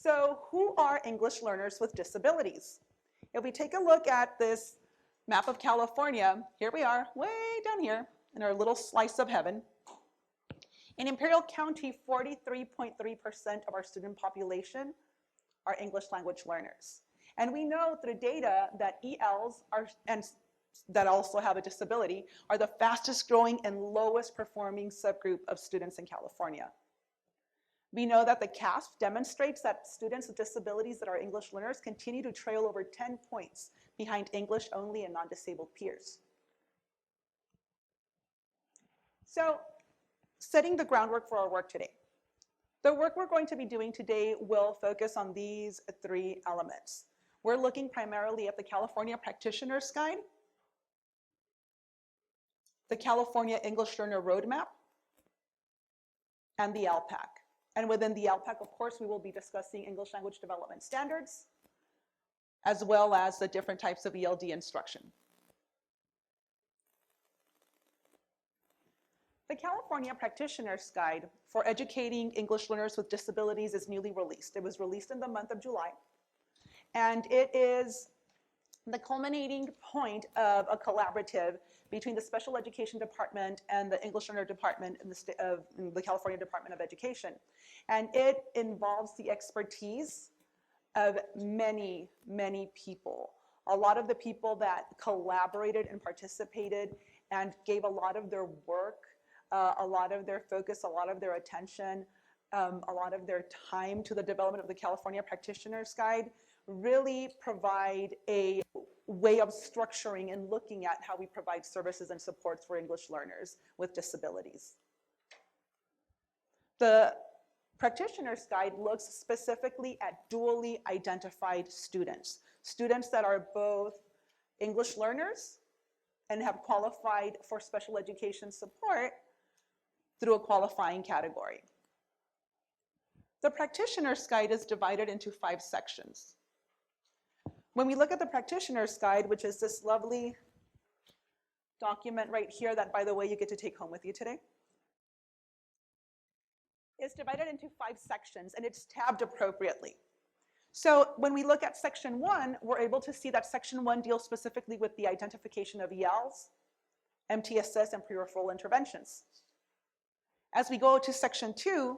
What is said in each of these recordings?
So who are English learners with disabilities? If we take a look at this map of California, here we are, way down here in our little slice of heaven. In Imperial County, 43.3% of our student population are English language learners. And we know through data that ELs are, and that also have a disability, are the fastest growing and lowest performing subgroup of students in California. We know that the CASP demonstrates that students with disabilities that are English learners continue to trail over 10 points behind English only and non-disabled peers. So, setting the groundwork for our work today. The work we're going to be doing today will focus on these three elements. We're looking primarily at the California Practitioner's Guide, the California English Learner Roadmap, and the Elpac. And within the Elpac, of course, we will be discussing English language development standards, as well as the different types of ELD instruction. The California Practitioner's Guide for Educating English Learners with Disabilities is newly released. It was released in the month of July. And it is the culminating point of a collaborative between the Special Education Department and the English Learner Department in the California Department of Education. And it involves the expertise of many, many people. A lot of the people that collaborated and participated and gave a lot of their work, a lot of their focus, a lot of their attention, a lot of their time to the development of the California Practitioner's Guide really provide a way of structuring and looking at how we provide services and supports for English learners with disabilities. The Practitioner's Guide looks specifically at dually identified students, students that are both English learners and have qualified for special education support through a qualifying category. The Practitioner's Guide is divided into 5 sections. When we look at the Practitioner's Guide, which is this lovely document right here that, by the way, you get to take home with you today, is divided into 5 sections, and it's tabbed appropriately. So when we look at section 1, we're able to see that section 1 deals specifically with the identification of ELs, MTSS, and pre-referral interventions. As we go to section 2,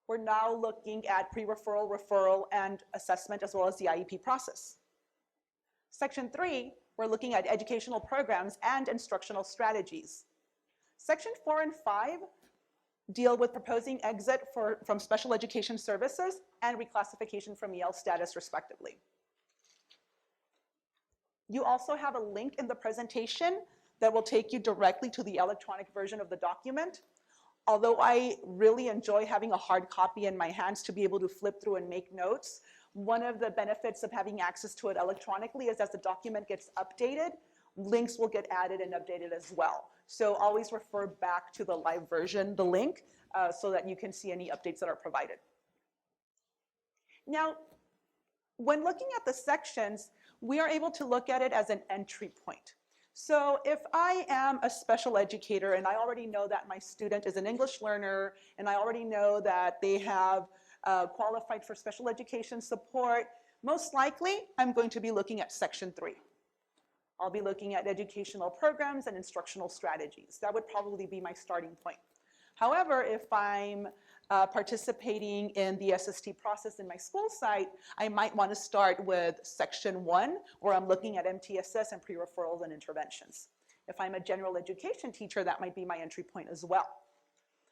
we're now looking at pre-referral, referral, and assessment, as well as the IEP process. Section 3, we're looking at educational programs and instructional strategies. Section 4 and 5 deal with proposing exit from special education services and reclassification from EL status, respectively. You also have a link in the presentation that will take you directly to the electronic version of the document. Although I really enjoy having a hard copy in my hands to be able to flip through and make notes, one of the benefits of having access to it electronically is as the document gets updated, links will get added and updated as well. So always refer back to the live version, the link, so that you can see any updates that are provided. Now, when looking at the sections, we are able to look at it as an entry point. So if I am a special educator and I already know that my student is an English learner and I already know that they have qualified for special education support, most likely I'm going to be looking at section 3. I'll be looking at educational programs and instructional strategies. That would probably be my starting point. However, if I'm participating in the SST process in my school site, I might want to start with section 1, where I'm looking at MTSS and pre-referrals and interventions. If I'm a general education teacher, that might be my entry point as well.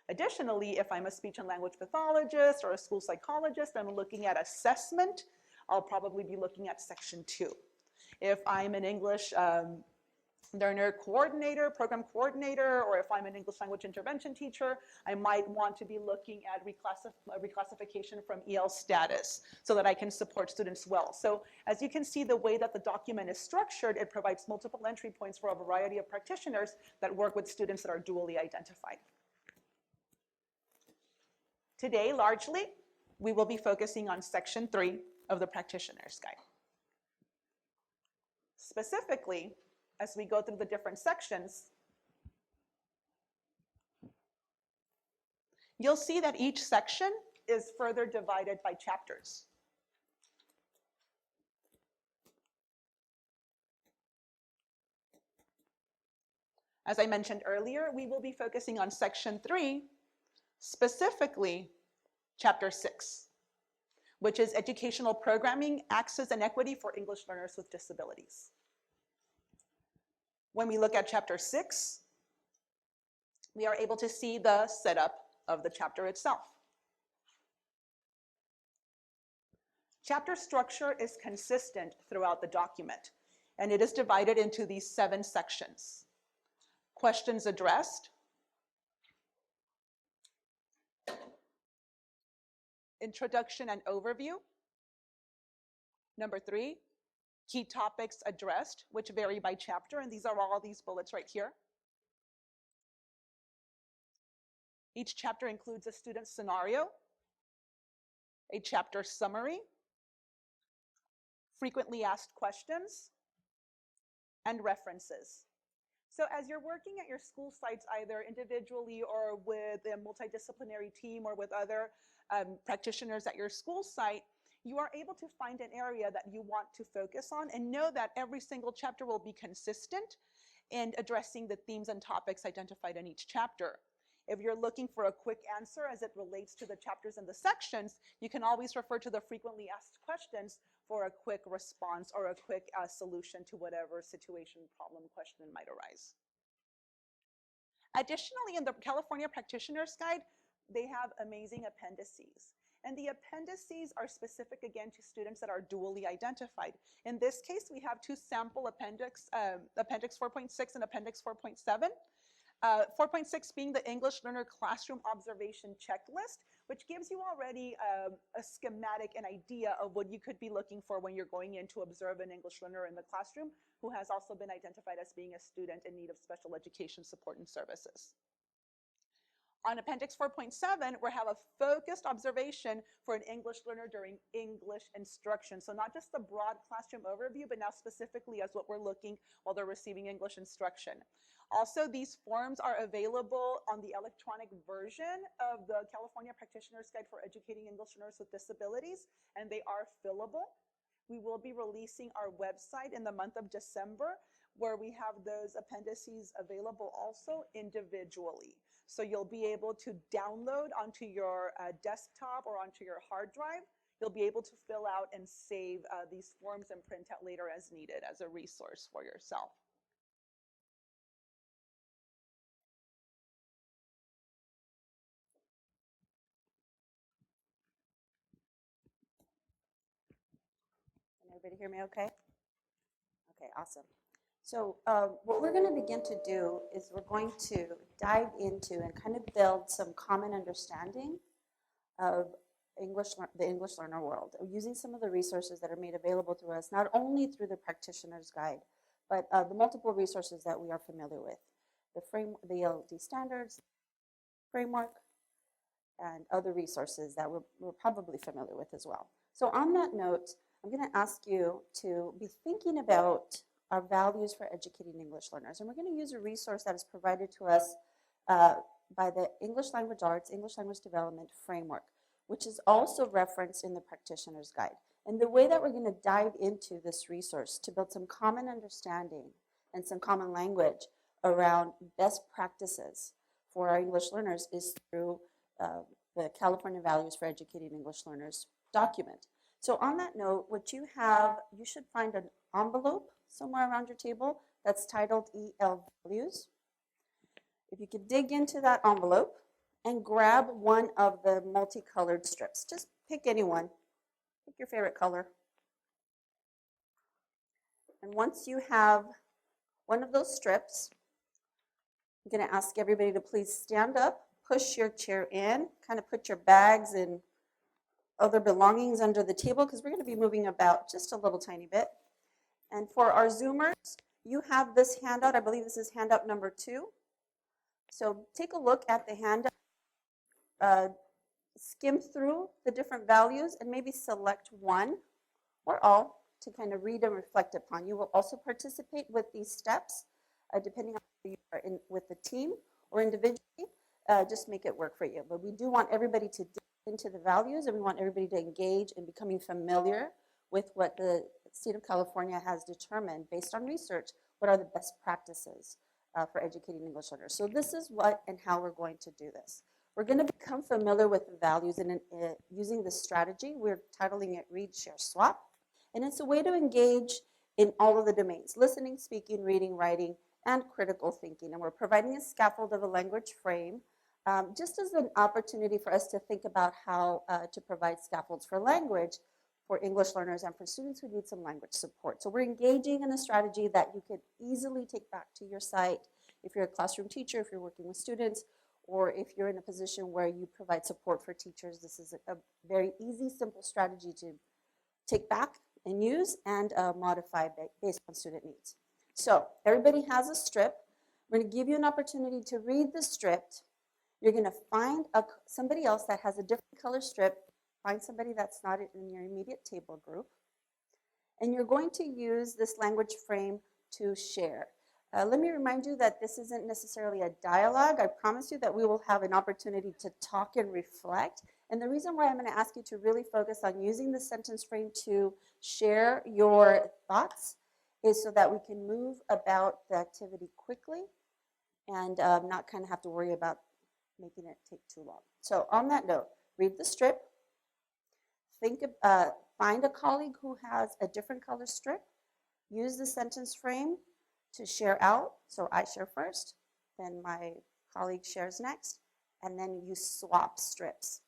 Additionally, if I'm a speech and language pathologist or a school psychologist, I'm looking at assessment, I'll probably be looking at section 2. If I'm an English learner coordinator, program coordinator, or if I'm an English language intervention teacher, I might want to be looking at reclassification from EL status so that I can support students well. So as you can see, the way that the document is structured, it provides multiple entry points for a variety of practitioners that work with students that are dually identified. Today, largely, we will be focusing on section 3 of the Practitioner's Guide. Specifically, as we go through the different sections, you'll see that each section is further divided by chapters. As I mentioned earlier, we will be focusing on section 3, specifically chapter 6, which is Educational Programming, Access and Equity for English Learners with Disabilities. When we look at chapter 6, we are able to see the setup of the chapter itself. Chapter structure is consistent throughout the document, and it is divided into these 7 sections. Questions addressed, introduction and overview. Number 3, key topics addressed, which vary by chapter, and these are all these bullets right here. Each chapter includes a student scenario, a chapter summary, frequently asked questions, and references. So as you're working at your school sites, either individually or with a multidisciplinary team or with other practitioners at your school site, you are able to find an area that you want to focus on and know that every single chapter will be consistent in addressing the themes and topics identified in each chapter. If you're looking for a quick answer as it relates to the chapters and the sections, you can always refer to the frequently asked questions for a quick response or a quick solution to whatever situation, problem, question might arise. Additionally, in the California Practitioner's Guide, they have amazing appendices. And the appendices are specific, again, to students that are dually identified. In this case, we have 2 sample appendix 4.6 and appendix 4.7. 4.6 being the English Learner Classroom Observation Checklist, which gives you already a schematic, an idea of what you could be looking for when you're going in to observe an English learner in the classroom who has also been identified as being a student in need of special education support and services. On Appendix 4.7, we have a focused observation for an English learner during English instruction. So not just the broad classroom overview, but now specifically as what we're looking while they're receiving English instruction. Also, these forms are available on the electronic version of the California Practitioner's Guide for Educating English Learners with Disabilities, and they are fillable. We will be releasing our website in the month of December, where we have those appendices available also individually. So you'll be able to download onto your desktop or onto your hard drive. You'll be able to fill out and save these forms and print out later as needed as a resource for yourself. Can everybody hear me okay? Okay, awesome. So what we're going to begin to do is we're going to dive into and kind of build some common understanding of the English learner world, using some of the resources that are made available to us, not only through the Practitioner's Guide, but the multiple resources that we are familiar with, the ELD standards, framework, and other resources that we're probably familiar with as well. So on that note, I'm going to ask you to be thinking about our values for educating English learners. And we're going to use a resource that is provided to us by the English Language Arts, English Language Development Framework, which is also referenced in the Practitioner's Guide. And the way that we're going to dive into this resource to build some common understanding and some common language around best practices for our English learners is through the California Values for Educating English Learners document. So on that note, what you have, you should find an envelope somewhere around your table that's titled EL Values. If you could dig into that envelope and grab one of the multicolored strips. Just pick any one. Pick your favorite color. And once you have one of those strips, I'm going to ask everybody to please stand up, push your chair in, kind of put your bags and other belongings under the table because we're going to be moving about just a little tiny bit. And for our Zoomers, you have this handout. I believe this is handout number 2. So take a look at the handout, skim through the different values, and maybe select one or all to kind of read and reflect upon. You will also participate with these steps, depending on whether you are in with the team or individually. Just make it work for you. But we do want everybody to dig into the values, and we want everybody to engage in becoming familiar with what the state of California has determined based on research, what are the best practices for educating English learners. So this is what and how we're going to do this. We're going to become familiar with the values and using this strategy. We're titling it Read, Share, Swap. And it's a way to engage in all of the domains: listening, speaking, reading, writing, and critical thinking. And we're providing a scaffold of a language frame just as an opportunity for us to think about how to provide scaffolds for language for English learners and for students who need some language support. So we're engaging in a strategy that you could easily take back to your site if you're a classroom teacher, if you're working with students, or if you're in a position where you provide support for teachers. This is a very easy, simple strategy to take back and use and modify based on student needs. So everybody has a strip. We're going to give you an opportunity to read the strip. You're going to find somebody else that has a different color strip. Find somebody that's not in your immediate table group. And you're going to use this language frame to share. Let me remind you that this isn't necessarily a dialogue. I promise you that we will have an opportunity to talk and reflect. And the reason why I'm going to ask you to really focus on using the sentence frame to share your thoughts is so that we can move about the activity quickly and not kind of have to worry about making it take too long. So on that note, read the strip. Find a colleague who has a different color strip. Use the sentence frame to share out. So I share first, then my colleague shares next, and then you swap strips.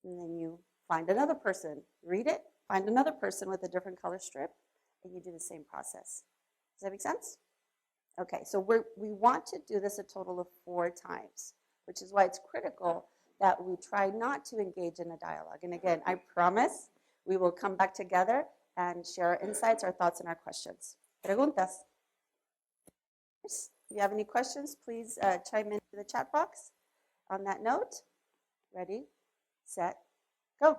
And then you find another person, read it, find another person with a different color strip, and you do the same process. Does that make sense? Okay, so we want to do this a total of 4 times, which is why it's critical that we try not to engage in a dialogue. And again, I promise we will come back together and share our insights, our thoughts, and our questions. Preguntas? If you have any questions, please chime into the chat box. On that note, ready, set, go.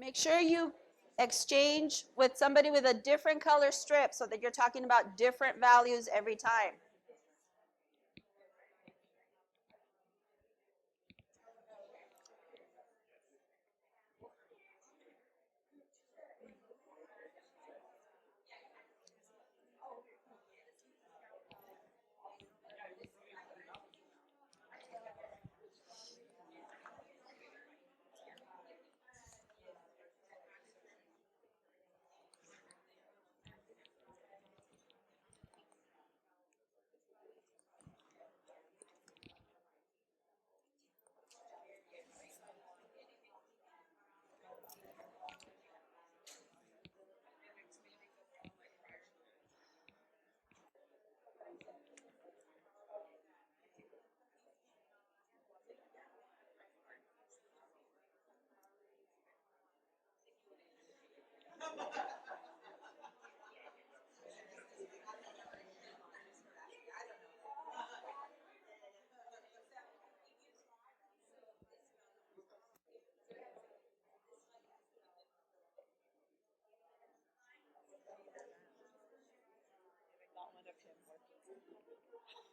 Make sure you exchange with somebody with a different color strip so that you're talking about different values every time.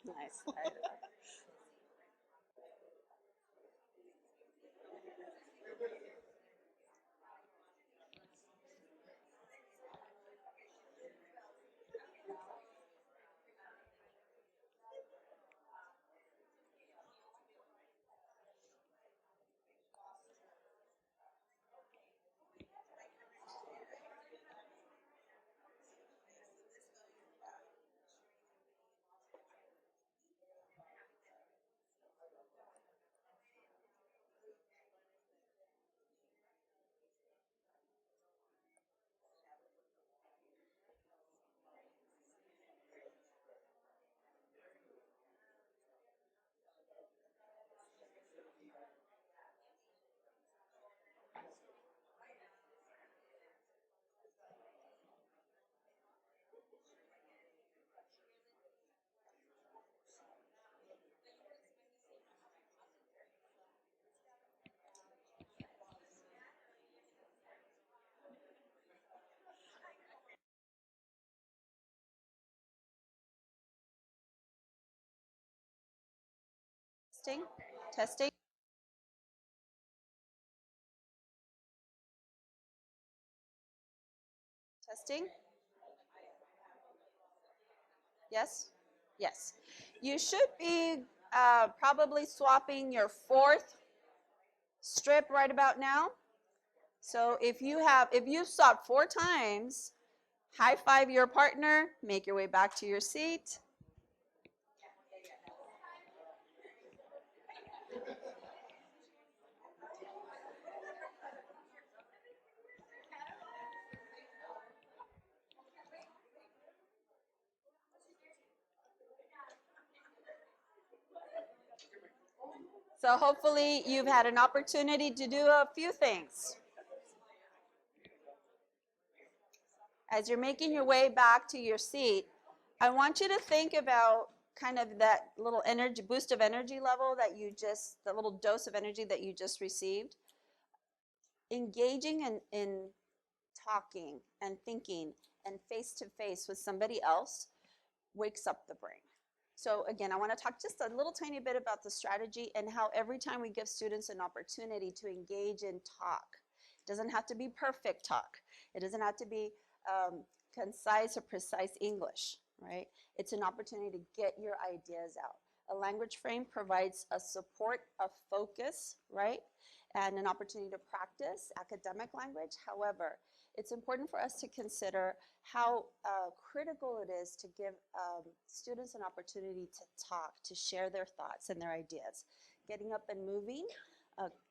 Nice. Testing, testing. Testing. Yes? Yes. You should be probably swapping your fourth strip right about now. So if you've swapped 4 times, high five your partner, make your way back to your seat. So hopefully you've had an opportunity to do a few things. As you're making your way back to your seat, I want you to think about kind of that little energy boost of energy level that the little dose of energy that you just received. Engaging in talking and thinking and face to face with somebody else wakes up the brain. So again, I want to talk just a little tiny bit about the strategy and how every time we give students an opportunity to engage in talk, it doesn't have to be perfect talk. It doesn't have to be concise or precise English, right? It's an opportunity to get your ideas out. A language frame provides a support, a focus, right? And an opportunity to practice academic language. However, it's important for us to consider how critical it is to give students an opportunity to talk, to share their thoughts and their ideas. Getting up and moving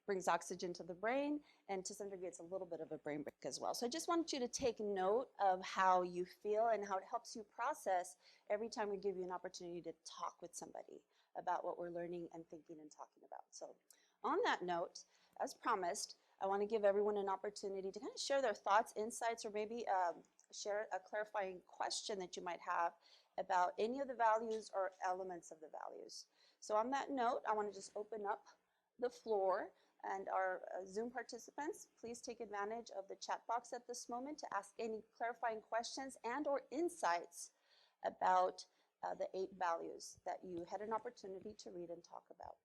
brings oxygen to the brain, and to some degree it's a little bit of a brain break as well. So I just want you to take note of how you feel and how it helps you process every time we give you an opportunity to talk with somebody about what we're learning and thinking and talking about. So on that note, as promised, I want to give everyone an opportunity to kind of share their thoughts, insights, or maybe share a clarifying question that you might have about any of the values or elements of the values. So on that note, I want to just open up the floor, and our Zoom participants, please take advantage of the chat box at this moment to ask any clarifying questions and or insights about the 8 values that you had an opportunity to read and talk about.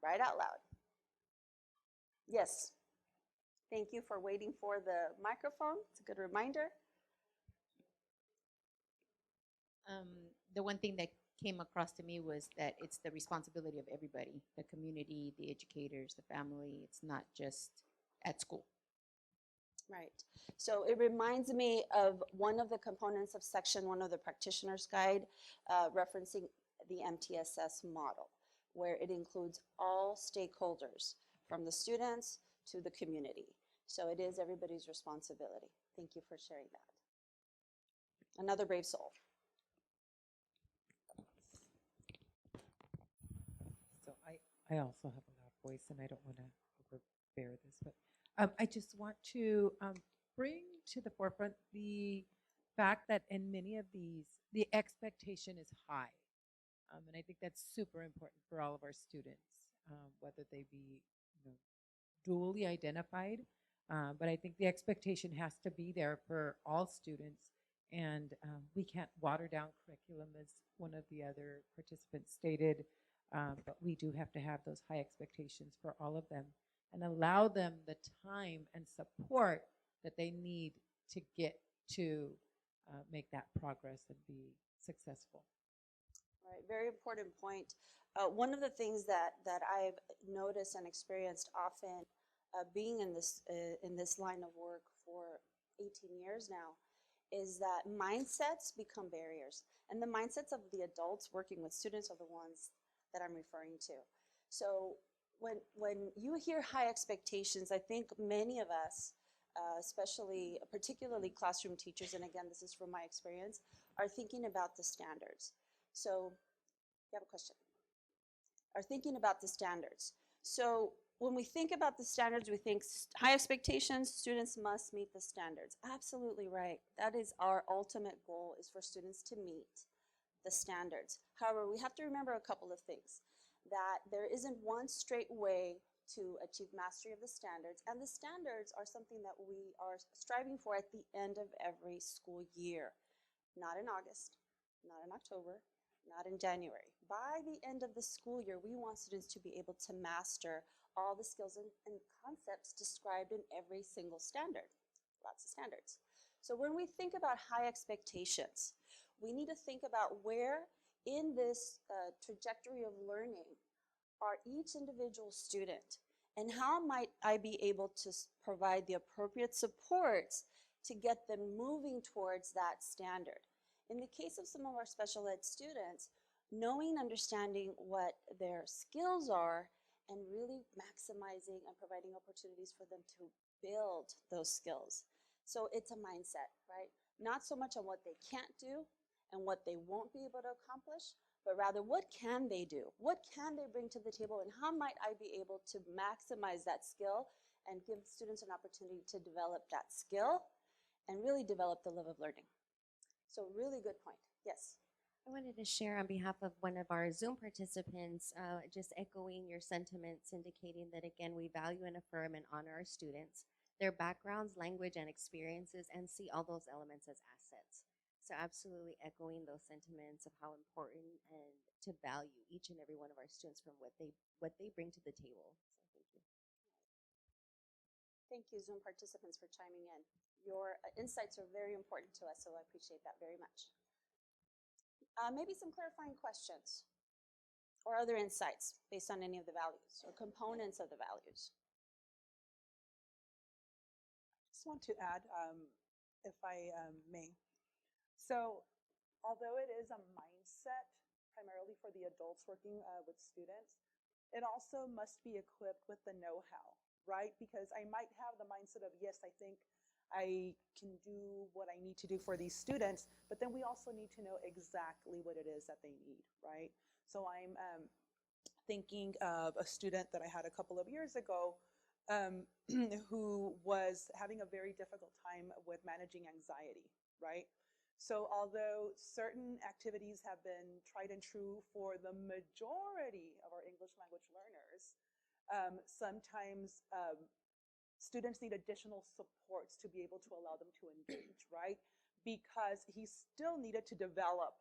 Right out loud. Yes. Thank you for waiting for the microphone. It's a good reminder. The one thing that came across to me was that it's the responsibility of everybody, the community, the educators, the family. It's not just at school. Right. So it reminds me of one of the components of section 1 of the practitioner's guide, referencing the MTSS model, where it includes all stakeholders, from the students to the community. So it is everybody's responsibility. Thank you for sharing that. Another brave soul. So I also have a loud voice, and I don't want to overbear this, but I just want to bring to the forefront the fact that in many of these, the expectation is high. And I think that's super important for all of our students, whether they be dually identified. But I think the expectation has to be there for all students. And we can't water down curriculum, as one of the other participants stated, but we do have to have those high expectations for all of them and allow them the time and support that they need to get to make that progress and be successful. Right, very important point. One of the things that I've noticed and experienced often, being in this line of work for 18 years now, is that mindsets become barriers, and the mindsets of the adults working with students are the ones that I'm referring to. So when you hear high expectations, I think many of us, particularly classroom teachers, and again, this is from my experience, are thinking about the standards. So, you have a question? Are thinking about the standards. So when we think about the standards, we think high expectations, students must meet the standards. Absolutely right. That is our ultimate goal, is for students to meet the standards. However, we have to remember a couple of things. That there isn't one straight way to achieve mastery of the standards. And the standards are something that we are striving for at the end of every school year. Not in August, not in October, not in January. By the end of the school year, we want students to be able to master all the skills and concepts described in every single standard. Lots of standards. So when we think about high expectations, we need to think about where in this trajectory of learning are each individual student, and how might I be able to provide the appropriate supports to get them moving towards that standard. In the case of some of our special ed students, knowing, understanding what their skills are, and really maximizing and providing opportunities for them to build those skills. So it's a mindset, right? Not so much on what they can't do and what they won't be able to accomplish, but rather what can they do? What can they bring to the table, and how might I be able to maximize that skill and give students an opportunity to develop that skill and really develop the love of learning. So really good point. Yes. I wanted to share on behalf of one of our Zoom participants, just echoing your sentiments, indicating that again, we value and affirm and honor our students, their backgrounds, language, and experiences, and see all those elements as assets. So absolutely echoing those sentiments of how important and to value each and every one of our students from what they bring to the table. So thank you. Thank you, Zoom participants, for chiming in. Your insights are very important to us, so I appreciate that very much. Maybe some clarifying questions or other insights based on any of the values or components of the values. I just want to add, if I may. So although it is a mindset primarily for the adults working with students, it also must be equipped with the know-how, right? Because I might have the mindset of, yes, I think I can do what I need to do for these students, but then we also need to know exactly what it is that they need, right? So I'm thinking of a student that I had a couple of years ago who was having a very difficult time with managing anxiety, right? So although certain activities have been tried and true for the majority of our English language learners, sometimes students need additional supports to be able to allow them to engage, right? Because he still needed to develop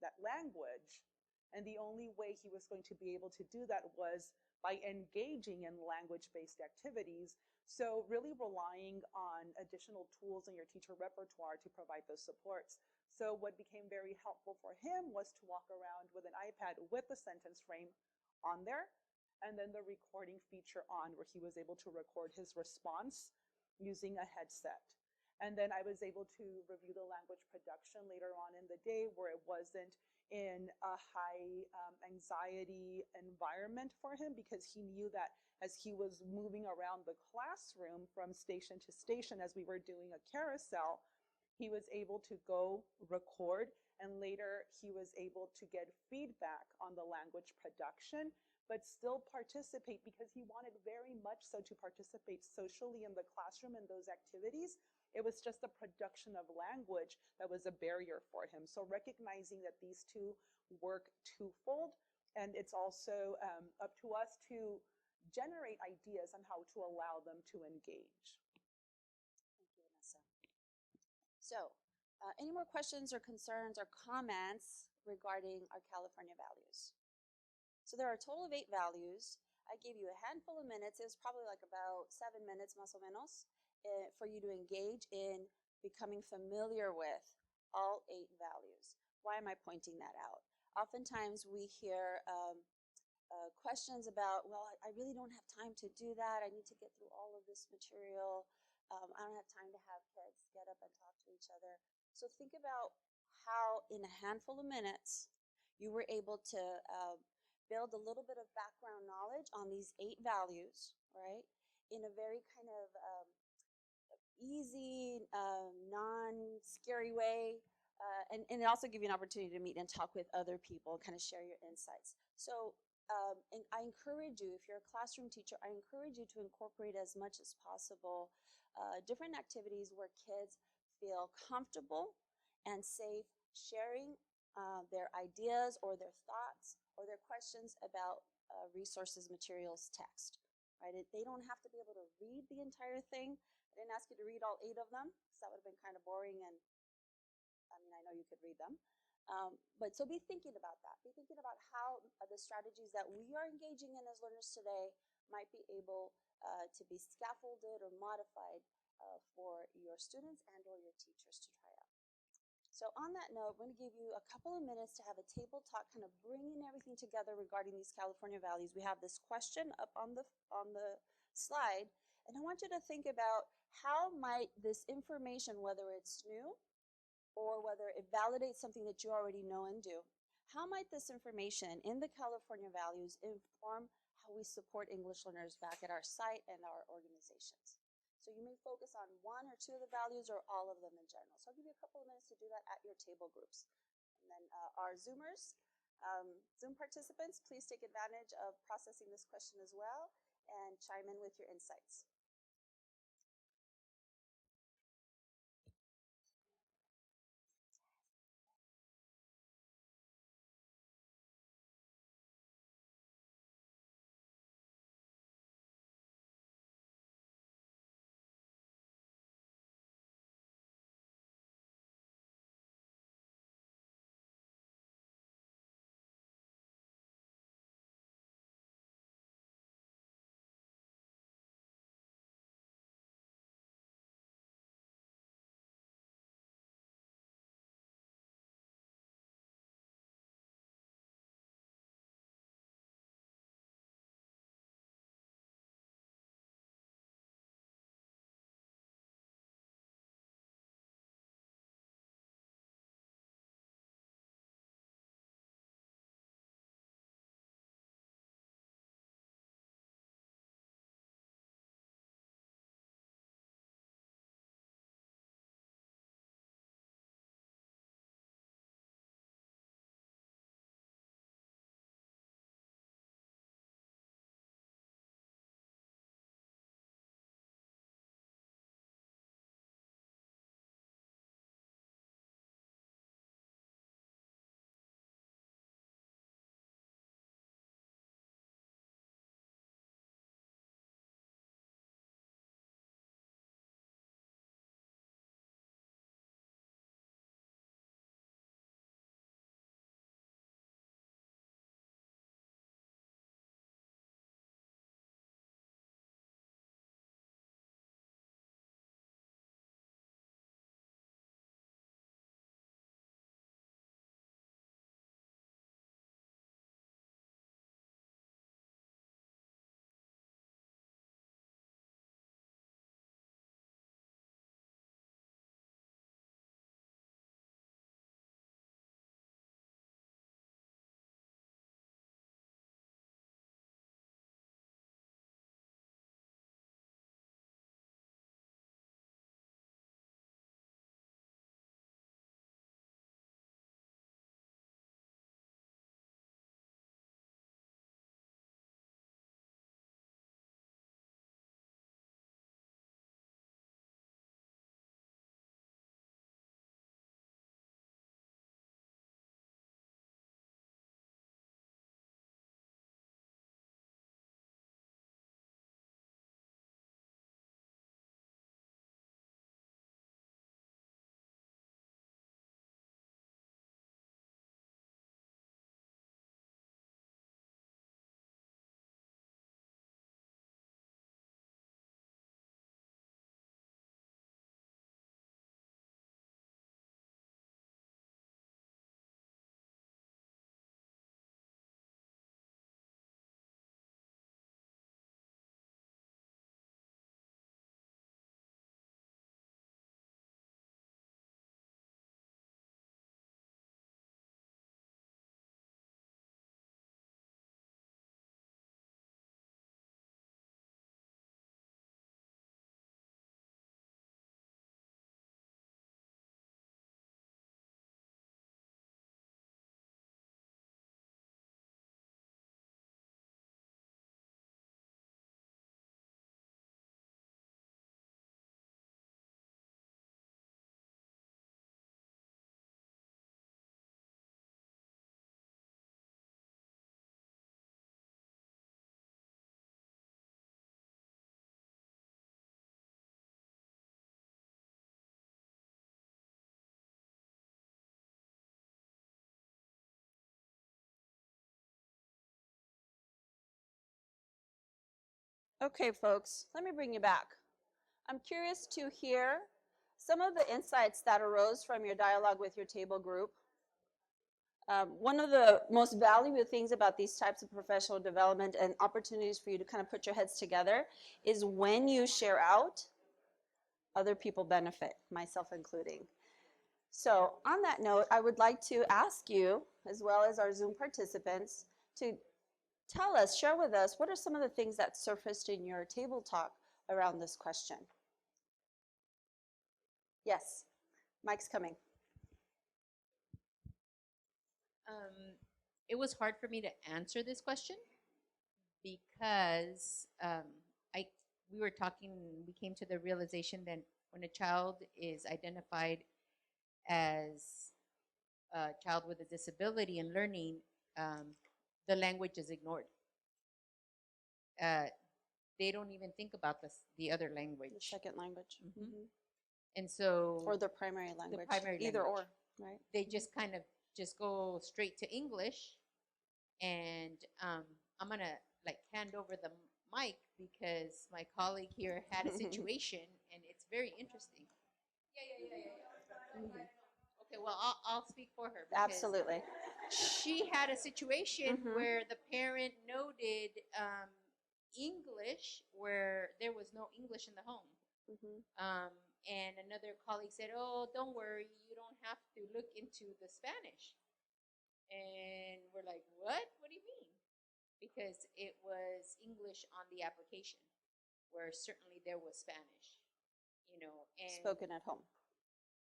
that language, and the only way he was going to be able to do that was by engaging in language-based activities. So really relying on additional tools in your teacher repertoire to provide those supports. So what became very helpful for him was to walk around with an iPad with the sentence frame on there, and then the recording feature on, where he was able to record his response using a headset. And then I was able to review the language production later on in the day, where it wasn't in a high anxiety environment for him, because he knew that as he was moving around the classroom from station to station, as we were doing a carousel, he was able to go record, and later he was able to get feedback on the language production, but still participate, because he wanted very much so to participate socially in the classroom in those activities. It was just the production of language that was a barrier for him. So recognizing that these two work twofold, and it's also up to us to generate ideas on how to allow them to engage. Thank you, Vanessa. So, any more questions or concerns or comments regarding our California values? So there are a total of 8 values. I gave you a handful of minutes. It was probably like about 7 minutes, más o menos, for you to engage in becoming familiar with all 8 values. Why am I pointing that out? Oftentimes we hear questions about, well, I really don't have time to do that. I need to get through all of this material. I don't have time to have kids get up and talk to each other. So think about how in a handful of minutes you were able to build a little bit of background knowledge on these 8 values, right? In a very kind of easy, non-scary way. And it also give you an opportunity to meet and talk with other people, kind of share your insights. So and I encourage you, if you're a classroom teacher, I encourage you to incorporate as much as possible different activities where kids feel comfortable and safe sharing their ideas or their thoughts or their questions about resources, materials, text, right? They don't have to be able to read the entire thing. I didn't ask you to read all 8 of them, because that would have been kind of boring, and I mean, I know you could read them. But so be thinking about that. Be thinking about how the strategies that we are engaging in as learners today might be able to be scaffolded or modified for your students and or your teachers to try out. So on that note, I'm going to give you a couple of minutes to have a table talk, kind of bringing everything together regarding these California values. We have this question up on the slide, and I want you to think about how might this information, whether it's new or whether it validates something that you already know and do, how might this information in the California values inform how we support English learners back at our site and our organizations? So you may focus on 1 or 2 of the values or all of them in general. So I'll give you a couple of minutes to do that at your table groups. And then our Zoomers, Zoom participants, please take advantage of processing this question as well and chime in with your insights. Okay, folks, let me bring you back. I'm curious to hear some of the insights that arose from your dialogue with your table group. One of the most valuable things about these types of professional development and opportunities for you to kind of put your heads together is when you share out, other people benefit, myself including. So on that note, I would like to ask you, as well as our Zoom participants, to tell us, share with us, what are some of the things that surfaced in your table talk around this question? Yes, Mike's coming. It was hard for me to answer this question because we were talking, we came to the realization that when a child is identified as a child with a disability and learning, the language is ignored. They don't even think about the other language. The second language. Mhm. And so, Or the primary language. primary Either language. or, right? They just kind of just go straight to English. And I'm gonna like hand over the mic because my colleague here had a situation and it's very interesting. Yeah. Okay, well, I'll speak for her. Absolutely. She had a situation Mhm. where the parent noted English where there was no English in the home. And another colleague said, "Oh, don't worry, you don't have to look into the Spanish." And we're like, "What? What do you mean?" Because it was English on the application, where certainly there was Spanish, and Spoken at home.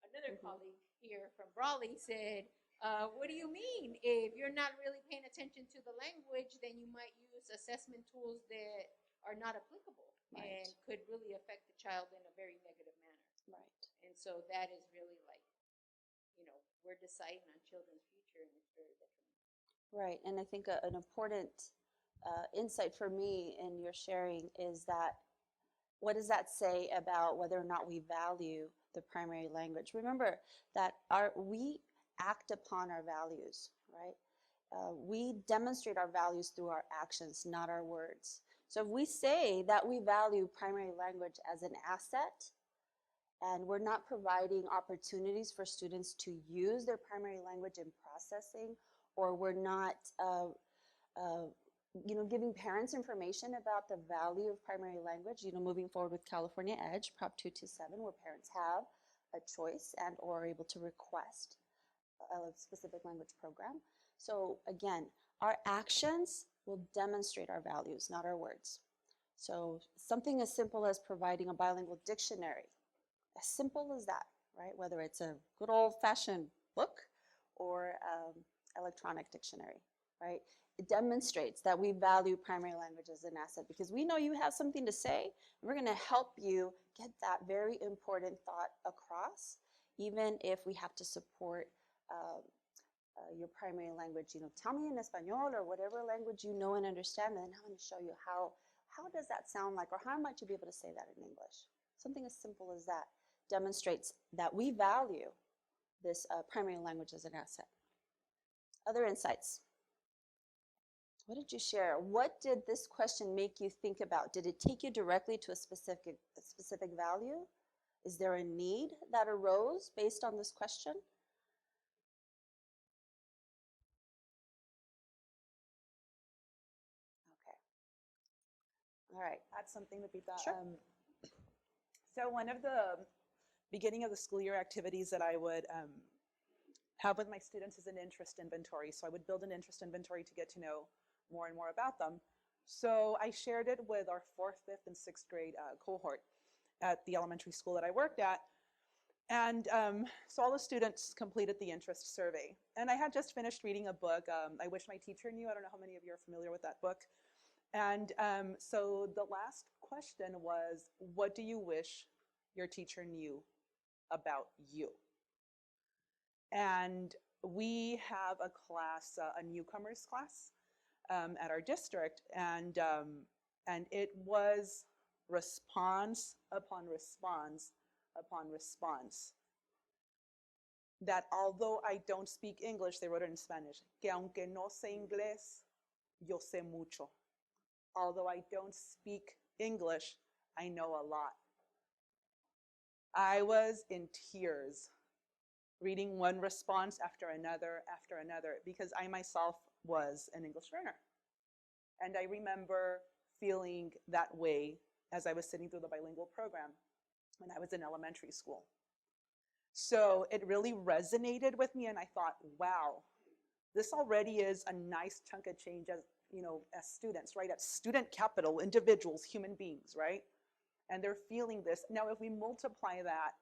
another colleague here from Raleigh said, "What do you mean? If you're not really paying attention to the language, then you might use assessment tools that are not applicable and could really affect the child in a very negative manner." Right. And so that is really like, we're deciding on children's future, and it's very detrimental. Right, and I think an important insight for me in your sharing is that what does that say about whether or not we value the primary language? Remember that we act upon our values, right? We demonstrate our values through our actions, not our words. So if we say that we value primary language as an asset, and we're not providing opportunities for students to use their primary language in processing, or we're not giving parents information about the value of primary language, moving forward with California Edge, Prop 227, where parents have a choice and or are able to request a specific language program. So again, our actions will demonstrate our values, not our words. So something as simple as providing a bilingual dictionary, as simple as that, right? Whether it's a good old-fashioned book or electronic dictionary, right? It demonstrates that we value primary language as an asset because we know you have something to say, and we're going to help you get that very important thought across, even if we have to support your primary language. Tell me in Espanol or whatever language you know and understand, and then I'm going to show you how does that sound like, or how might you be able to say that in English. Something as simple as that demonstrates that we value this primary language as an asset. Other insights? What did you share? What did this question make you think about? Did it take you directly to a specific value? Is there a need that arose based on this question? Okay. All right. Add something, Lupita. Sure. So one of the beginning of the school year activities that I would have with my students is an interest inventory. So I would build an interest inventory to get to know more and more about them. So I shared it with our 4th, 5th, and 6th grade cohort at the elementary school that I worked at. And so all the students completed the interest survey. And I had just finished reading a book, I Wish My Teacher Knew. I don't know how many of you are familiar with that book. And so the last question was, what do you wish your teacher knew about you? And we have a class, a newcomers class at our district, and it was response upon response upon response. That although I don't speak English, they wrote it in Spanish, que aunque no sé inglés, yo sé mucho. Although I don't speak English, I know a lot. I was in tears reading one response after another, because I myself was an English learner. And I remember feeling that way as I was sitting through the bilingual program when I was in elementary school. So it really resonated with me, and I thought, wow, this already is a nice chunk of change as, you know, as students, right? As student capital, individuals, human beings, right? And they're feeling this. Now, if we multiply that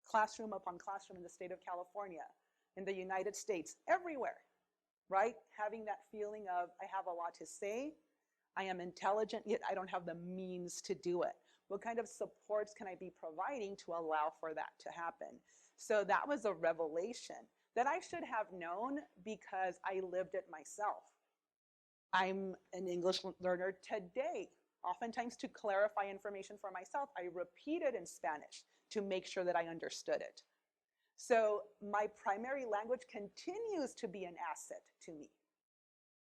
classroom upon classroom in the state of California, in the United States, everywhere, right? Having that feeling of, I have a lot to say, I am intelligent, yet I don't have the means to do it. What kind of supports can I be providing to allow for that to happen? So that was a revelation that I should have known because I lived it myself. I'm an English learner today. Oftentimes, to clarify information for myself, I repeat it in Spanish to make sure that I understood it. So my primary language continues to be an asset to me.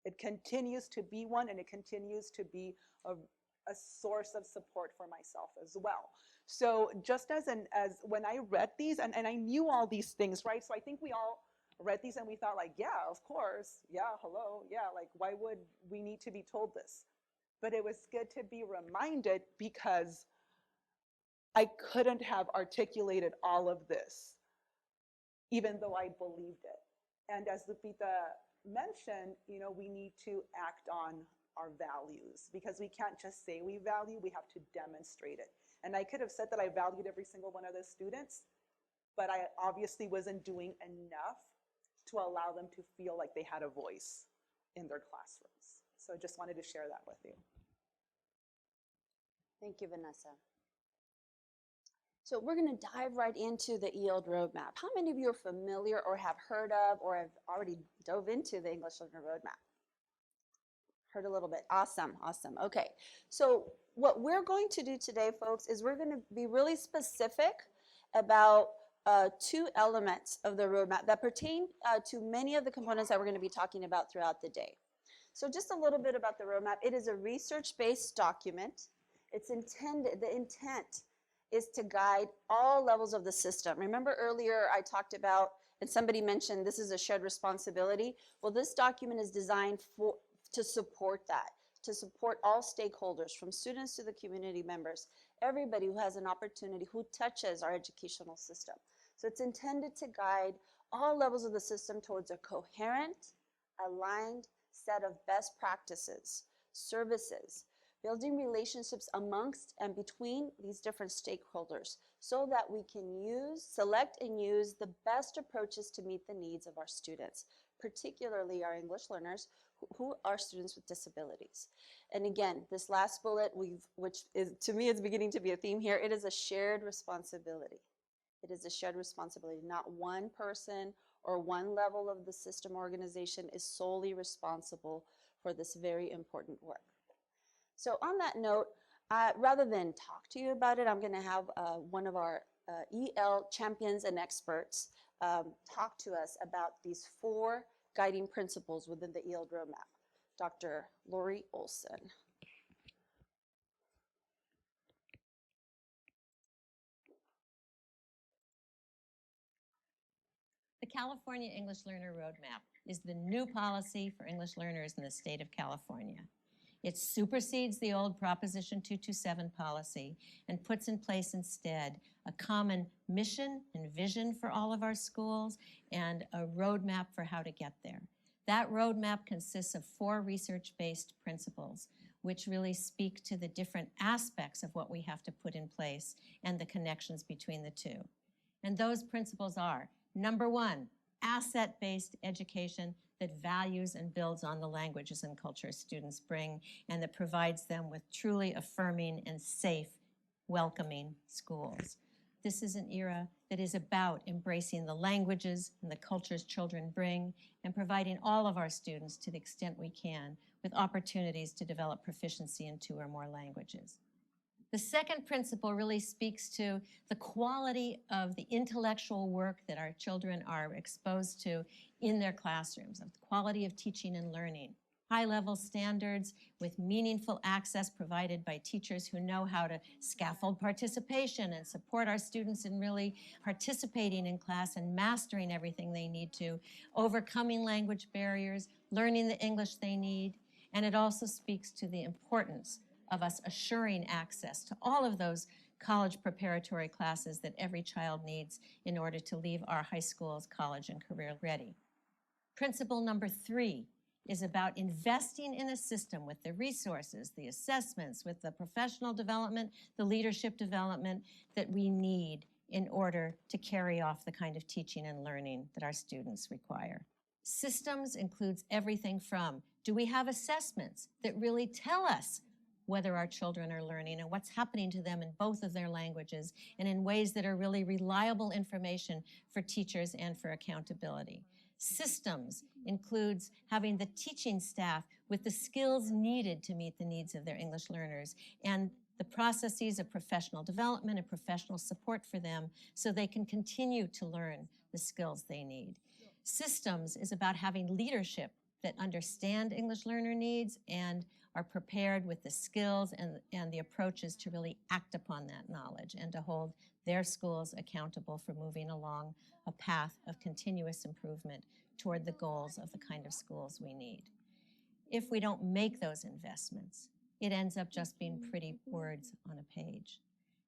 It continues to be one, and it continues to be a source of support for myself as well. So just as when I read these, and I knew all these things, right? So I think we all read these and we thought like, yeah, of course, yeah, hello, yeah, like why would we need to be told this? But it was good to be reminded, because I couldn't have articulated all of this, even though I believed it. And as Lupita mentioned, you know, we need to act on our values, because we can't just say we value, we have to demonstrate it. And I could have said that I valued every single one of those students, but I obviously wasn't doing enough to allow them to feel like they had a voice in their classrooms. So I just wanted to share that with you. Thank you, Vanessa. So we're going to dive right into the ELD roadmap. How many of you are familiar or have heard of or have already dove into the English Learner Roadmap? Heard a little bit. Awesome, awesome. Okay, so what we're going to do today, folks, is we're going to be really specific about two elements of the roadmap that pertain to many of the components that we're going to be talking about throughout the day. So just a little bit about the roadmap. It is a research-based document. It's intended, the intent is to guide all levels of the system. Remember earlier I talked about, and somebody mentioned this is a shared responsibility. Well, this document is designed to support that, to support all stakeholders, from students to the community members, everybody who has an opportunity, who touches our educational system. So it's intended to guide all levels of the system towards a coherent, aligned set of best practices, services, building relationships amongst and between these different stakeholders so that we can select and use the best approaches to meet the needs of our students, particularly our English learners who are students with disabilities. And again, this last bullet, which is to me is beginning to be a theme here, it is a shared responsibility. It is a shared responsibility. Not one person or one level of the system organization is solely responsible for this very important work. So on that note, rather than talk to you about it, I'm going to have one of our EL champions and experts talk to us about these 4 guiding principles within the EL roadmap. Dr. Lori Olson. The California English Learner Roadmap is the new policy for English learners in the state of California. It supersedes the old Proposition 227 policy and puts in place instead a common mission and vision for all of our schools and a roadmap for how to get there. That roadmap consists of 4 research-based principles, which really speak to the different aspects of what we have to put in place and the connections between the two. And those principles are, number 1, asset-based education that values and builds on the languages and cultures students bring and that provides them with truly affirming and safe, welcoming schools. This is an era that is about embracing the languages and the cultures children bring and providing all of our students, to the extent we can, with opportunities to develop proficiency in 2 or more languages. The second principle really speaks to the quality of the intellectual work that our children are exposed to in their classrooms, of the quality of teaching and learning. high-level standards with meaningful access provided by teachers who know how to scaffold participation and support our students in really participating in class and mastering everything they need to, overcoming language barriers, learning the English they need. And it also speaks to the importance of us assuring access to all of those college preparatory classes that every child needs in order to leave our high schools, college, and career ready. Principle number 3 is about investing in a system with the resources, the assessments, with the professional development, the leadership development that we need in order to carry off the kind of teaching and learning that our students require. Systems includes everything from, do we have assessments that really tell us whether our children are learning and what's happening to them in both of their languages and in ways that are really reliable information for teachers and for accountability. Systems includes having the teaching staff with the skills needed to meet the needs of their English learners and the processes of professional development and professional support for them so they can continue to learn the skills they need. Systems is about having leadership that understand English learner needs and are prepared with the skills and the approaches to really act upon that knowledge and to hold their schools accountable for moving along a path of continuous improvement toward the goals of the kind of schools we need. If we don't make those investments, it ends up just being pretty words on a page.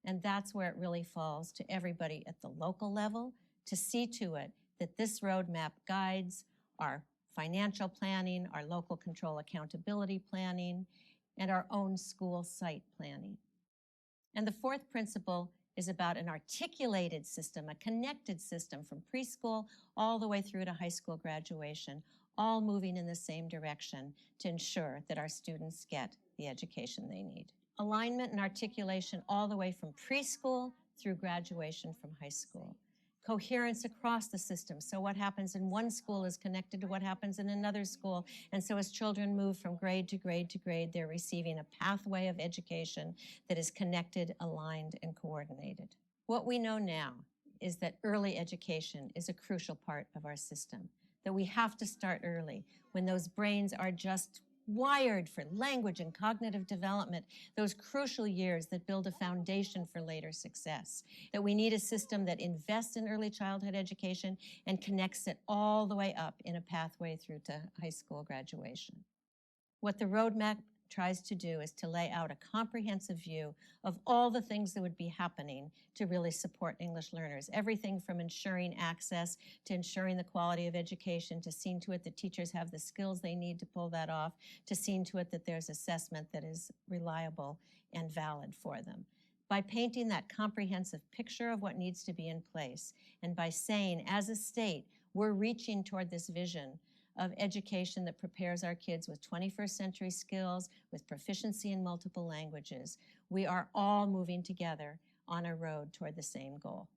And that's where it really falls to everybody at the local level to see to it that this roadmap guides our financial planning, our local control accountability planning, and our own school site planning. And the 4th principle is about an articulated system, a connected system from preschool all the way through to high school graduation, all moving in the same direction to ensure that our students get the education they need. Alignment and articulation all the way from preschool through graduation from high school. Coherence across the system. So what happens in one school is connected to what happens in another school. And so as children move from grade to grade to grade, they're receiving a pathway of education that is connected, aligned, and coordinated. What we know now is that early education is a crucial part of our system, that we have to start early when those brains are just wired for language and cognitive development, those crucial years that build a foundation for later success. That we need a system that invests in early childhood education and connects it all the way up in a pathway through to high school graduation. What the roadmap tries to do is to lay out a comprehensive view of all the things that would be happening to really support English learners. Everything from ensuring access to ensuring the quality of education, to seeing to it that teachers have the skills they need to pull that off, to seeing to it that there's assessment that is reliable and valid for them. By painting that comprehensive picture of what needs to be in place, and by saying, as a state, we're reaching toward this vision of education that prepares our kids with 21st century skills, with proficiency in multiple languages. We are all moving together on a road toward the same goal.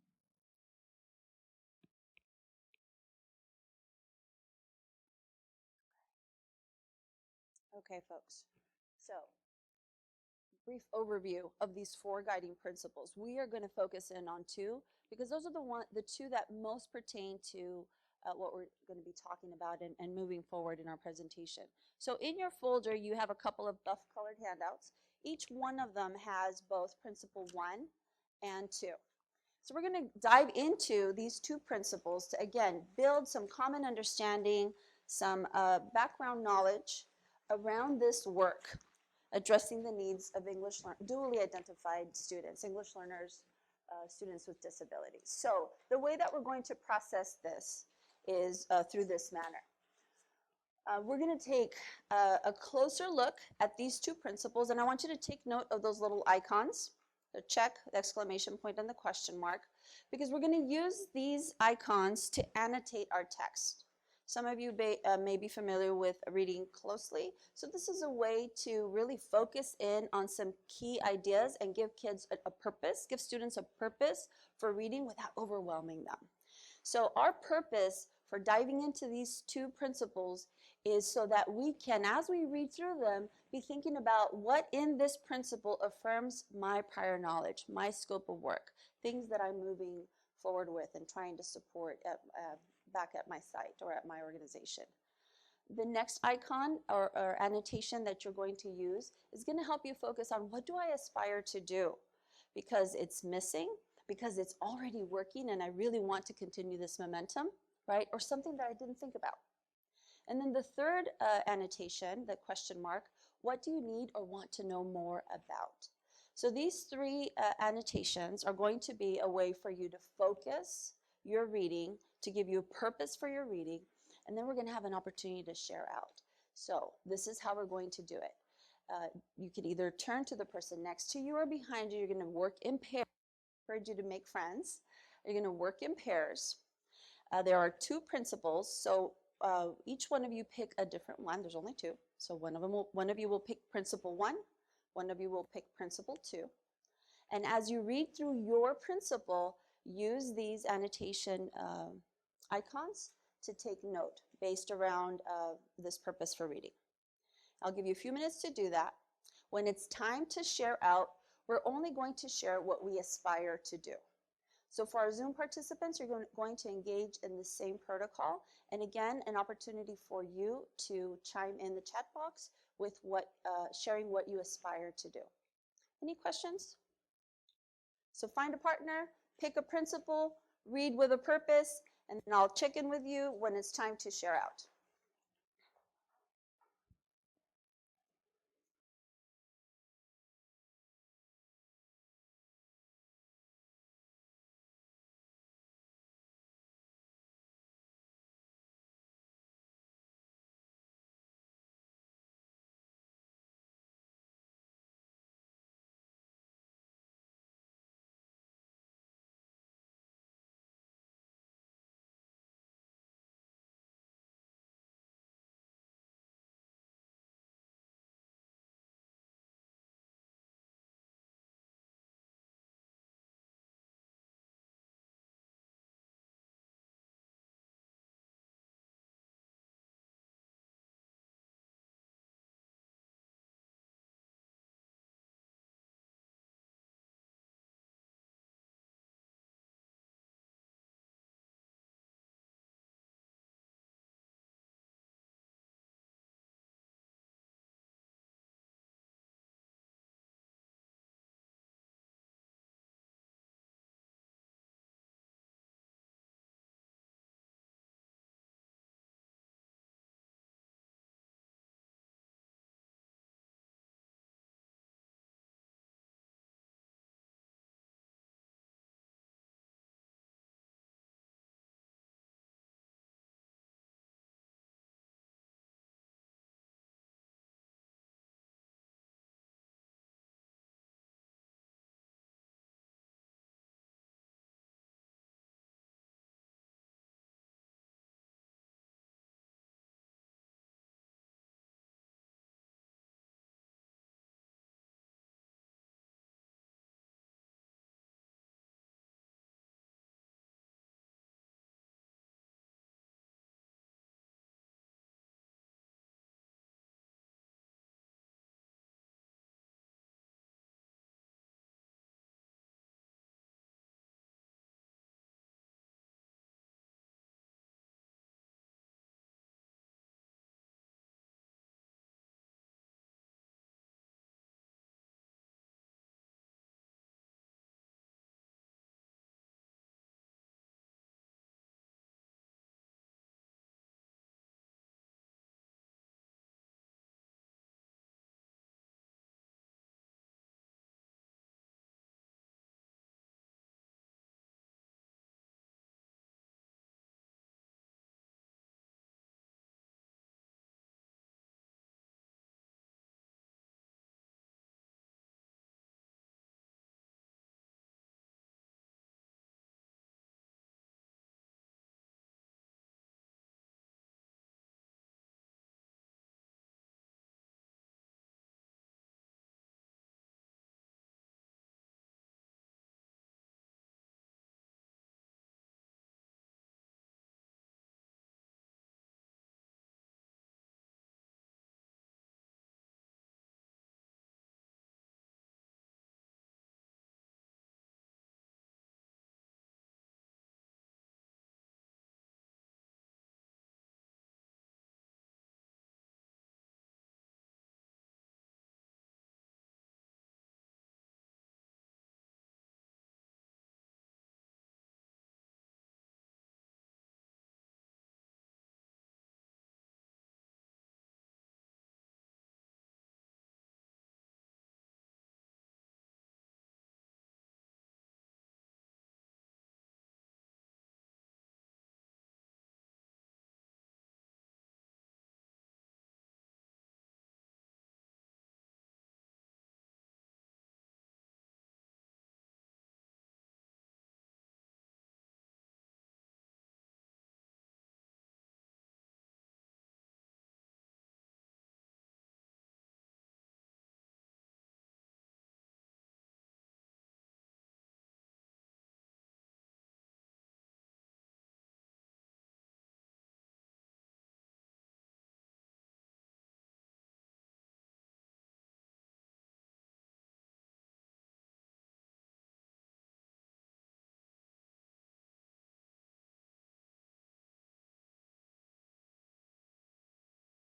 Okay, folks. So, brief overview of these 4 guiding principles. We are going to focus in on 2 because those are the 2 that most pertain to what we're going to be talking about and moving forward in our presentation. So in your folder, you have a couple of buff-colored handouts. Each one of them has both Principle 1 and 2. So we're going to dive into these 2 principles to, again, build some common understanding, some background knowledge around this work, addressing the needs of dually identified students, English learners, students with disabilities. So the way that we're going to process this is through this manner. We're going to take a closer look at these 2 principles, and I want you to take note of those little icons, the check, the exclamation point, and the question mark, because we're going to use these icons to annotate our text. Some of you may be familiar with reading closely, so this is a way to really focus in on some key ideas and give kids a purpose, give students a purpose for reading without overwhelming them. So our purpose for diving into these 2 principles is so that we can, as we read through them, be thinking about what in this principle affirms my prior knowledge, my scope of work, things that I'm moving forward with and trying to support back at my site or at my organization. The next icon or annotation that you're going to use is going to help you focus on what do I aspire to do? Because it's missing, because it's already working and I really want to continue this momentum, right? Or something that I didn't think about. And then the third annotation, the question mark, what do you need or want to know more about? So these three annotations are going to be a way for you to focus your reading, to give you a purpose for your reading, and then we're going to have an opportunity to share out. So this is how we're going to do it. You can either turn to the person next to you or behind you. You're going to work in pairs. I encourage you to make friends. You're going to work in pairs. There are two principles, so each one of you pick a different one. There's only two. So one of you will pick principle 1, one of you will pick principle 2. And as you read through your principle, use these annotation icons to take note based around this purpose for reading. I'll give you a few minutes to do that. When it's time to share out, we're only going to share what we aspire to do. So for our Zoom participants, you're going to engage in the same protocol. And again, an opportunity for you to chime in the chat box with sharing what you aspire to do. Any questions? So find a partner, pick a principle, read with a purpose, and then I'll check in with you when it's time to share out.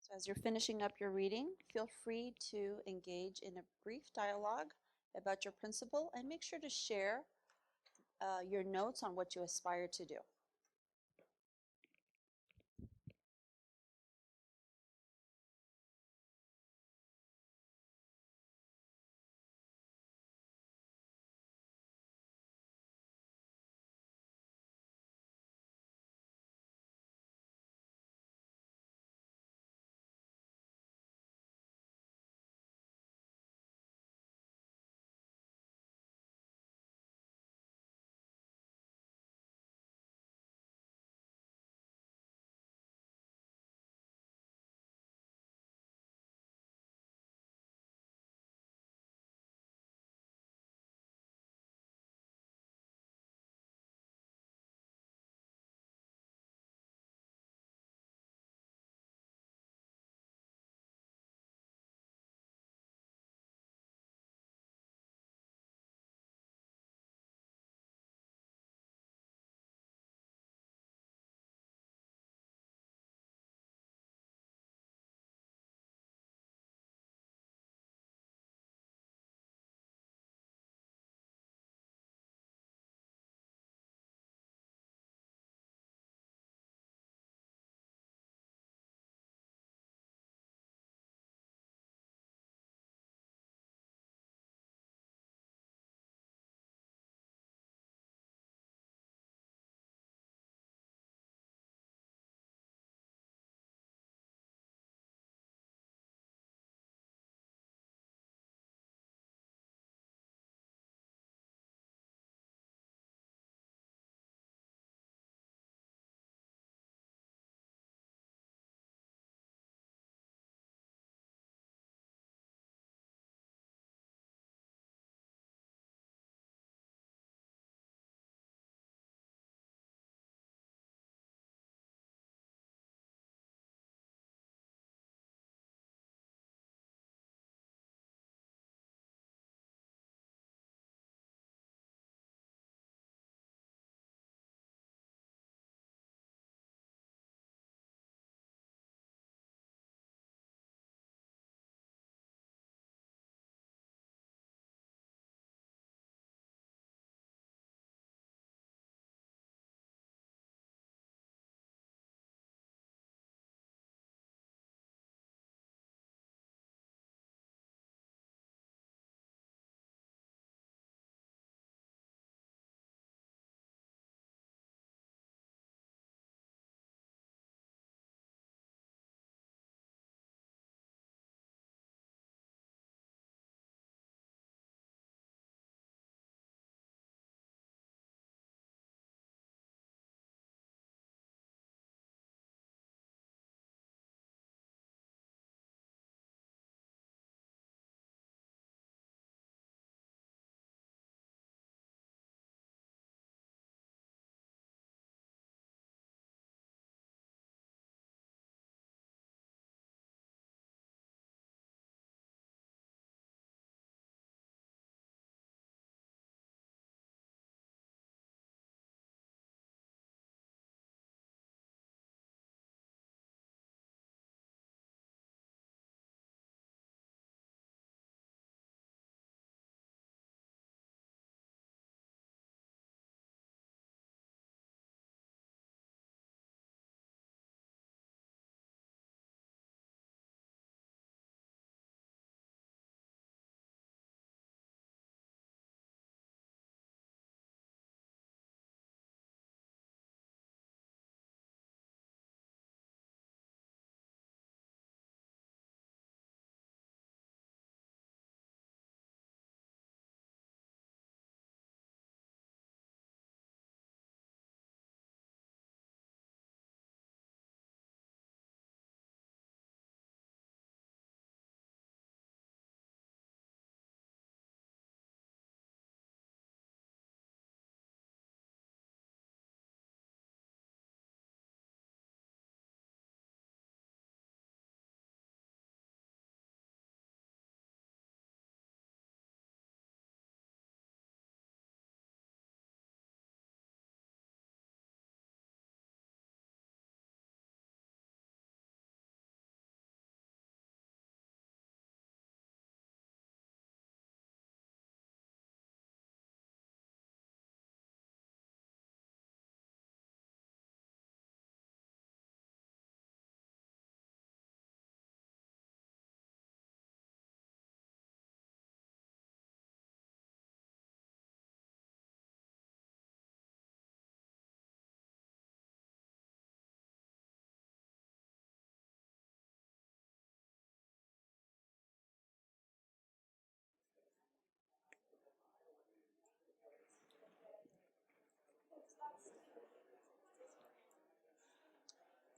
So as you're finishing up your reading, feel free to engage in a brief dialogue about your principal and make sure to share your notes on what you aspire to do.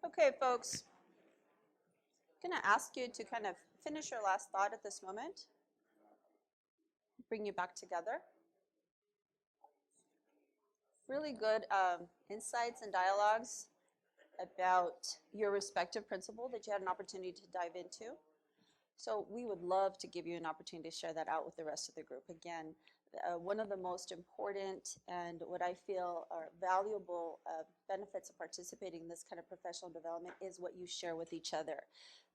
Okay, folks. I'm going to ask you to kind of finish your last thought at this moment. Bring you back together. Really good insights and dialogues about your respective principle that you had an opportunity to dive into. So we would love to give you an opportunity to share that out with the rest of the group. Again, one of the most important and what I feel are valuable benefits of participating in this kind of professional development is what you share with each other.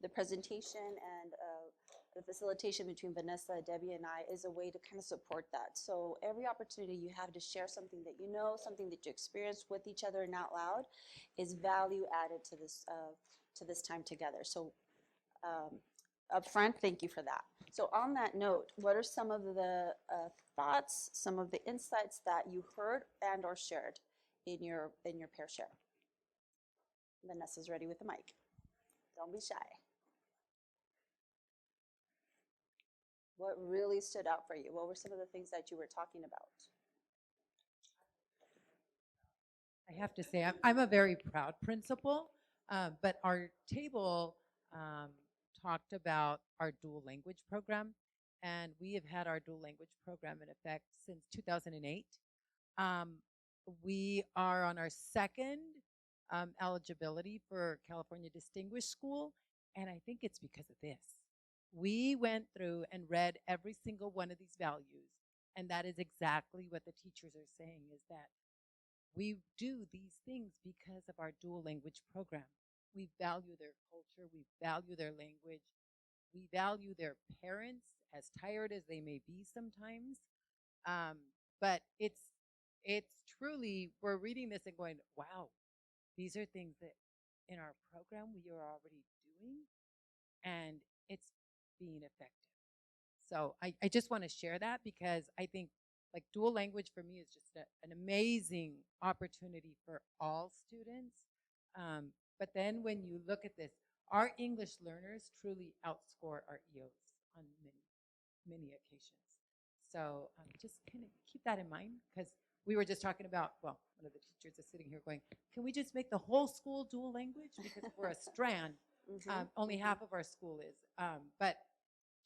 The presentation and the facilitation between Vanessa, Debbie, and I is a way to kind of support that. So every opportunity you have to share something that you know, something that you experienced with each other and out loud is value added to this time together. So up front, thank you for that. So on that note, what are some of the thoughts, some of the insights that you heard and or shared in your pair share? Vanessa's ready with the mic. Don't be shy. What really stood out for you? What were some of the things that you were talking about? I have to say, I'm a very proud principal, but our table talked about our dual language program, and we have had our dual language program in effect since 2008. We are on our second eligibility for California Distinguished School, and I think it's because of this. We went through and read every single one of these values, and that is exactly what the teachers are saying, is that we do these things because of our dual language program. We value their culture, we value their language, we value their parents, as tired as they may be sometimes. But it's truly, we're reading this and going, wow, these are things that in our program we are already doing, and it's being effective. So I just want to share that, because I think like dual language for me is just an amazing opportunity for all students. But then when you look at this, our English learners truly outscore our EOs on many occasions. So just kind of keep that in mind, because we were just talking about, well, one of the teachers is sitting here going, can we just make the whole school dual language? Because we're a strand, only half of our school is. But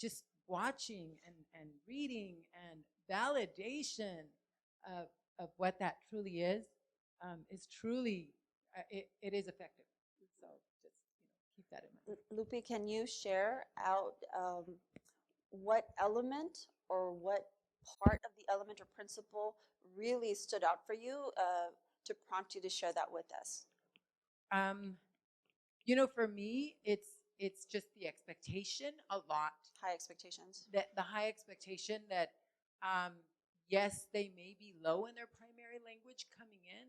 just watching and reading and validation of what that truly is truly, it is effective. So just keep that in mind. Lupi, can you share out what element or what part of the element or principle really stood out for you to prompt you to share that with us? For me, it's just the expectation a lot. High expectations. That the high expectation that, yes, they may be low in their primary language coming in,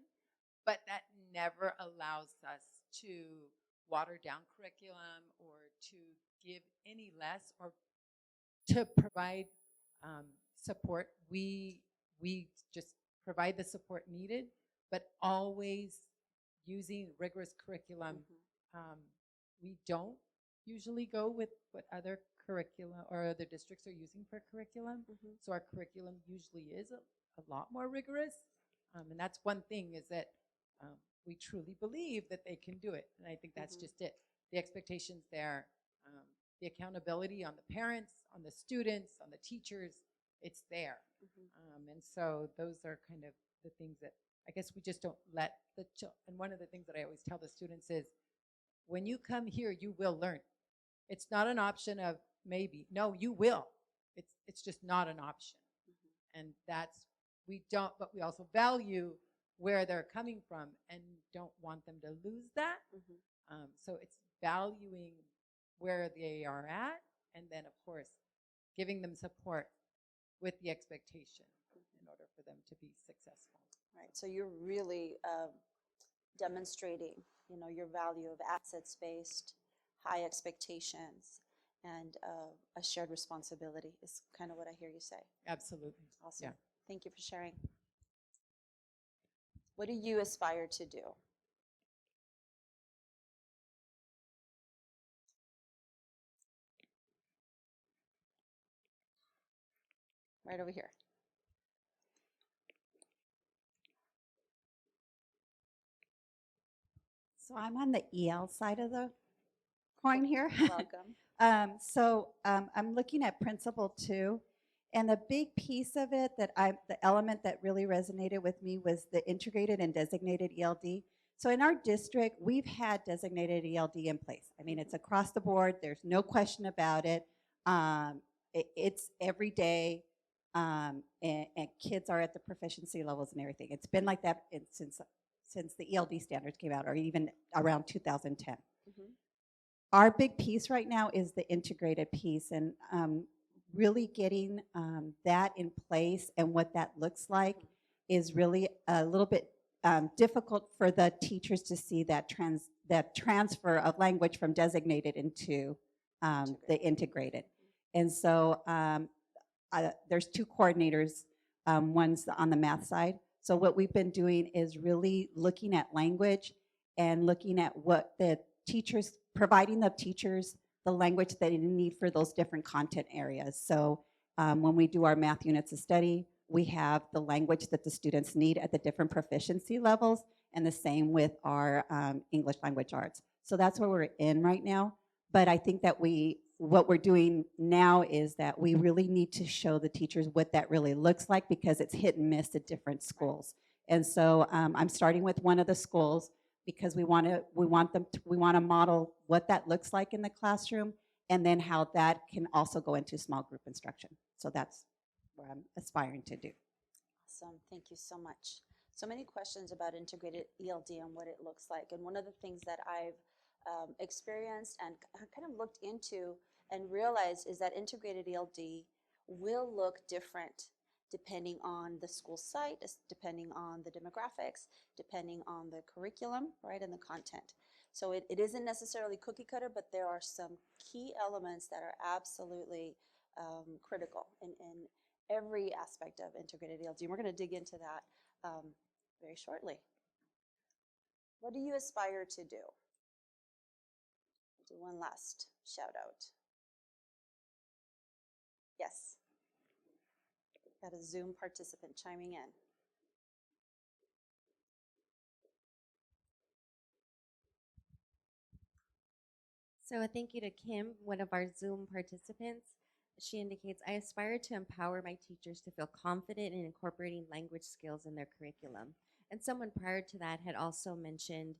but that never allows us to water down curriculum or to give any less or to provide support. We just provide the support needed, but always using rigorous curriculum. We don't usually go with what other curricula or other districts are using for curriculum. So our curriculum usually is a lot more rigorous. And that's one thing, is that we truly believe that they can do it. And I think that's just it. The expectations there, the accountability on the parents, on the students, on the teachers, it's there. And so those are kind of the things that I guess we just don't let and one of the things that I always tell the students is, when you come here, you will learn. It's not an option of maybe. No, you will. It's just not an option. And we don't, but we also value where they're coming from and don't want them to lose that. So it's valuing where they are at, and then of course giving them support with the expectation in order for them to be successful. Right. So you're really demonstrating, your value of assets-based, high expectations, and a shared responsibility is kind of what I hear you say. Absolutely. Awesome. Yeah. Thank you for sharing. What do you aspire to do? Right over here. So I'm on the EL side of the coin here. Welcome. I'm looking at principle 2, and a big piece of it the element that really resonated with me was the integrated and designated ELD. So in our district, we've had designated ELD in place. I mean, it's across the board. There's no question about it. It's every day, and kids are at the proficiency levels and everything. It's been like that since the ELD standards came out, or even around 2010. Our big piece right now is the integrated piece, and really getting that in place and what that looks like is really a little bit difficult for the teachers to see that transfer of language from designated into the integrated. And so there's 2 coordinators, one's on the math side. So what we've been doing is really looking at language and looking at what the teachers, providing the teachers the language that they need for those different content areas. So when we do our math units of study, we have the language that the students need at the different proficiency levels, and the same with our English language arts. So that's where we're in right now. But I think that what we're doing now is that we really need to show the teachers what that really looks like, because it's hit and miss at different schools. And so I'm starting with one of the schools, because we want to model what that looks like in the classroom, and then how that can also go into small group instruction. So that's what I'm aspiring to do. Awesome, thank you so much. So many questions about integrated ELD and what it looks like. And one of the things that I've experienced and kind of looked into and realized is that integrated ELD will look different depending on the school site, depending on the demographics, depending on the curriculum, right, and the content. So it isn't necessarily cookie cutter, but there are some key elements that are absolutely critical in every aspect of integrated ELD. And we're going to dig into that very shortly. What do you aspire to do? I'll do one last shout out. Yes. Got a Zoom participant chiming in. So a thank you to Kim, one of our Zoom participants. She indicates, I aspire to empower my teachers to feel confident in incorporating language skills in their curriculum. And someone prior to that had also mentioned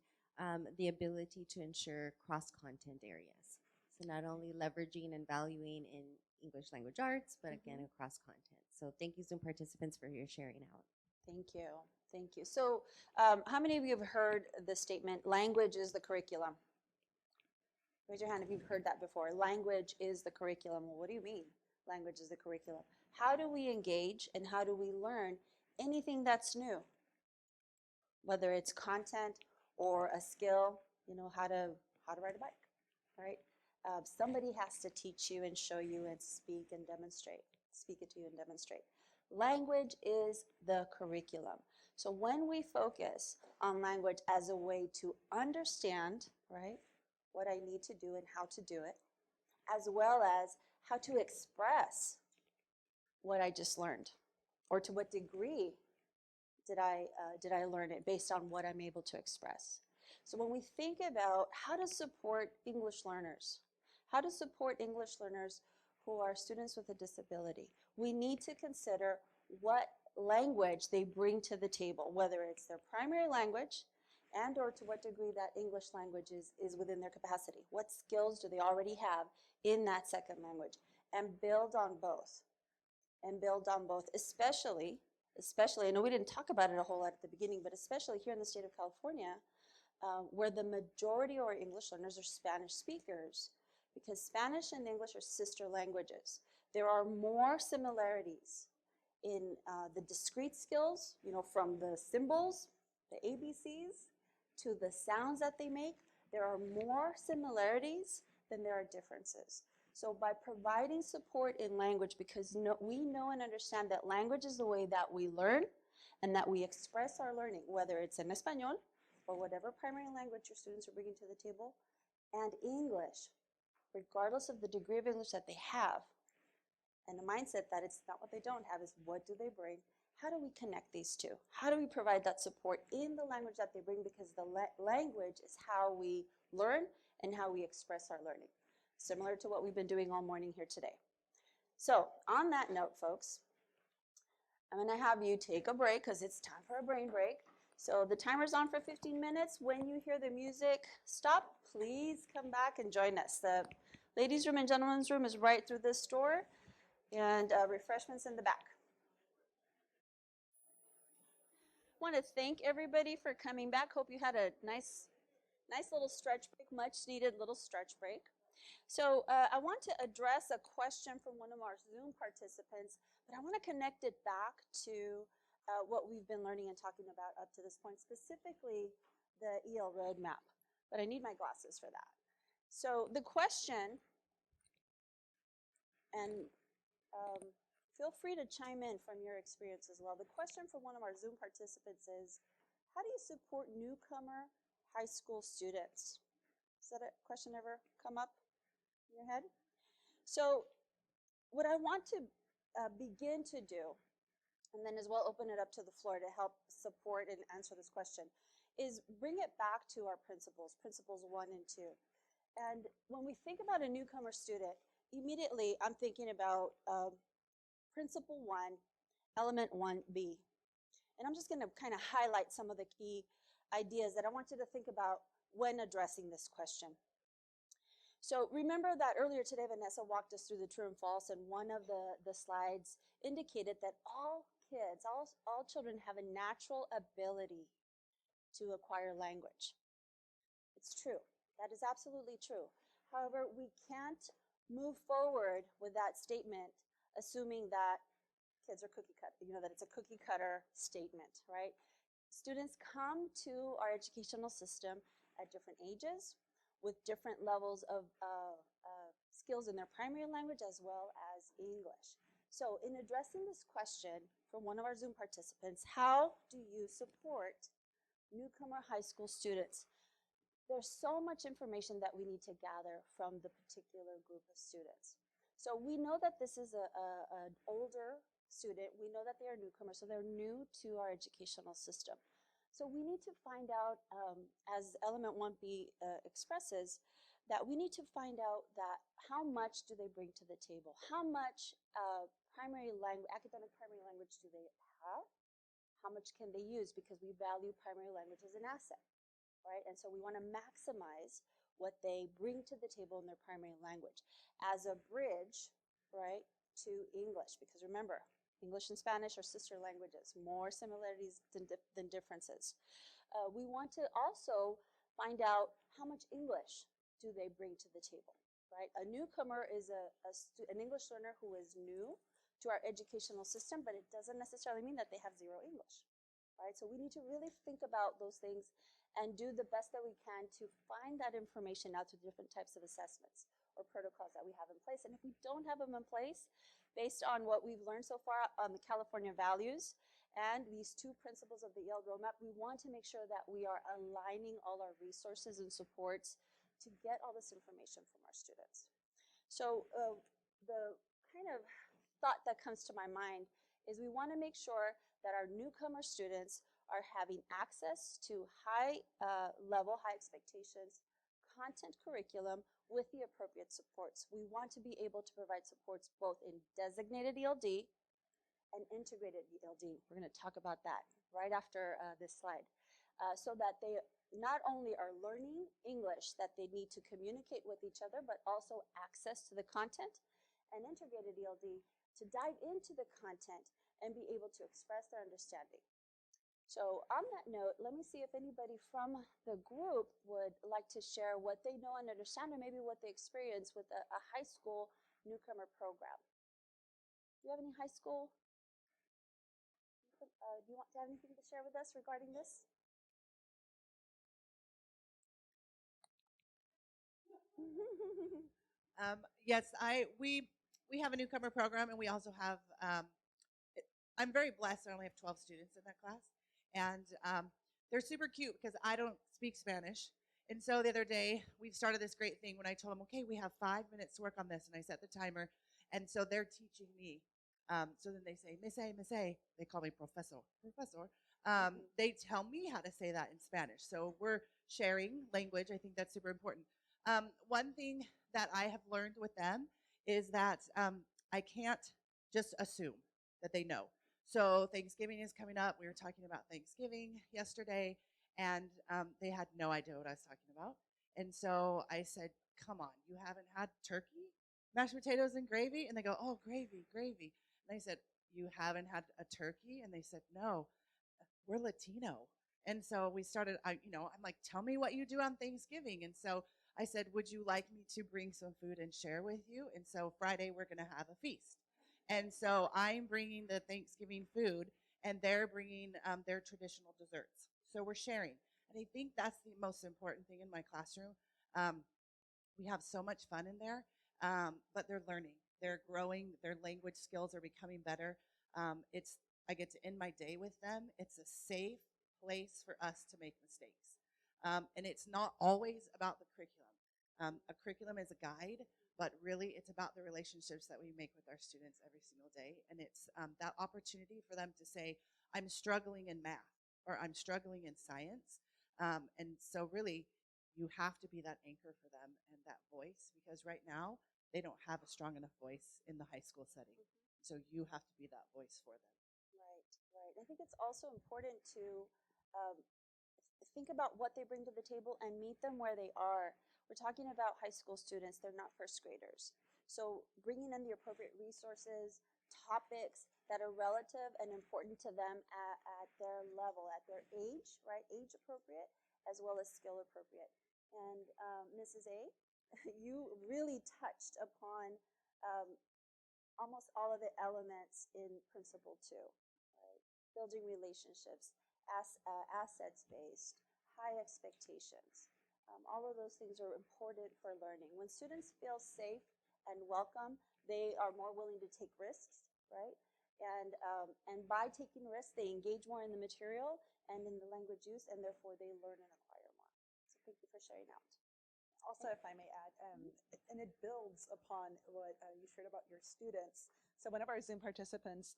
the ability to ensure cross-content areas. So not only leveraging and valuing in English language arts, but again, across content. So thank you, Zoom participants, for your sharing out. Thank you. Thank you. So how many of you have heard the statement, language is the curriculum? Raise your hand if you've heard that before. Language is the curriculum. Well, what do you mean, language is the curriculum? How do we engage and how do we learn anything that's new? Whether it's content or a skill, you know, how to ride a bike, right? Somebody has to teach you and show you and speak and demonstrate. Speak it to you and demonstrate. Language is the curriculum. So when we focus on language as a way to understand, right, what I need to do and how to do it, as well as how to express what I just learned, or to what degree did I learn it based on what I'm able to express. So when we think about how to support English learners, who are students with a disability, we need to consider what language they bring to the table, whether it's their primary language and or to what degree that English language is within their capacity. What skills do they already have in that second language? And build on both. Especially, I know we didn't talk about it a whole lot at the beginning, but especially here in the state of California, where the majority of our English learners are Spanish speakers, because Spanish and English are sister languages. There are more similarities in the discrete skills, you know, from the symbols, the ABCs, to the sounds that they make. There are more similarities than there are differences. So by providing support in language, because we know and understand that language is the way that we learn and that we express our learning, whether it's in Espanol or whatever primary language your students are bringing to the table, and English, regardless of the degree of English that they have, and the mindset that it's not what they don't have, is what do they bring, how do we connect these two? How do we provide that support in the language that they bring? Because the language is how we learn and how we express our learning, similar to what we've been doing all morning here today. So on that note, folks, I'm going to have you take a break because it's time for a brain break. So the timer's on for 15 minutes. When you hear the music stop, please come back and join us. The ladies' room and gentlemen's room is right through this door, and refreshments in the back. Want to thank everybody for coming back. Hope you had a nice little stretch break, much needed little stretch break. So I want to address a question from one of our Zoom participants, but I want to connect it back to what we've been learning and talking about up to this point, specifically the EL roadmap. But I need my glasses for that. So the question, and feel free to chime in from your experience as well. The question from one of our Zoom participants is, how do you support newcomer high school students? Has that a question ever come up in your head? So what I want to begin to do, and then as well open it up to the floor to help support and answer this question, is bring it back to our principles 1 and 2. And when we think about a newcomer student, immediately I'm thinking about Principle 1, Element 1B. And I'm just going to kind of highlight some of the key ideas that I want you to think about when addressing this question. So remember that earlier today, Vanessa walked us through the true and false, and one of the slides indicated that all kids, all children have a natural ability to acquire language. It's true. That is absolutely true. However, we can't move forward with that statement assuming that kids are cookie cutter, that it's a cookie cutter statement, right? Students come to our educational system at different ages with different levels of skills in their primary language as well as English. So in addressing this question from one of our Zoom participants, how do you support newcomer high school students? There's so much information that we need to gather from the particular group of students. So we know that this is an older student. We know that they are newcomers, so they're new to our educational system. So we need to find out, as Element 1B expresses, that we need to find out that how much do they bring to the table? How much academic primary language do they have? How much can they use? Because we value primary language as an asset, right? And so we want to maximize what they bring to the table in their primary language as a bridge, right, to English. Because remember, English and Spanish are sister languages, more similarities than differences. We want to also find out how much English do they bring to the table, right? A newcomer is an English learner who is new to our educational system, but it doesn't necessarily mean that they have zero English, right? So we need to really think about those things and do the best that we can to find that information out through different types of assessments or protocols that we have in place. And if we don't have them in place, based on what we've learned so far on the California values and these 2 principles of the EL roadmap, we want to make sure that we are aligning all our resources and supports to get all this information from our students. So the kind of thought that comes to my mind is we want to make sure that our newcomer students are having access to high expectations, content curriculum with the appropriate supports. We want to be able to provide supports both in designated ELD and integrated ELD. We're going to talk about that right after this slide. So that they not only are learning English that they need to communicate with each other, but also access to the content, and integrated ELD to dive into the content and be able to express their understanding. So on that note, let me see if anybody from the group would like to share what they know and understand, or maybe what they experience with a high school newcomer program. Do you have any high school? Do you want to have anything to share with us regarding this? Yes, we have a newcomer program, and we also have. I'm very blessed. I only have 12 students in that class, and they're super cute because I don't speak Spanish. And so the other day we started this great thing when I told them, okay, we have 5 minutes to work on this, and I set the timer, and so they're teaching me So then they say, Miss A, they call me Professor. They tell me how to say that in Spanish. So we're sharing language. I think that's super important. One thing that I have learned with them is that I can't just assume that they know. So Thanksgiving is coming up. We were talking about Thanksgiving yesterday, and they had no idea what I was talking about. And so I said, come on, you haven't had turkey, mashed potatoes, and gravy? And they go, oh, gravy, gravy. And I said, you haven't had a turkey? And they said, no, we're Latino. And so we started, I'm like, tell me what you do on Thanksgiving. And so I said, would you like me to bring some food and share with you? And so Friday, we're going to have a feast. And so I'm bringing the Thanksgiving food, and they're bringing their traditional desserts. So we're sharing. And I think that's the most important thing in my classroom. We have so much fun in there, but they're learning. They're growing. Their language skills are becoming better. I get to end my day with them. It's a safe place for us to make mistakes. And it's not always about the curriculum. A curriculum is a guide, but really it's about the relationships that we make with our students every single day. And it's that opportunity for them to say, I'm struggling in math, or I'm struggling in science. And so really, you have to be that anchor for them and that voice, because right now, they don't have a strong enough voice in the high school setting. So you have to be that voice for them. Right. I think it's also important to think about what they bring to the table and meet them where they are. We're talking about high school students. They're not first graders. So bringing in the appropriate resources, topics that are relative and important to them at their level, at their age, right? Age appropriate, as well as skill appropriate. And Mrs. A, you really touched upon almost all of the elements in Principle 2, right? Building relationships, assets-based, high expectations. All of those things are important for learning. When students feel safe and welcome, they are more willing to take risks, right? And by taking risks, they engage more in the material and in the language use, and therefore they learn and acquire more. So thank you for sharing out. Also, if I may add, and it builds upon what you shared about your students. So one of our Zoom participants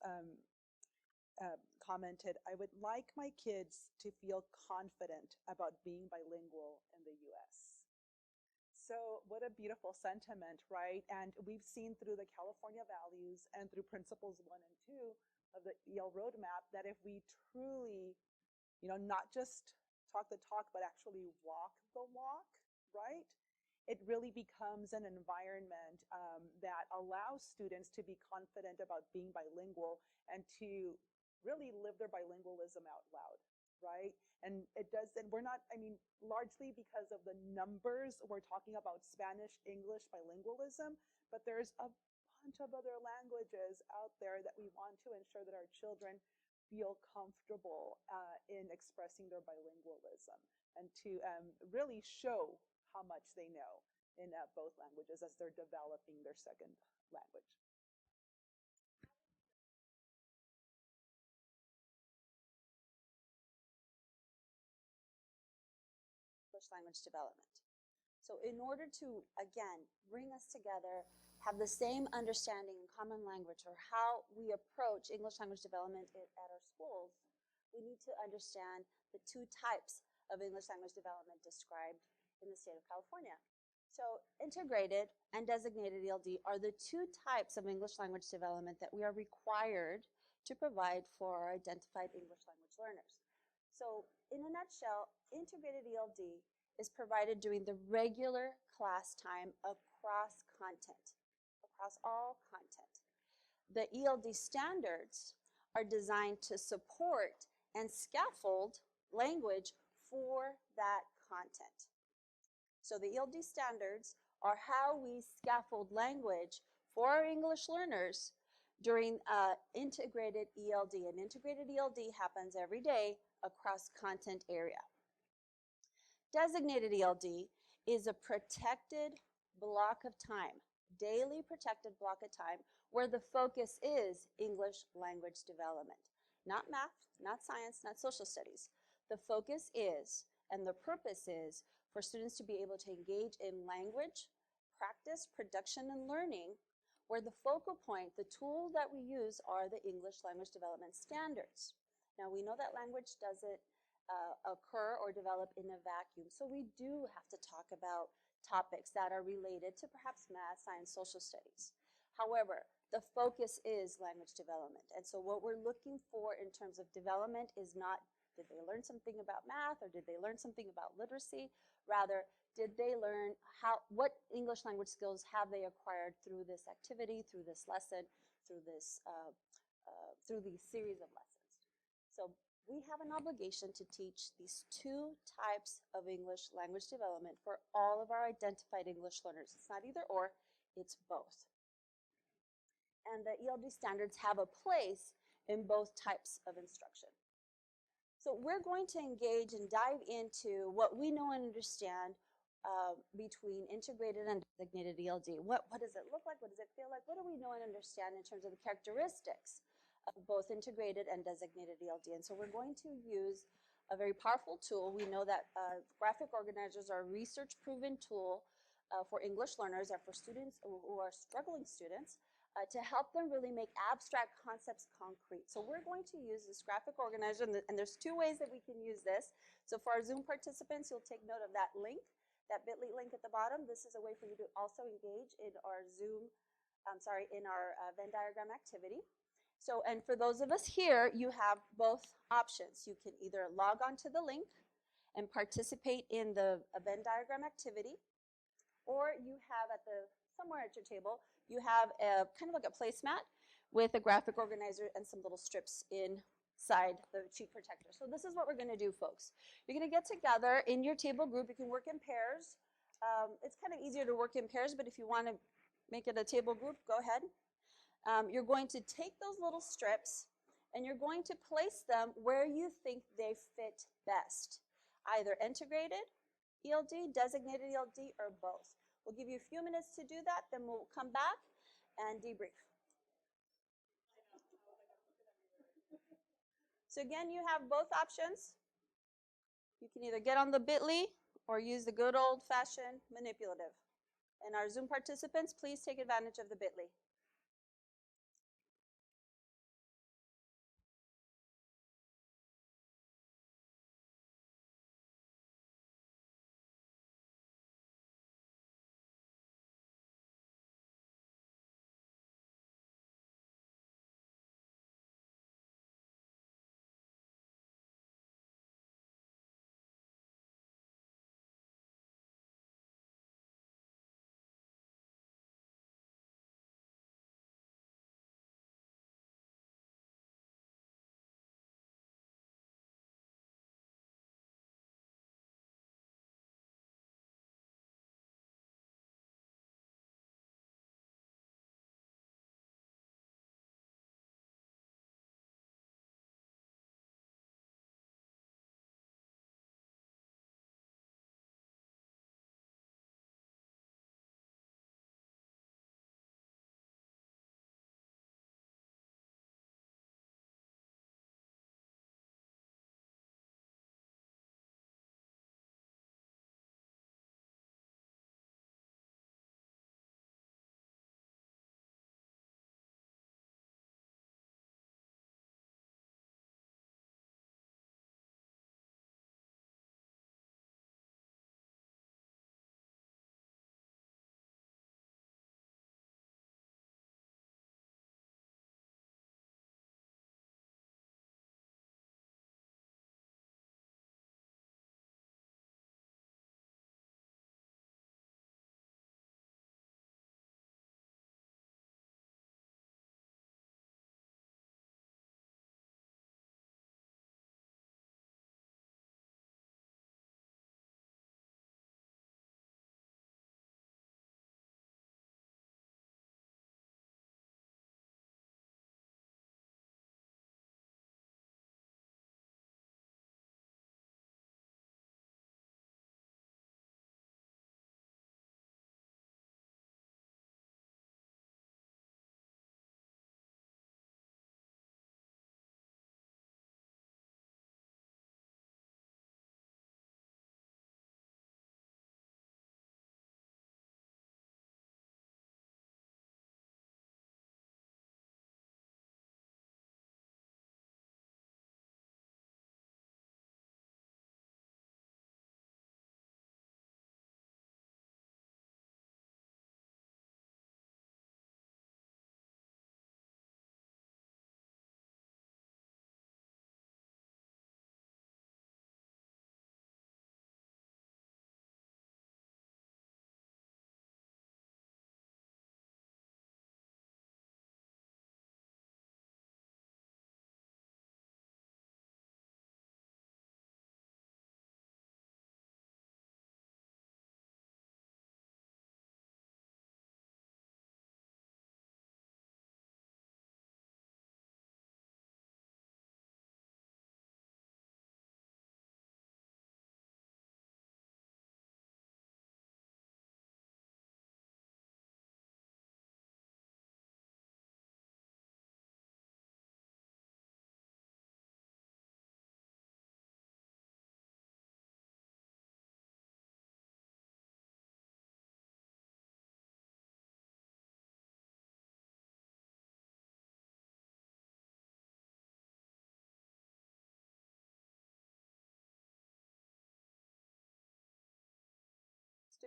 commented, I would like my kids to feel confident about being bilingual in the US. So what a beautiful sentiment, right? And we've seen through the California values and through principles 1 and 2 of the EL roadmap that if we truly, not just talk the talk, but actually walk the walk, right? It really becomes an environment that allows students to be confident about being bilingual and to really live their bilingualism out loud, right? And it does, and we're not, largely because of the numbers, we're talking about Spanish, English bilingualism, but there's a bunch of other languages out there that we want to ensure that our children feel comfortable in expressing their bilingualism and to really show how much they know in both languages as they're developing their second language. English language development. So in order to, again, bring us together, have the same understanding and common language or how we approach English language development at our schools, we need to understand the two types of English language development described in the state of California. So integrated and designated ELD are the two types of English language development that we are required to provide for our identified English language learners. So in a nutshell, integrated ELD is provided during the regular class time across content, across all content. The ELD standards are designed to support and scaffold language for that content. So the ELD standards are how we scaffold language for our English learners during integrated ELD. And integrated ELD happens every day across content area. Designated ELD is a protected block of time, daily protected block of time, where the focus is English language development. Not math, not science, not social studies. The focus is, and the purpose is, for students to be able to engage in language, practice, production, and learning where the focal point, the tool that we use are the English language development standards. Now we know that language doesn't occur or develop in a vacuum, so we do have to talk about topics that are related to perhaps math, science, social studies. However, the focus is language development, and so what we're looking for in terms of development is not did they learn something about math or did they learn something about literacy? Rather, did they learn what English language skills have they acquired through this activity, through this lesson, through these series of lessons? So we have an obligation to teach these two types of English language development for all of our identified English learners. It's not either or, it's both. And the ELD standards have a place in both types of instruction. So we're going to engage and dive into what we know and understand between integrated and designated ELD. What does it look like? What does it feel like? What do we know and understand in terms of the characteristics of both integrated and designated ELD? And so we're going to use a very powerful tool. We know that graphic organizers are a research-proven tool for English learners and for students who are struggling students to help them really make abstract concepts concrete. So we're going to use this graphic organizer, and there's two ways that we can use this. So for our Zoom participants, you'll take note of that link, that bit.ly link at the bottom. This is a way for you to also engage in our in our Venn diagram activity. So, and for those of us here, you have both options. You can either log on to the link and participate in the Venn diagram activity, or you have somewhere at your table, you have a kind of like a placemat with a graphic organizer and some little strips inside the sheet protector. So this is what we're gonna do, folks. You're gonna get together in your table group. You can work in pairs. It's kind of easier to work in pairs, but if you wanna make it a table group, go ahead. You're going to take those little strips and you're going to place them where you think they fit best, either integrated ELD, designated ELD, or both. We'll give you a few minutes to do that, then we'll come back and debrief. So again, you have both options. You can either get on the bit.ly or use the good old-fashioned manipulative. And our Zoom participants, please take advantage of the bit.ly.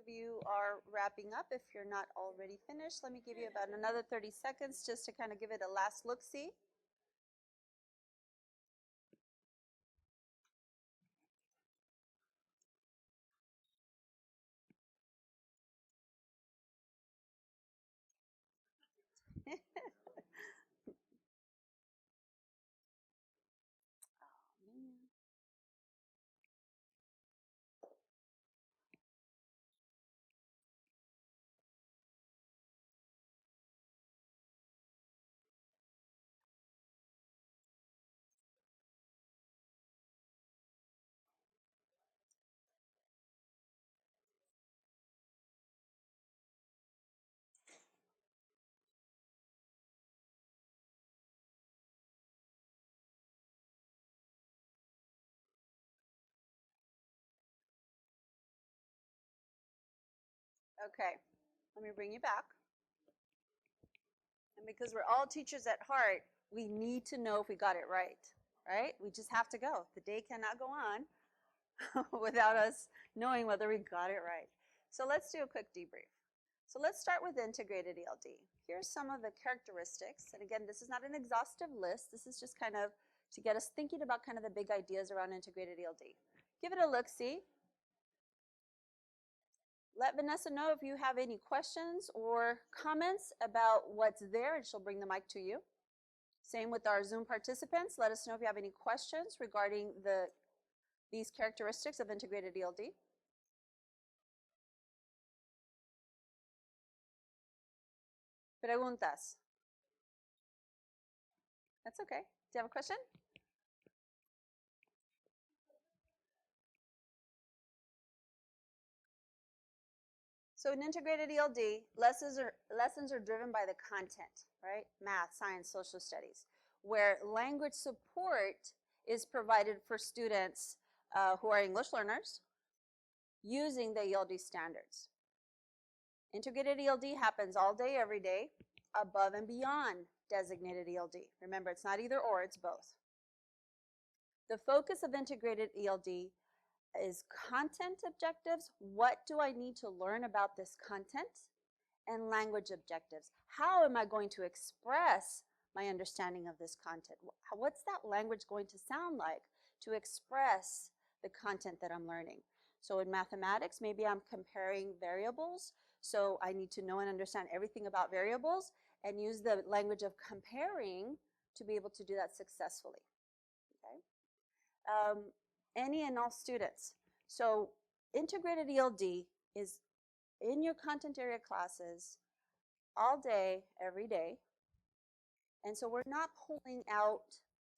of you are wrapping up. If you're not already finished, let me give you about another 30 seconds just to kind of give it a last look-see. Okay, let me bring you back. And because we're all teachers at heart, we need to know if we got it right, right? We just have to go. The day cannot go on without us knowing whether we got it right. So let's do a quick debrief. So let's start with integrated ELD. Here's some of the characteristics. And again, this is not an exhaustive list. This is just kind of to get us thinking about kind of the big ideas around integrated ELD. Give it a look-see. Let Vanessa know if you have any questions or comments about what's there, and she'll bring the mic to you. Same with our Zoom participants. Let us know if you have any questions regarding these characteristics of integrated ELD. Preguntas. That's okay. Do you have a question? So in integrated ELD, lessons are driven by the content, right? Math, science, social studies, where language support is provided for students who are English learners using the ELD standards. Integrated ELD happens all day, every day, above and beyond designated ELD. Remember, it's not either or, it's both. The focus of integrated ELD is content objectives. What do I need to learn about this content? And language objectives. How am I going to express my understanding of this content? What's that language going to sound like to express the content that I'm learning? So in mathematics, maybe I'm comparing variables. So I need to know and understand everything about variables and use the language of comparing to be able to do that successfully. Okay? Any and all students. So integrated ELD is in your content area classes all day, every day. And so we're not pulling out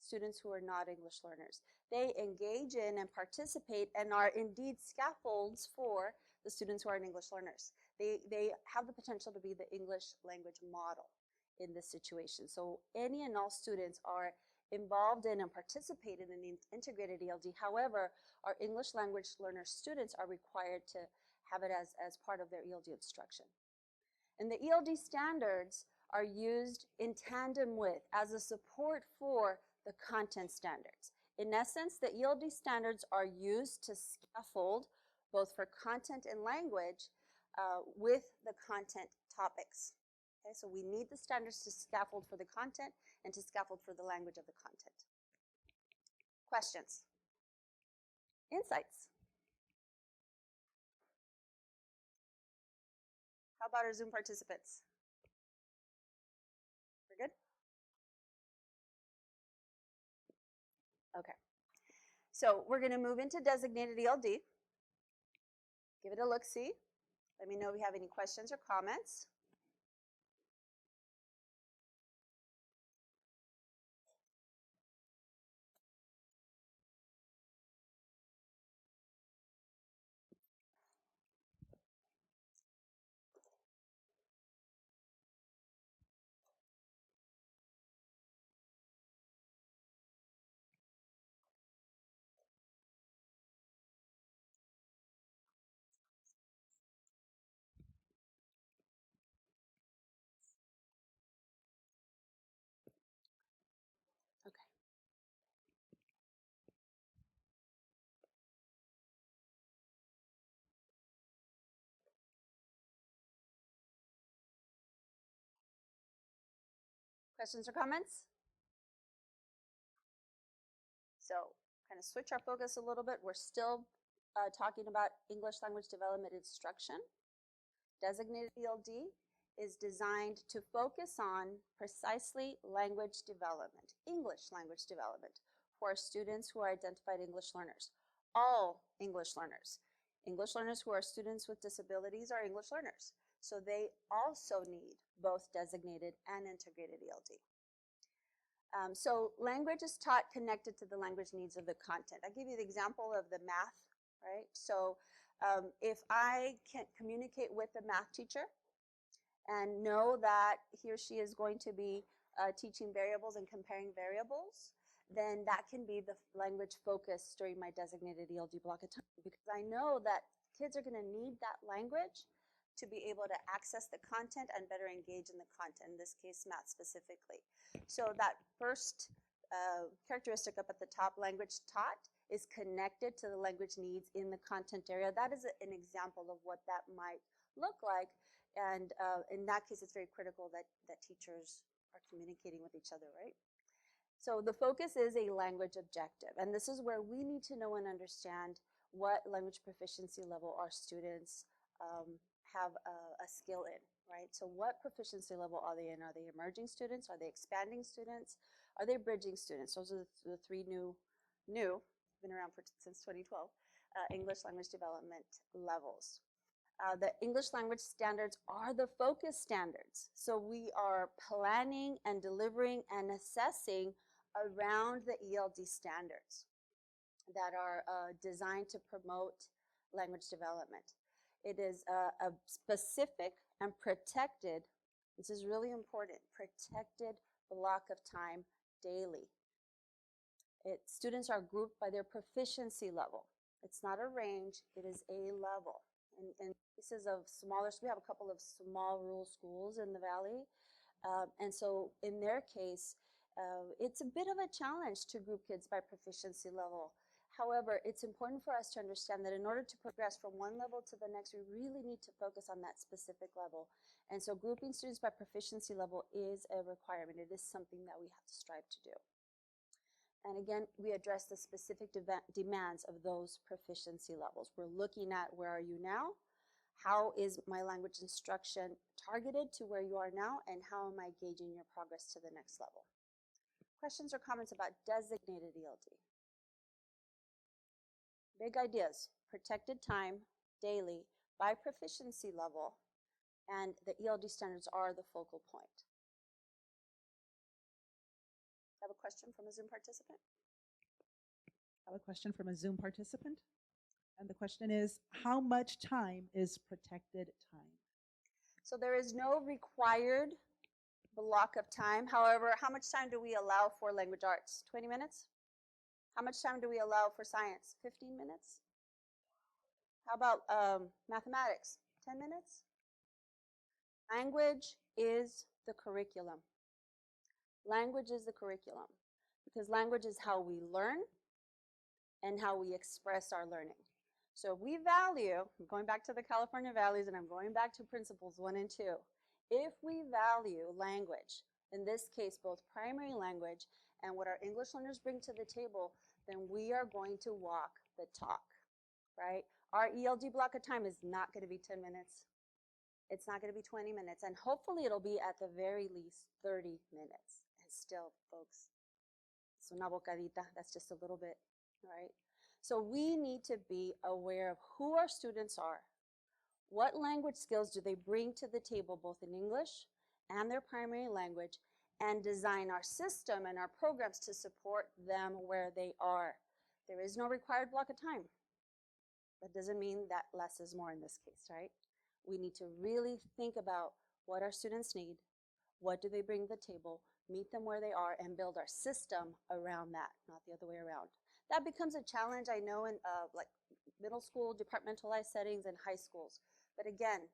students who are not English learners. They engage in and participate and are indeed scaffolds for the students who are English learners. They have the potential to be the English language model in this situation. So any and all students are involved in and participated in the integrated ELD. However, our English language learner students are required to have it as part of their ELD instruction. And the ELD standards are used in tandem with, as a support for the content standards. In essence, the ELD standards are used to scaffold both for content and language with the content topics. Okay, so we need the standards to scaffold for the content and to scaffold for the language of the content. Questions? Insights? How about our Zoom participants? We're good? Okay. So we're going to move into designated ELD. Give it a look-see. Let me know if you have any questions or comments. Questions or comments? So kind of switch our focus a little bit. We're still talking about English language development instruction. Designated ELD is designed to focus on precisely language development, English language development, for students who are identified English learners. All English learners. English learners who are students with disabilities are English learners. So they also need both designated and integrated ELD. So language is taught connected to the language needs of the content. I'll give you the example of the math, right? So if I can communicate with the math teacher and know that he or she is going to be teaching variables and comparing variables, then that can be the language focus during my designated ELD block of time, because I know that kids are going to need that language to be able to access the content and better engage in the content, in this case, math specifically. So that first characteristic up at the top, language taught, is connected to the language needs in the content area. That is an example of what that might look like. And in that case, it's very critical that teachers are communicating with each other, right? So the focus is a language objective. And this is where we need to know and understand what language proficiency level our students have a skill in, right? So what proficiency level are they in? Are they emerging students? Are they expanding students? Are they bridging students? Those are the three new, been around since 2012, English language development levels. The English language standards are the focus standards. So we are planning and delivering and assessing around the ELD standards that are designed to promote language development. It is a specific and protected, this is really important, protected block of time daily. Students are grouped by their proficiency level. It's not a range, it is a level. And this is of smaller, we have a couple of small rural schools in the Valley. And so in their case, it's a bit of a challenge to group kids by proficiency level. However, it's important for us to understand that in order to progress from one level to the next, we really need to focus on that specific level. And so grouping students by proficiency level is a requirement. It is something that we have to strive to do. And again, we address the specific demands of those proficiency levels. We're looking at where are you now? How is my language instruction targeted to where you are now? And how am I gauging your progress to the next level? Questions or comments about designated ELD? Big ideas, protected time daily by proficiency level, and the ELD standards are the focal point. I have a question from a Zoom participant. I have a question from a Zoom participant. And the question is, how much time is protected time? So there is no required block of time. However, how much time do we allow for language arts? 20 minutes? How much time do we allow for science? 15 minutes? How about mathematics? 10 minutes? Language is the curriculum. Language is the curriculum because language is how we learn and how we express our learning. So if we value, I'm going back to the California values and I'm going back to principles 1 and 2. If we value language, in this case both primary language and what our English learners bring to the table, then we are going to walk the talk, right? Our ELD block of time is not going to be 10 minutes. It's not going to be 20 minutes. And hopefully it'll be at the very least 30 minutes. And still, folks, it's una bocadita. That's just a little bit, right? So we need to be aware of who our students are. What language skills do they bring to the table, both in English and their primary language, and design our system and our programs to support them where they are. There is no required block of time. That doesn't mean that less is more in this case, right? We need to really think about what our students need, what do they bring to the table, meet them where they are, and build our system around that, not the other way around. That becomes a challenge, I know, in like middle school, departmentalized settings, and high schools. But again,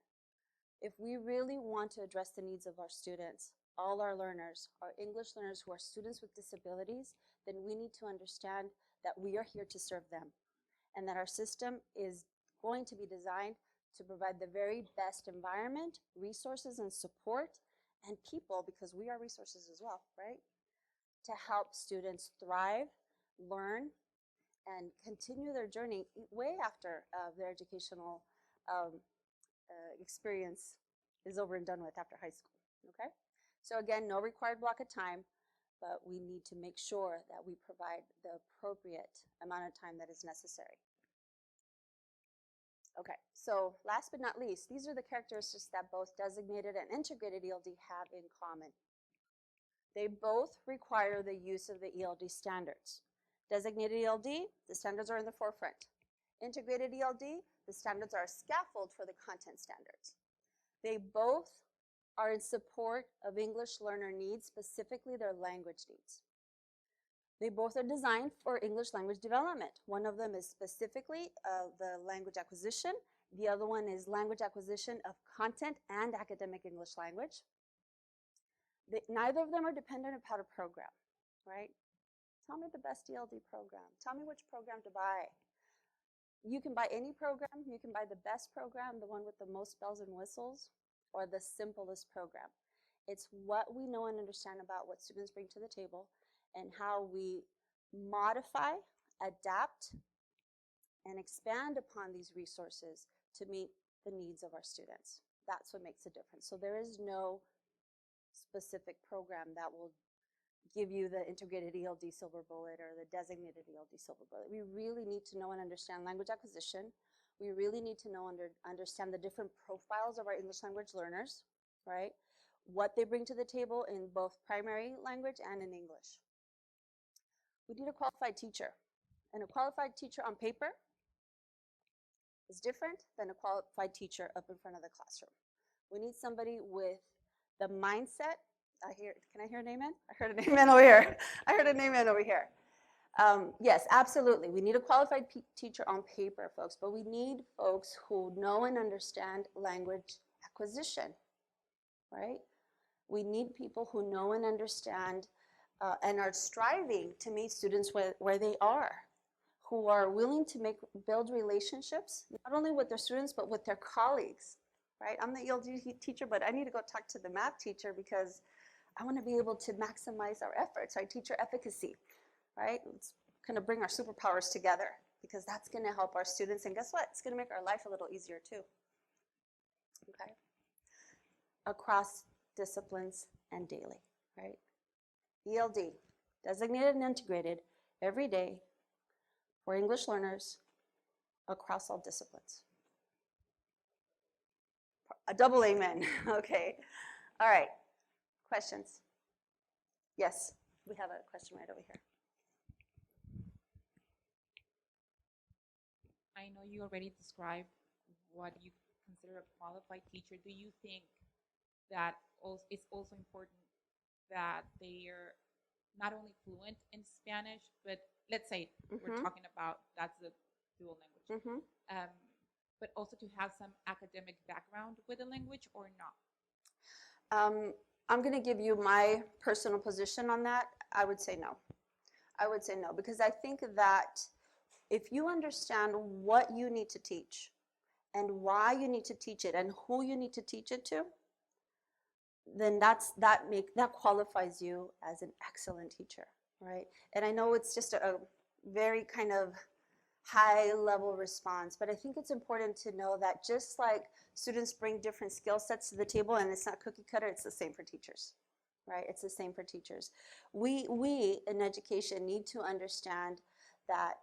if we really want to address the needs of our students, all our learners, our English learners who are students with disabilities, then we need to understand that we are here to serve them and that our system is going to be designed to provide the very best environment, resources, and support, and people, because we are resources as well, right? To help students thrive, learn, and continue their journey way after their educational experience is over and done with after high school, okay? So again, no required block of time, but we need to make sure that we provide the appropriate amount of time that is necessary. Okay, so last but not least, these are the characteristics that both designated and integrated ELD have in common. They both require the use of the ELD standards. Designated ELD, the standards are in the forefront. Integrated ELD, the standards are a scaffold for the content standards. They both are in support of English learner needs, specifically their language needs. They both are designed for English language development. One of them is specifically the language acquisition. The other one is language acquisition of content and academic English language. Neither of them are dependent upon a program, right? Tell me the best ELD program. Tell me which program to buy. You can buy any program. You can buy the best program, the one with the most bells and whistles, or the simplest program. It's what we know and understand about what students bring to the table and how we modify, adapt, and expand upon these resources to meet the needs of our students. That's what makes a difference. So there is no specific program that will give you the integrated ELD silver bullet or the designated ELD silver bullet. We really need to know and understand language acquisition. We really need to know and understand the different profiles of our English language learners, right? What they bring to the table in both primary language and in English. We need a qualified teacher. And a qualified teacher on paper is different than a qualified teacher up in front of the classroom. We need somebody with the mindset. Can I hear an amen? I heard an amen over here. I heard an amen over here. Yes, absolutely. We need a qualified teacher on paper, folks, but we need folks who know and understand language acquisition, right? We need people who know and understand and are striving to meet students where they are, who are willing to build relationships, not only with their students, but with their colleagues, right? I'm the ELD teacher, but I need to go talk to the math teacher because I want to be able to maximize our efforts, our teacher efficacy, right? It's going to bring our superpowers together because that's going to help our students. And guess what? It's going to make our life a little easier too, okay? Across disciplines and daily, right? ELD, designated and integrated every day for English learners across all disciplines. A double amen, okay. All right, questions? Yes, we have a question right over here. I know you already described what you consider a qualified teacher. Do you think that it's also important that they are not only fluent in Spanish, but let's say we're talking about that's a dual language, but also to have some academic background with the language or not? I'm going to give you my personal position on that. I would say no. I would say no, because I think that if you understand what you need to teach and why you need to teach it and who you need to teach it to, then that qualifies you as an excellent teacher, right? And I know it's just a very kind of high level response, but I think it's important to know that just like students bring different skill sets to the table and it's not cookie cutter, it's the same for teachers, right? It's the same for teachers. We in education need to understand that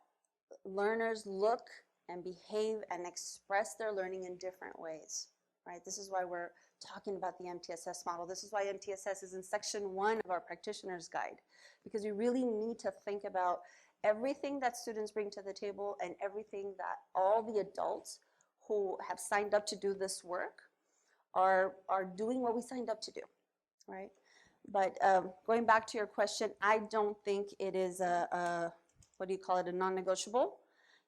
learners look and behave and express their learning in different ways, right? This is why we're talking about the MTSS model. This is why MTSS is in section 1 of our practitioner's guide, because we really need to think about everything that students bring to the table and everything that all the adults who have signed up to do this work are doing what we signed up to do, right? But going back to your question, I don't think it is a non-negotiable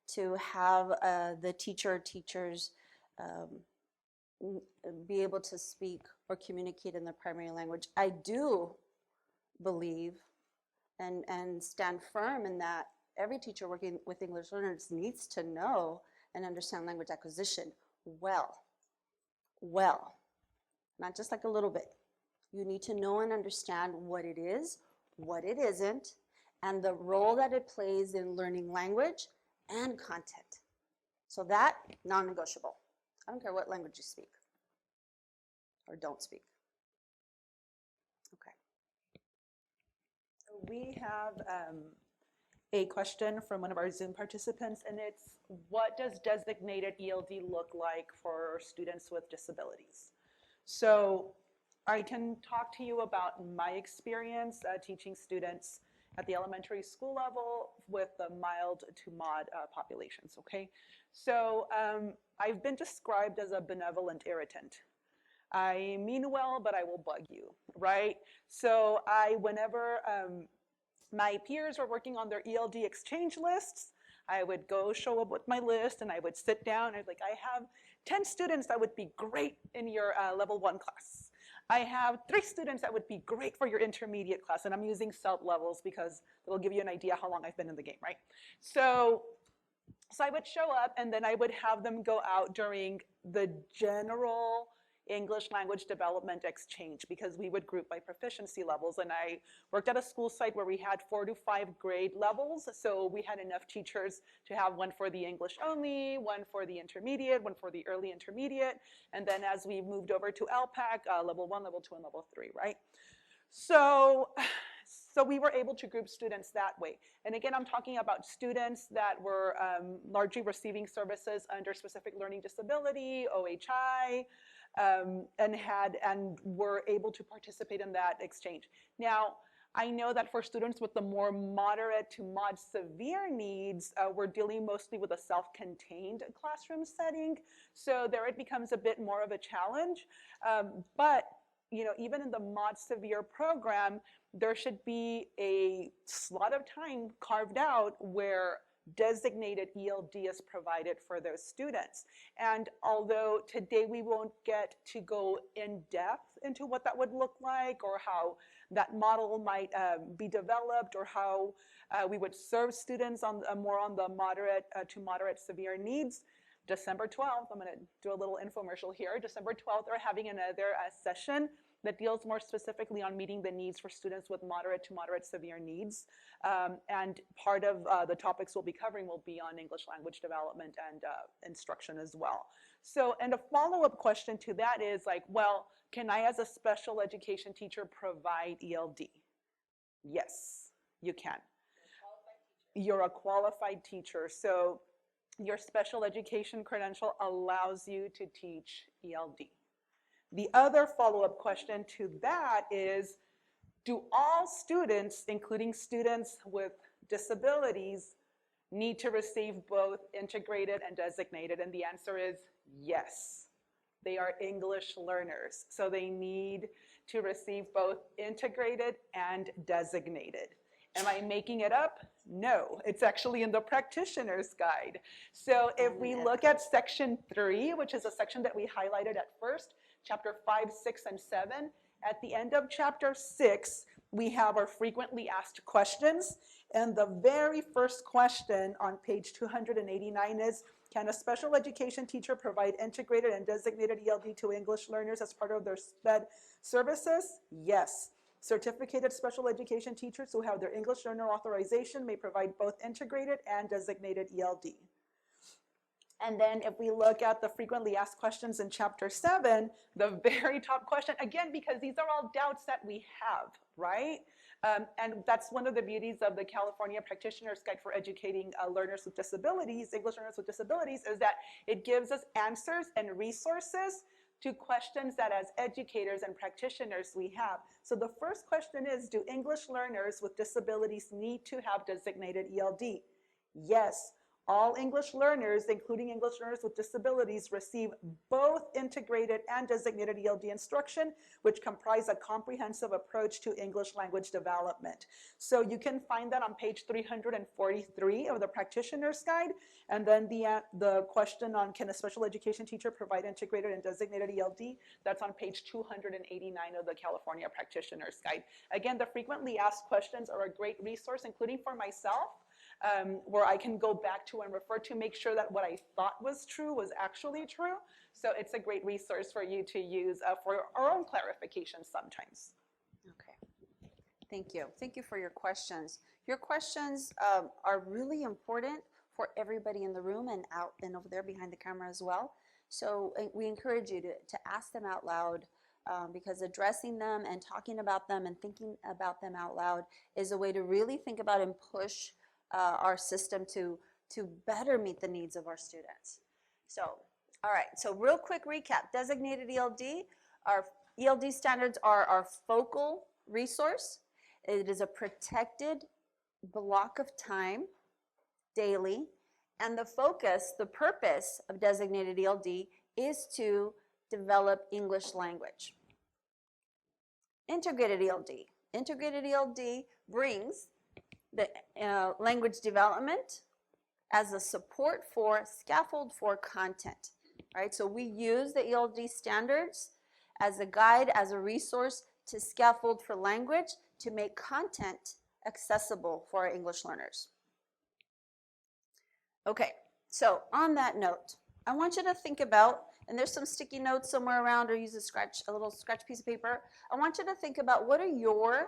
to have the teachers be able to speak or communicate in their primary language. I do believe and stand firm in that every teacher working with English learners needs to know and understand language acquisition well, not just like a little bit, You need to know and understand what it is, what it isn't, and the role that it plays in learning language and content. So that, non-negotiable. I don't care what language you speak or don't speak. Okay. We have a question from one of our Zoom participants, and it's, what does designated ELD look like for students with disabilities? So I can talk to you about my experience teaching students at the elementary school level with the mild to mod populations, okay? So I've been described as a benevolent irritant. I mean well, but I will bug you, right? So whenever my peers were working on their ELD exchange lists, I would go show up with my list and I would sit down and I'd like, I have 10 students that would be great in your level 1 class. I have 3 students that would be great for your intermediate class, and I'm using SELP levels because it'll give you an idea how long I've been in the game, right? So I would show up and then I would have them go out during the general English language development exchange because we would group by proficiency levels, and I worked at a school site where we had 4 to 5 grade levels, so we had enough teachers to have one for the English only, one for the intermediate, one for the early intermediate, and then as we moved over to Elpac, level 1, level 2, and level 3, right? So we were able to group students that way. And again, I'm talking about students that were largely receiving services under specific learning disability, OHI, and were able to participate in that exchange. Now, I know that for students with the more moderate to mod severe needs, we're dealing mostly with a self-contained classroom setting. So there it becomes a bit more of a challenge. But you know, even in the mod severe program, there should be a slot of time carved out where designated ELD is provided for those students. And although today we won't get to go in depth into what that would look like or how that model might be developed or how we would serve students on more on the moderate to moderate severe needs, December 12th, I'm going to do a little infomercial here. December 12th, we're having another session that deals more specifically on meeting the needs for students with moderate to moderate severe needs. And part of the topics we'll be covering will be on English language development and instruction as well. So, and a follow-up question to that is like, well, can I as a special education teacher provide ELD? Yes, you can. You're a qualified teacher. So your special education credential allows you to teach ELD. The other follow-up question to that is, do all students, including students with disabilities, need to receive both integrated and designated? And the answer is yes. They are English learners, so they need to receive both integrated and designated. Am I making it up? No, it's actually in the practitioner's guide. So if we look at section 3, which is a section that we highlighted at first, chapter 5, 6, and 7, at the end of chapter 6, we have our frequently asked questions. And the very first question on page 289 is, can a special education teacher provide integrated and designated ELD to English learners as part of their SPED services? Yes. Certificated special education teachers who have their English learner authorization may provide both integrated and designated ELD. And then if we look at the frequently asked questions in chapter 7, the very top question, again, because these are all doubts that we have, right? And that's one of the beauties of the California Practitioner's Guide for Educating Learners with Disabilities, English learners with disabilities, is that it gives us answers and resources to questions that as educators and practitioners we have. So the first question is, do English learners with disabilities need to have designated ELD? Yes. All English learners, including English learners with disabilities, receive both integrated and designated ELD instruction, which comprise a comprehensive approach to English language development. So you can find that on page 343 of the Practitioner's Guide. And then the question on, can a special education teacher provide integrated and designated ELD? That's on page 289 of the California Practitioner's Guide. Again, the frequently asked questions are a great resource, including for myself. where I can go back to and refer to, make sure that what I thought was true was actually true. So it's a great resource for you to use for our own clarification sometimes. Okay. Thank you. Thank you for your questions. Your questions are really important for everybody in the room and out and over there behind the camera as well. So we encourage you to ask them out loud because addressing them and talking about them and thinking about them out loud is a way to really think about and push our system to better meet the needs of our students. So, all right, so real quick recap. Designated ELD, our ELD standards are our focal resource. It is a protected block of time daily, and the focus, the purpose of designated ELD is to develop English language. Integrated ELD. Integrated ELD brings the language development as a support for, scaffold for content, right? So we use the ELD standards as a guide, as a resource to scaffold for language to make content accessible for our English learners. Okay, so on that note, I want you to think about, and there's some sticky notes somewhere around, or use a little scratch piece of paper. I want you to think about what are your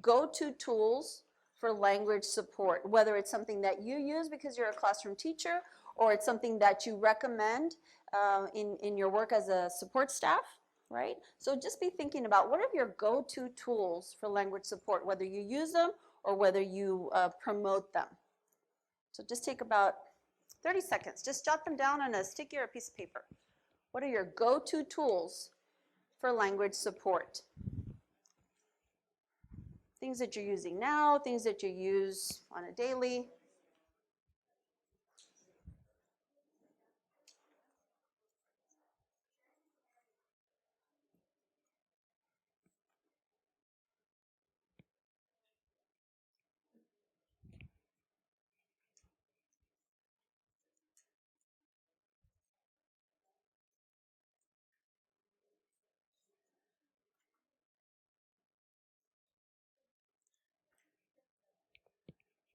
go-to tools for language support, whether it's something that you use because you're a classroom teacher, or it's something that you recommend in your work as a support staff, right? So just be thinking about what are your go-to tools for language support, whether you use them or whether you promote them. So just take about 30 seconds. Just jot them down on a sticky or a piece of paper. What are your go-to tools for language support? Things that you're using now, things that you use on a daily.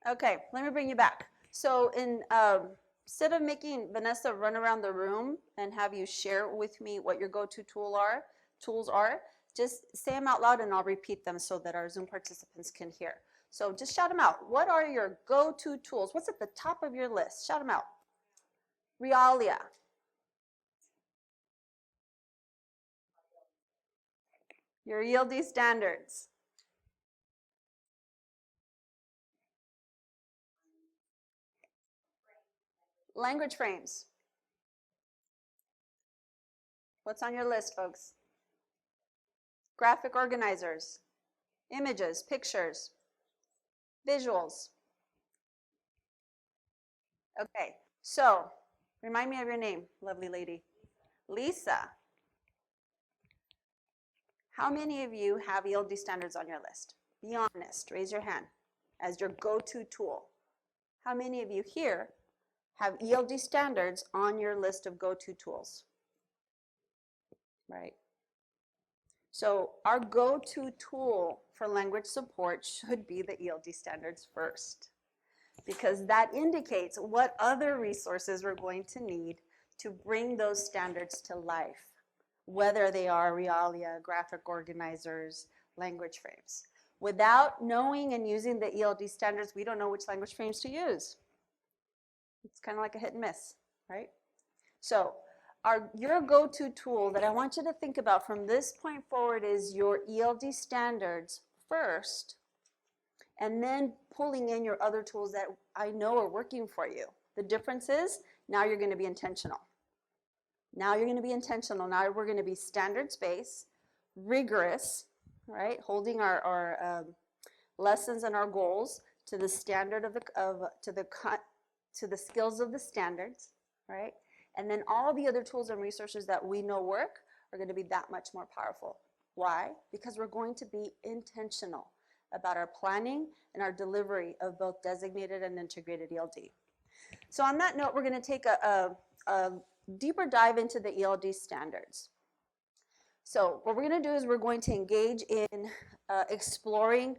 Okay, let me bring you back. So instead of making Vanessa run around the room and have you share with me what your go-to tools are, just say them out loud and I'll repeat them so that our Zoom participants can hear. So just shout them out. What are your go-to tools? What's at the top of your list? Shout them out. Realia. Your ELD standards. Language frames. What's on your list, folks? Graphic organizers, images, pictures, visuals. Okay, so remind me of your name, lovely lady. Lisa. How many of you have ELD standards on your list? Be honest, raise your hand as your go-to tool. How many of you here have ELD standards on your list of go-to tools? Right. So our go-to tool for language support should be the ELD standards first, because that indicates what other resources we're going to need to bring those standards to life, whether they are realia, graphic organizers, language frames. Without knowing and using the ELD standards, we don't know which language frames to use. It's kind of like a hit and miss, right? So your go-to tool that I want you to think about from this point forward is your ELD standards first, and then pulling in your other tools that I know are working for you. The difference is now you're going to be intentional. Now you're going to be intentional. Now we're going to be standards-based, rigorous, right? Holding our lessons and our goals to the standard to the skills of the standards, right? And then all the other tools and resources that we know work are going to be that much more powerful. Why? Because we're going to be intentional about our planning and our delivery of both designated and integrated ELD. So on that note, we're going to take a deeper dive into the ELD standards. So what we're going to do is we're going to engage in exploring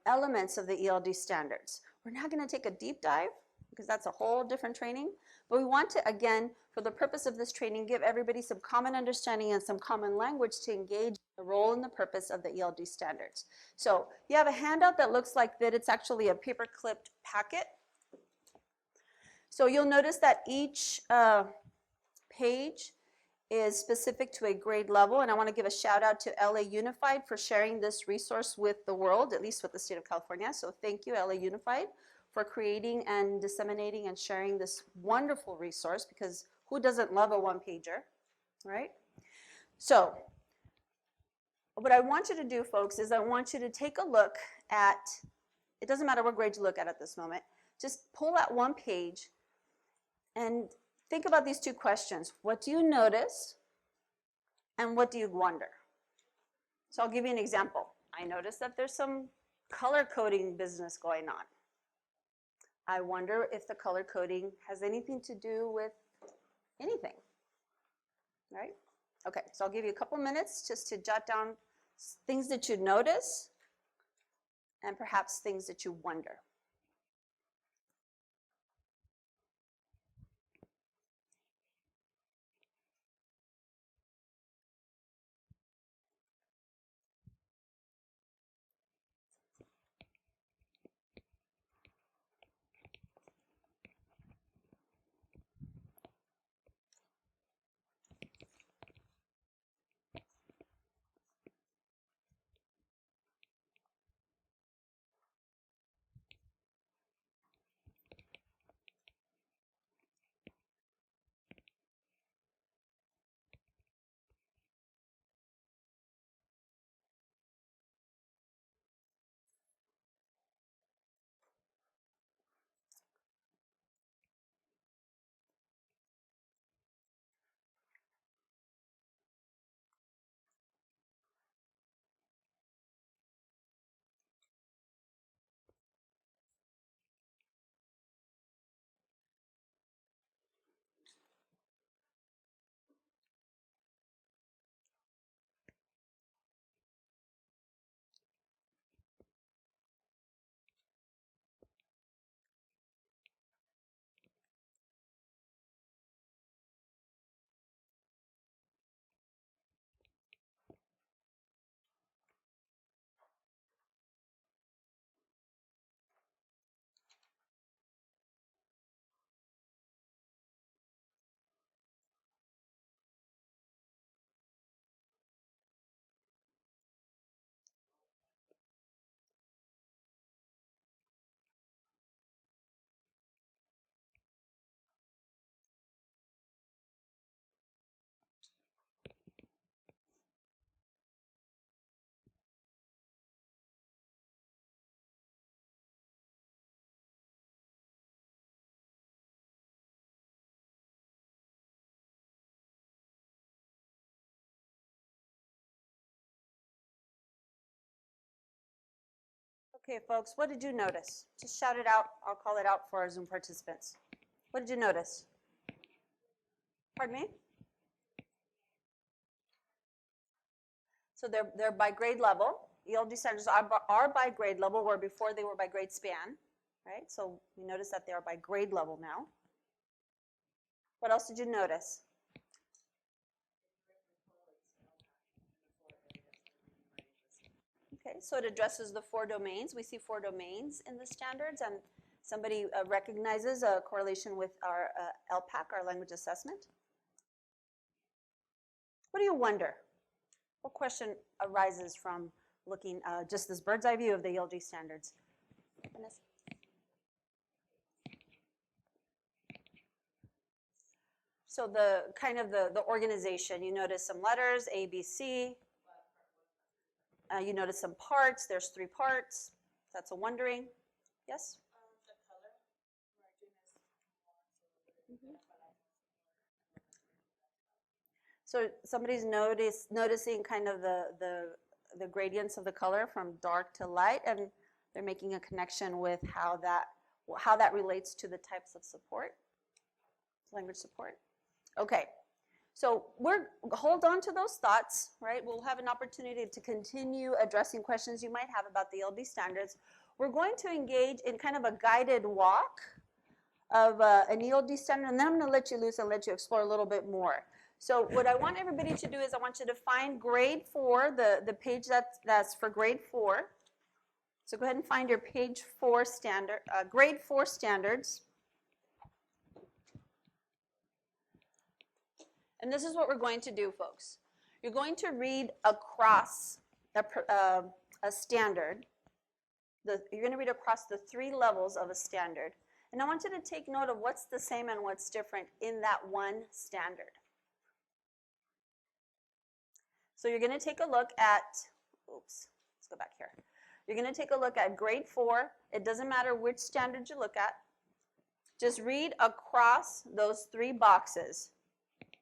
elements of the ELD standards. We're not going to take a deep dive because that's a whole different training. But we want to, again, for the purpose of this training, give everybody some common understanding and some common language to engage the role and the purpose of the ELD standards. So you have a handout that looks like that. It's actually a paper-clipped packet. So you'll notice that each page is specific to a grade level, and I want to give a shout out to LA Unified for sharing this resource with the world, at least with the state of California. So thank you, LA Unified, for creating and disseminating and sharing this wonderful resource, because who doesn't love a one-pager, right? So what I want you to do, folks, is I want you to take a look at, it doesn't matter what grade you look at this moment, just pull out one page and think about these two questions. What do you notice and what do you wonder? So I'll give you an example. I notice that there's some color coding business going on. I wonder if the color coding has anything to do with anything, right? Okay, so I'll give you a couple minutes just to jot down things that you notice and perhaps things that you wonder. Okay, folks, what did you notice? Just shout it out. I'll call it out for our Zoom participants. What did you notice? Pardon me? So they're by grade level. ELD standards are by grade level, where before they were by grade span, right? So you notice that they are by grade level now. What else did you notice? Okay, so it addresses the 4 domains. We see 4 domains in the standards, and somebody recognizes a correlation with our Elpac, our language assessment. What do you wonder? What question arises from looking just this bird's eye view of the ELD standards? Vanessa? So the kind of the organization, you notice some letters, A, B, C. You notice some parts. There's 3 parts. That's a wondering. Yes? The color. Mm-hmm. So somebody's noticing kind of the gradients of the color from dark to light, and they're making a connection with how that relates to the types of support, language support. Okay. So hold on to those thoughts, right? We'll have an opportunity to continue addressing questions you might have about the ELD standards. we're going to engage in kind of a guided walk of an ELD standard, and then I'm going to let you loose and let you explore a little bit more. So what I want everybody to do is I want you to find grade 4, the page that's for grade 4. So go ahead and find your page 4 standard, grade 4 standards. And this is what we're going to do, folks. You're going to read across a standard. You're going to read across the 3 levels of a standard. And I want you to take note of what's the same and what's different in that one standard. So you're going to take a look at, let's go back here. You're going to take a look at grade 4. It doesn't matter which standard you look at. Just read across those 3 boxes.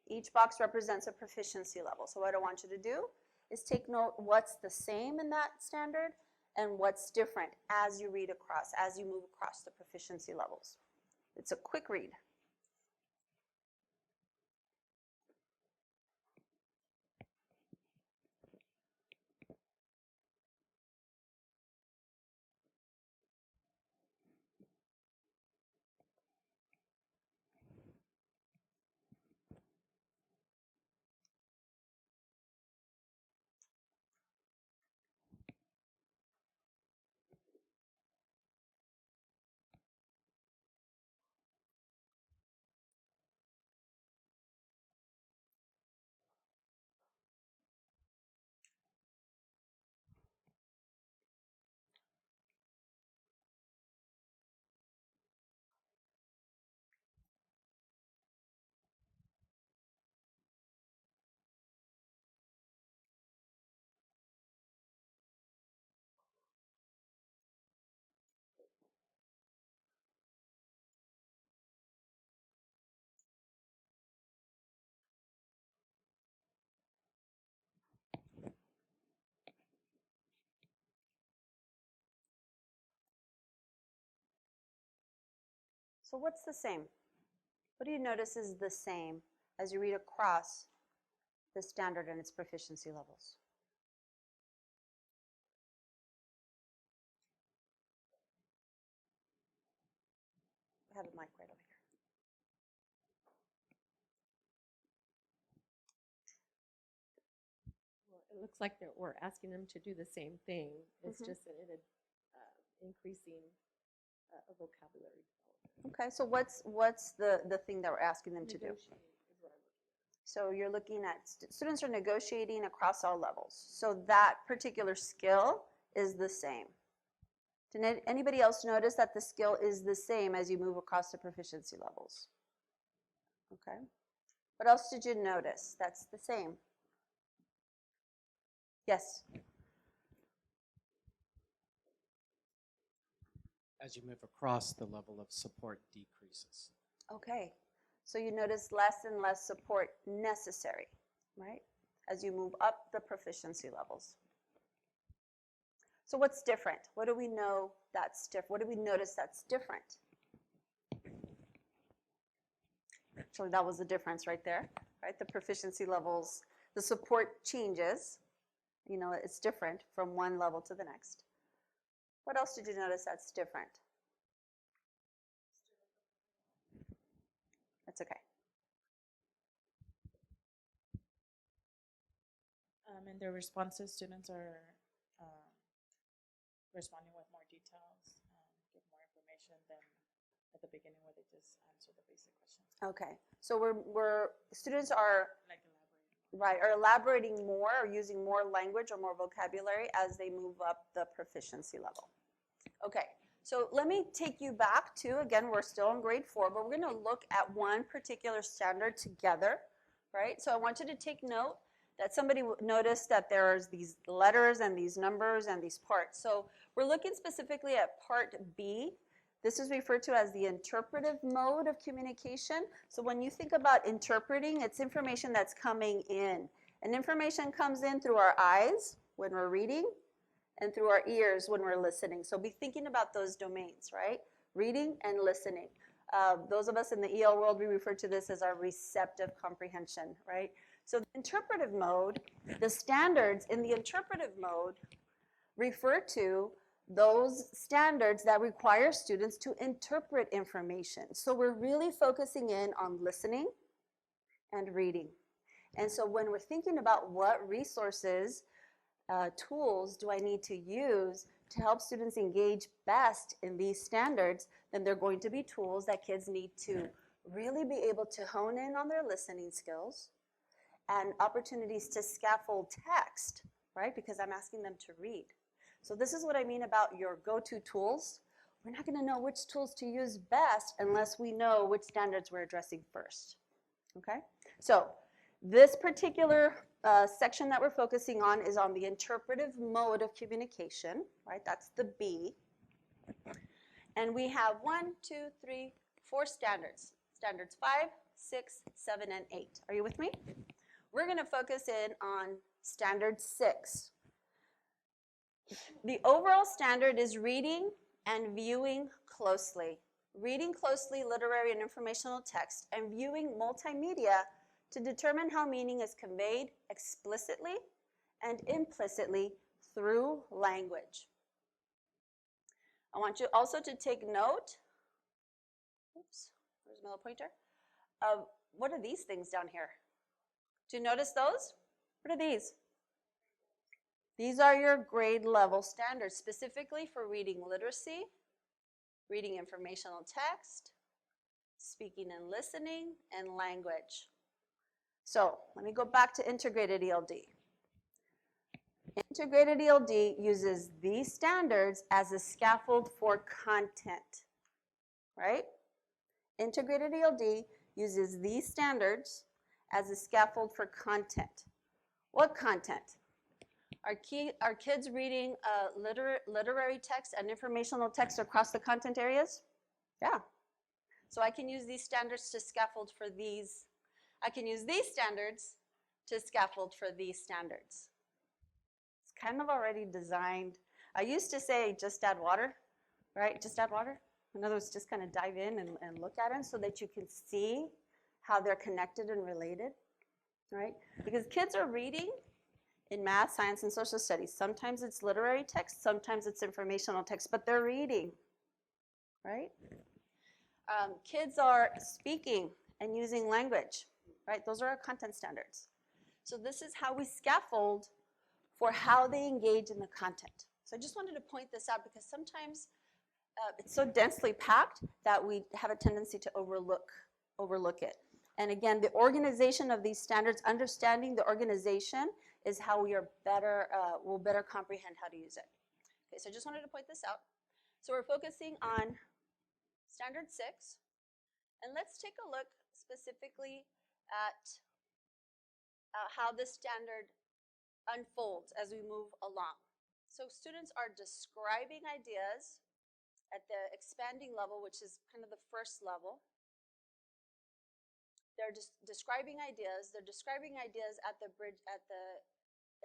Each box represents a proficiency level. So what I want you to do is take note what's the same in that standard and what's different as you read across, as you move across the proficiency levels. It's a quick read. So what's the same? What do you notice is the same as you read across the standard and its proficiency levels? I have a mic right over here. Well, it looks like that we're asking them to do the same thing. It's Mhm. just that it increasing a vocabulary development. Okay, so what's the thing that we're asking them to do? Negotiate is what I'm looking at. So you're looking at students are negotiating across all levels. So that particular skill is the same. Did anybody else notice that the skill is the same as you move across the proficiency levels? Okay. What else did you notice that's the same? Yes? As you move across, the level of support decreases. Okay. So you notice less and less support necessary, right? As you move up the proficiency levels. So what's different? What do we know that's different? What do we notice that's different? Actually, that was the difference right there, right? The proficiency levels, the support changes. You know, it's different from one level to the next. What else did you notice that's different? That's okay. In their responses, students are responding with more details, give more information than at the beginning where they just answer the basic questions. Okay, so students are Like elaborating. right, are elaborating more or using more language or more vocabulary as they move up the proficiency level. Okay, so let me take you back to, again, we're still in grade 4, but we're going to look at one particular standard together, right? So I want you to take note that somebody noticed that there's these letters and these numbers and these parts. So we're looking specifically at part B. This is referred to as the interpretive mode of communication. So when you think about interpreting, it's information that's coming in. And information comes in through our eyes when we're reading and through our ears when we're listening. So be thinking about those domains, right? Reading and listening. Those of us in the EL world, we refer to this as our receptive comprehension, right? So the interpretive mode, the standards in the interpretive mode refer to those standards that require students to interpret information. So we're really focusing in on listening and reading. And so when we're thinking about what resources, tools do I need to use to help students engage best in these standards, then they're going to be tools that kids need to really be able to hone in on their listening skills and opportunities to scaffold text, right? Because I'm asking them to read. So this is what I mean about your go-to tools. We're not going to know which tools to use best unless we know which standards we're addressing first, okay? So this particular section that we're focusing on is on the interpretive mode of communication, right? That's the B. And we have 1, 2, 3, 4 standards. Standards 5, 6, 7, and 8. Are you with me? We're going to focus in on standard 6. The overall standard is reading and viewing closely. Reading closely literary and informational text and viewing multimedia to determine how meaning is conveyed explicitly and implicitly through language. I want you also to take note, oops, where's my little pointer, of what are these things down here? Do you notice those? What are these? These are your grade level standards, specifically for reading literacy, reading informational text, speaking and listening, and language. So let me go back to integrated ELD. Integrated ELD uses these standards as a scaffold for content, right? Integrated ELD uses these standards as a scaffold for content. What content? Are kids reading literary text and informational text across the content areas? Yeah. So I can use these standards to scaffold for these. I can use these standards to scaffold for these standards. It's kind of already designed. I used to say just add water, right? Just add water. In other words, just kind of dive in and look at them so that you can see how they're connected and related, right? Because kids are reading in math, science, and social studies. Sometimes it's literary text, sometimes it's informational text, but they're reading, right? Kids are speaking and using language, right? Those are our content standards. So this is how we scaffold for how they engage in the content. So I just wanted to point this out because sometimes it's so densely packed that we have a tendency to overlook it. And again, the organization of these standards, understanding the organization is how we are will better comprehend how to use it. Okay, so I just wanted to point this out. So we're focusing on standard 6. And let's take a look specifically at how this standard unfolds as we move along. So students are describing ideas at the expanding level, which is kind of the first level. They're just describing ideas. They're describing ideas at the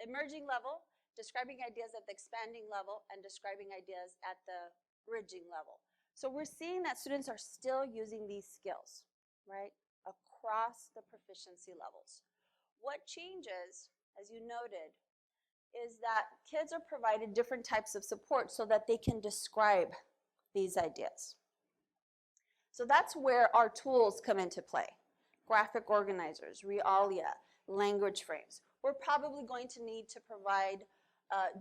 emerging level, describing ideas at the expanding level, and describing ideas at the bridging level. So we're seeing that students are still using these skills, right, across the proficiency levels. What changes, as you noted, is that kids are provided different types of support so that they can describe these ideas. So that's where our tools come into play. Graphic organizers, realia, language frames. We're probably going to need to provide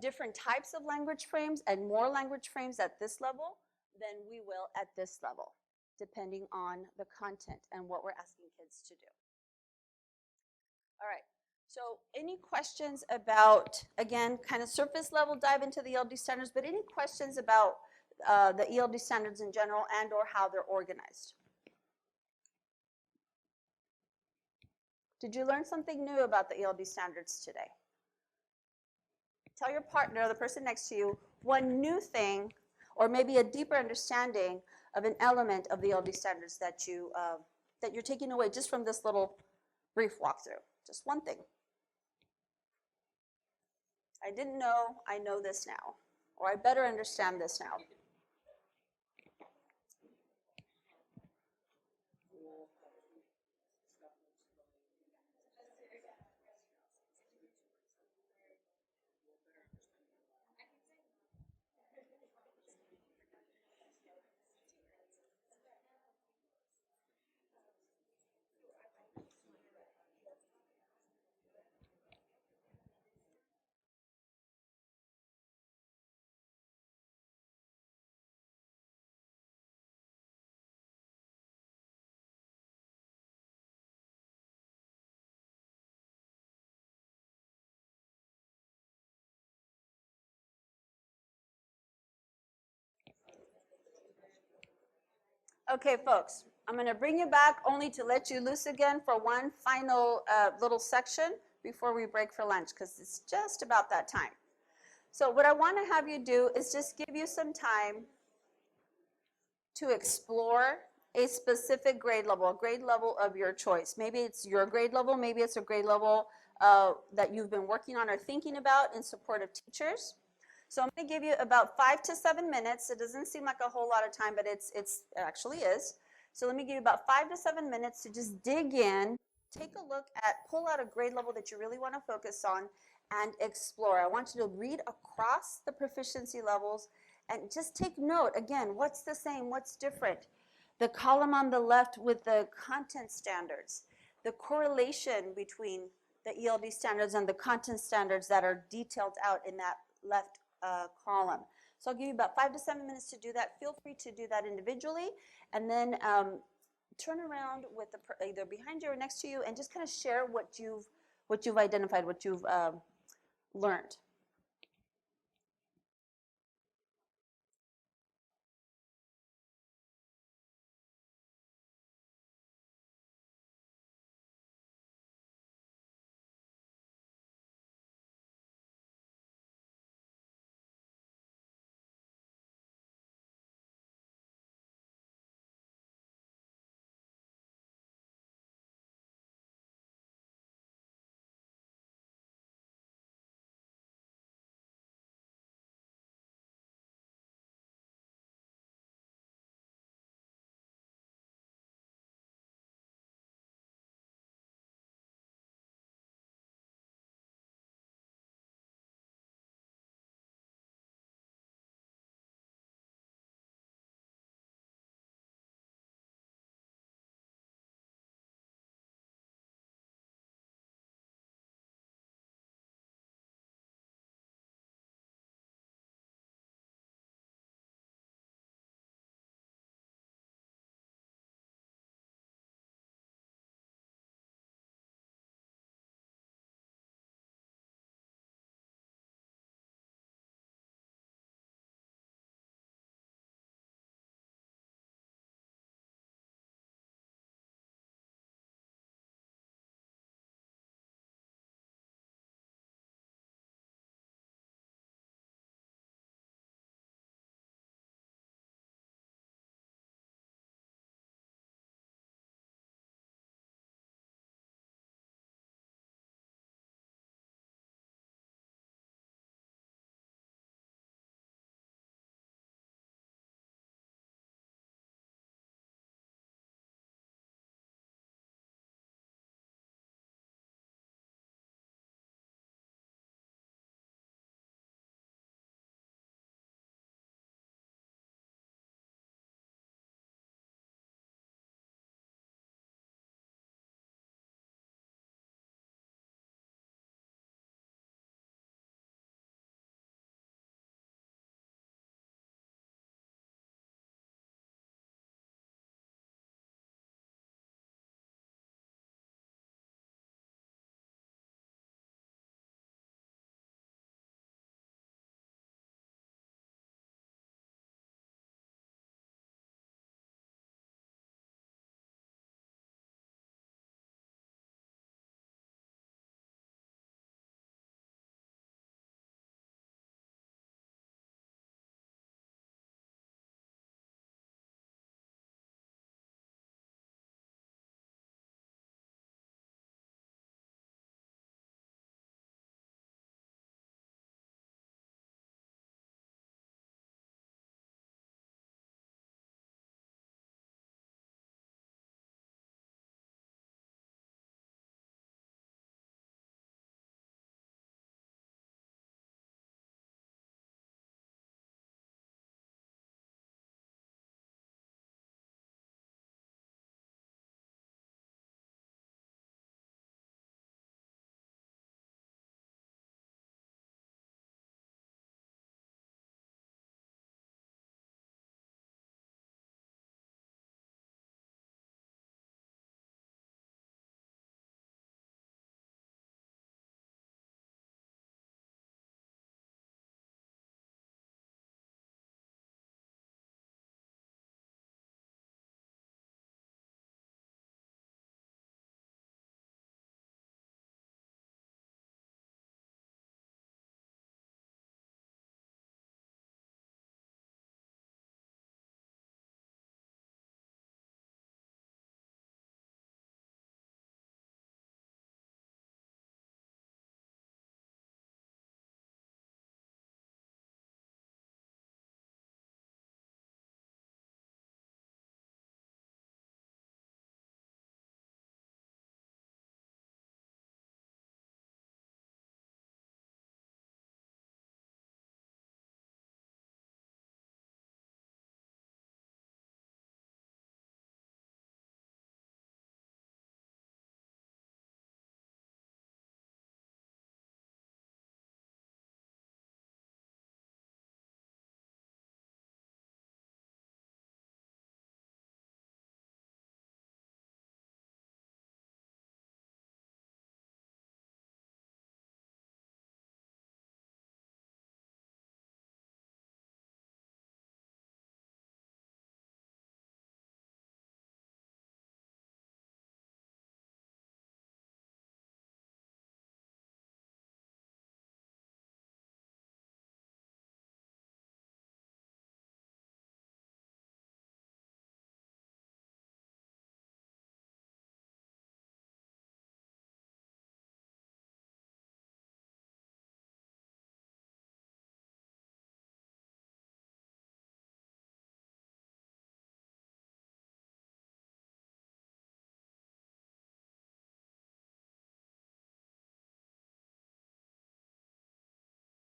different types of language frames and more language frames at this level than we will at this level, depending on the content and what we're asking kids to do. All right, so any questions about, again, kind of surface level dive into the ELD standards, but any questions about the ELD standards in general and or how they're organized? Did you learn something new about the ELD standards today? Tell your partner, the person next to you, one new thing or maybe a deeper understanding of an element of the ELD standards that you're taking away just from this little brief walkthrough. Just one thing. I didn't know, I know this now, or I better understand this now. Okay, folks, I'm going to bring you back only to let you loose again for one final little section before we break for lunch, because it's just about that time. So what I want to have you do is just give you some time to explore a specific grade level, a grade level of your choice. Maybe it's your grade level, maybe it's a grade level that you've been working on or thinking about in support of teachers. So I'm going to give you about 5 to 7 minutes. It doesn't seem like a whole lot of time, but it actually is. So let me give you about 5 to 7 minutes to just dig in, take a look at, pull out a grade level that you really want to focus on, and explore. I want you to read across the proficiency levels and just take note, again, what's the same, what's different. The column on the left with the content standards, the correlation between the ELD standards and the content standards that are detailed out in that left column. So I'll give you about 5 to 7 minutes to do that. Feel free to do that individually, and then turn around with either behind you or next to you and just kind of share what you've identified, what you've learned.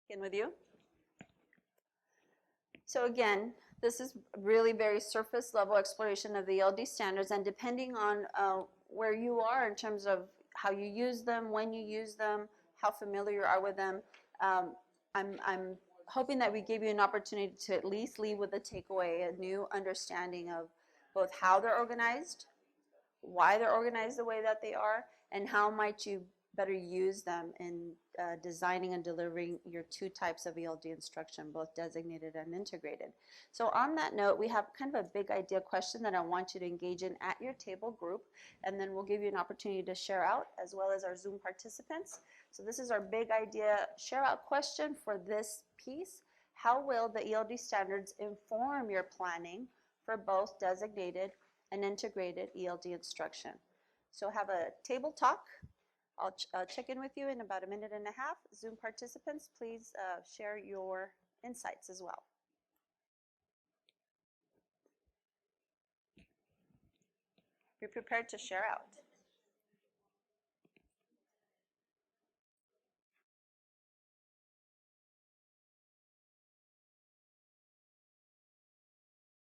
Begin with you. So again, this is really very surface level exploration of the ELD standards, and depending on where you are in terms of how you use them, when you use them, how familiar you are with them, I'm hoping that we give you an opportunity to at least leave with a takeaway, a new understanding of both how they're organized, why they're organized the way that they are, and how might you better use them in designing and delivering your two types of ELD instruction, both designated and integrated. So on that note, we have kind of a big idea question that I want you to engage in at your table group, and then we'll give you an opportunity to share out, as well as our Zoom participants. So this is our big idea share out question for this piece. How will the ELD standards inform your planning for both designated and integrated ELD instruction? So have a table talk. I'll check in with you in about a minute and a half. Zoom participants, please share your insights as well. Be prepared to share out.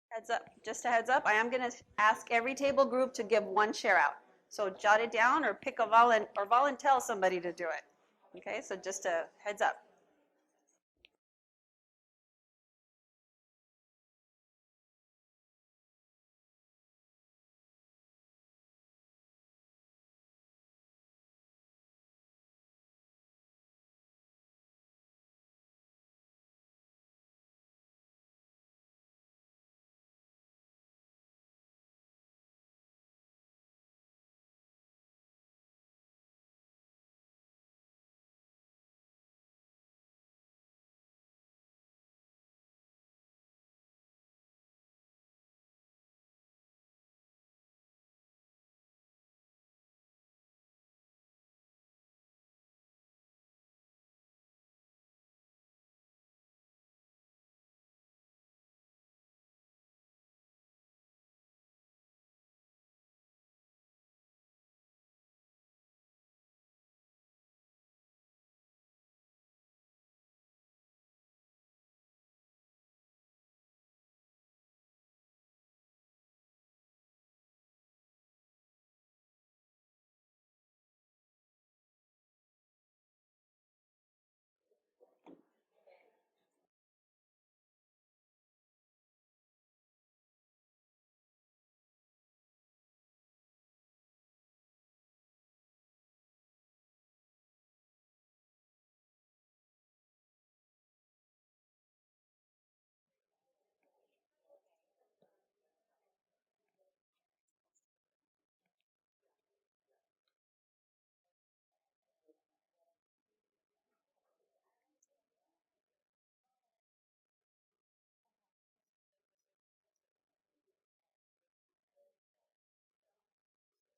Heads up, just a heads up, I am going to ask every table group to give one share out. So jot it down or pick a volunteer somebody to do it. Okay, so just a heads up.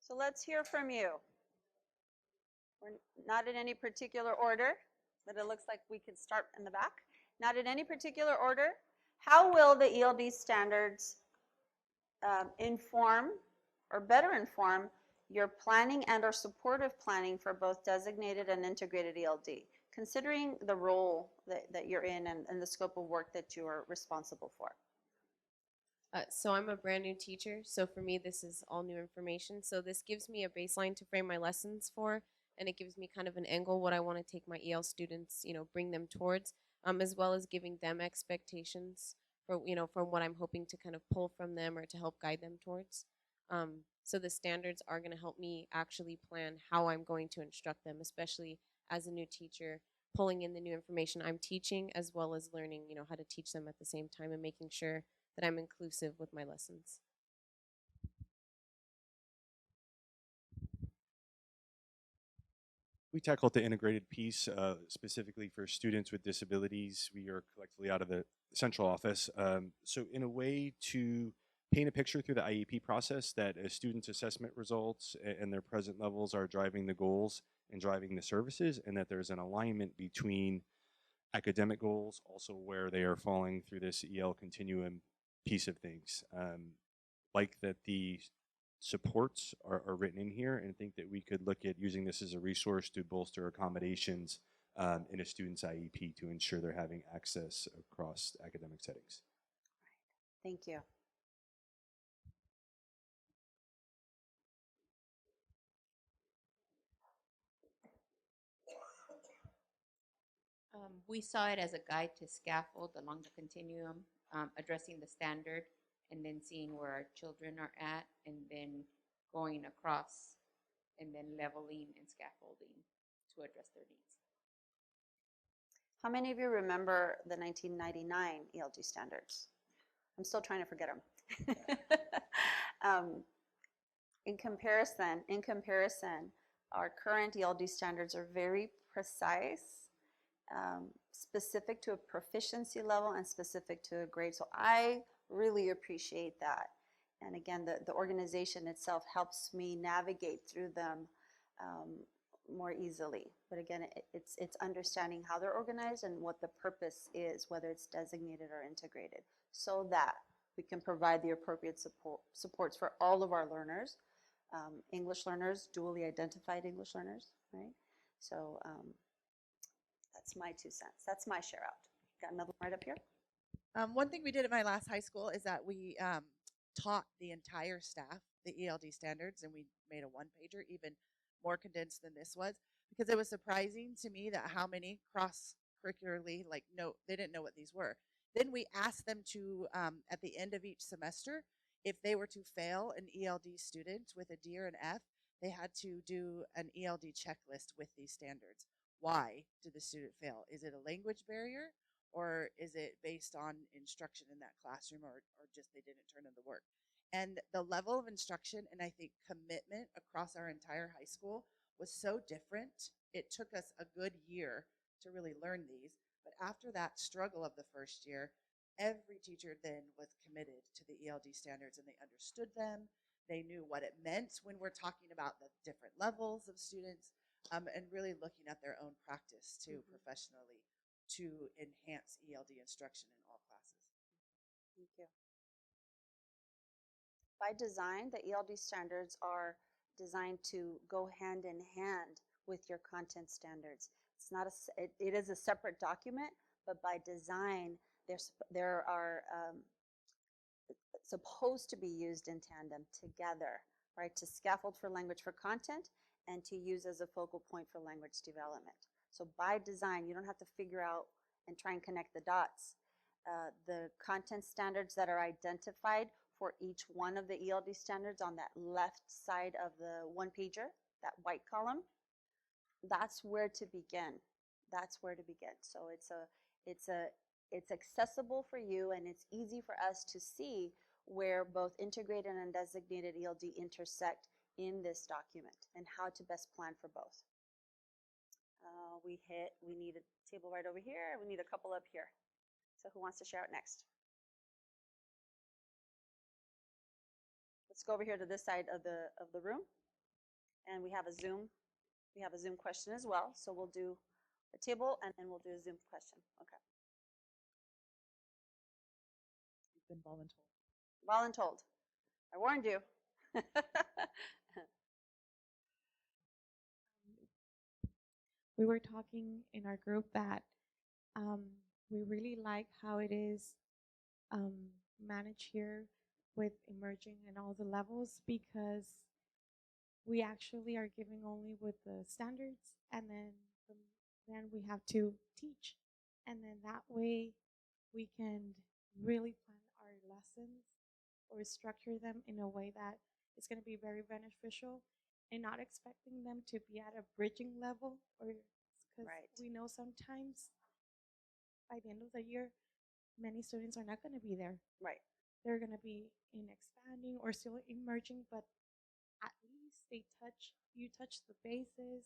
So let's hear from you. We're not in any particular order, but it looks like we could start in the back. Not in any particular order. How will the ELD standards inform or better inform your planning and or supportive planning for both designated and integrated ELD, considering the role that you're in and the scope of work that you are responsible for? So I'm a brand new teacher, so for me this is all new information. So this gives me a baseline to frame my lessons for, and it gives me kind of an angle what I want to take my EL students, bring them towards, as well as giving them expectations for, from what I'm hoping to kind of pull from them or to help guide them towards. So the standards are going to help me actually plan how I'm going to instruct them, especially as a new teacher, pulling in the new information I'm teaching, as well as learning, how to teach them at the same time and making sure that I'm inclusive with my lessons. We tackled the integrated piece specifically for students with disabilities. We are collectively out of the central office. So in a way to paint a picture through the IEP process that a student's assessment results and their present levels are driving the goals and driving the services, and that there's an alignment between academic goals, also where they are falling through this EL continuum piece of things. Like that the supports are written in here, and think that we could look at using this as a resource to bolster accommodations in a student's IEP to ensure they're having access across academic settings. Thank you. We saw it as a guide to scaffold along the continuum, addressing the standard and then seeing where our children are at and then going across and then leveling and scaffolding to address their needs. How many of you remember the 1999 ELD standards? I'm still trying to forget them. In comparison, our current ELD standards are very precise, specific to a proficiency level and specific to a grade. So I really appreciate that. And again, the organization itself helps me navigate through them more easily. But again, it's understanding how they're organized and what the purpose is, whether it's designated or integrated, so that we can provide the appropriate supports for all of our learners, English learners, dually identified English learners, right? So that's my 2 cents. That's my share out. Got another one right up here? One thing we did at my last high school is that we taught the entire staff the ELD standards, and we made a one-pager, even more condensed than this was, because it was surprising to me that how many cross-curricularly, they didn't know what these were. Then we asked them to, at the end of each semester, if they were to fail an ELD student with a D or an F, they had to do an ELD checklist with these standards. Why did the student fail? Is it a language barrier, or is it based on instruction in that classroom, or just they didn't turn in the work? And the level of instruction and I think commitment across our entire high school was so different. It took us a good year to really learn these. But after that struggle of the first year, every teacher then was committed to the ELD standards, and they understood them. They knew what it meant when we're talking about the different levels of students, and really looking at their own practice too, professionally, to enhance ELD instruction in all classes. Thank you. By design, the ELD standards are designed to go hand in hand with your content standards. It's not it is a separate document, but by design, there are supposed to be used in tandem together, right? To scaffold for language for content and to use as a focal point for language development. So by design, you don't have to figure out and try and connect the dots. The content standards that are identified for each one of the ELD standards on that left side of the one-pager, that white column, that's where to begin. That's where to begin. So it's accessible for you, and it's easy for us to see where both integrated and designated ELD intersect in this document and how to best plan for both. We need a table right over here. We need a couple up here. So who wants to share it next? Let's go over here to this side of the room, and we have a Zoom question as well. So we'll do a table and then we'll do a Zoom question. Okay. You've been voluntold. Voluntold. I warned you. We were talking in our group that we really like how it is managed here with emerging and all the levels, because we actually are giving only with the standards, and then we have to teach, and then that way we can really plan our lessons or structure them in a way that is going to be very beneficial, and not expecting them to be at a bridging level, or because we know sometimes by the end of the year many students are not going to be there. Right. They're going to be in expanding or still emerging, but at least you touch the bases,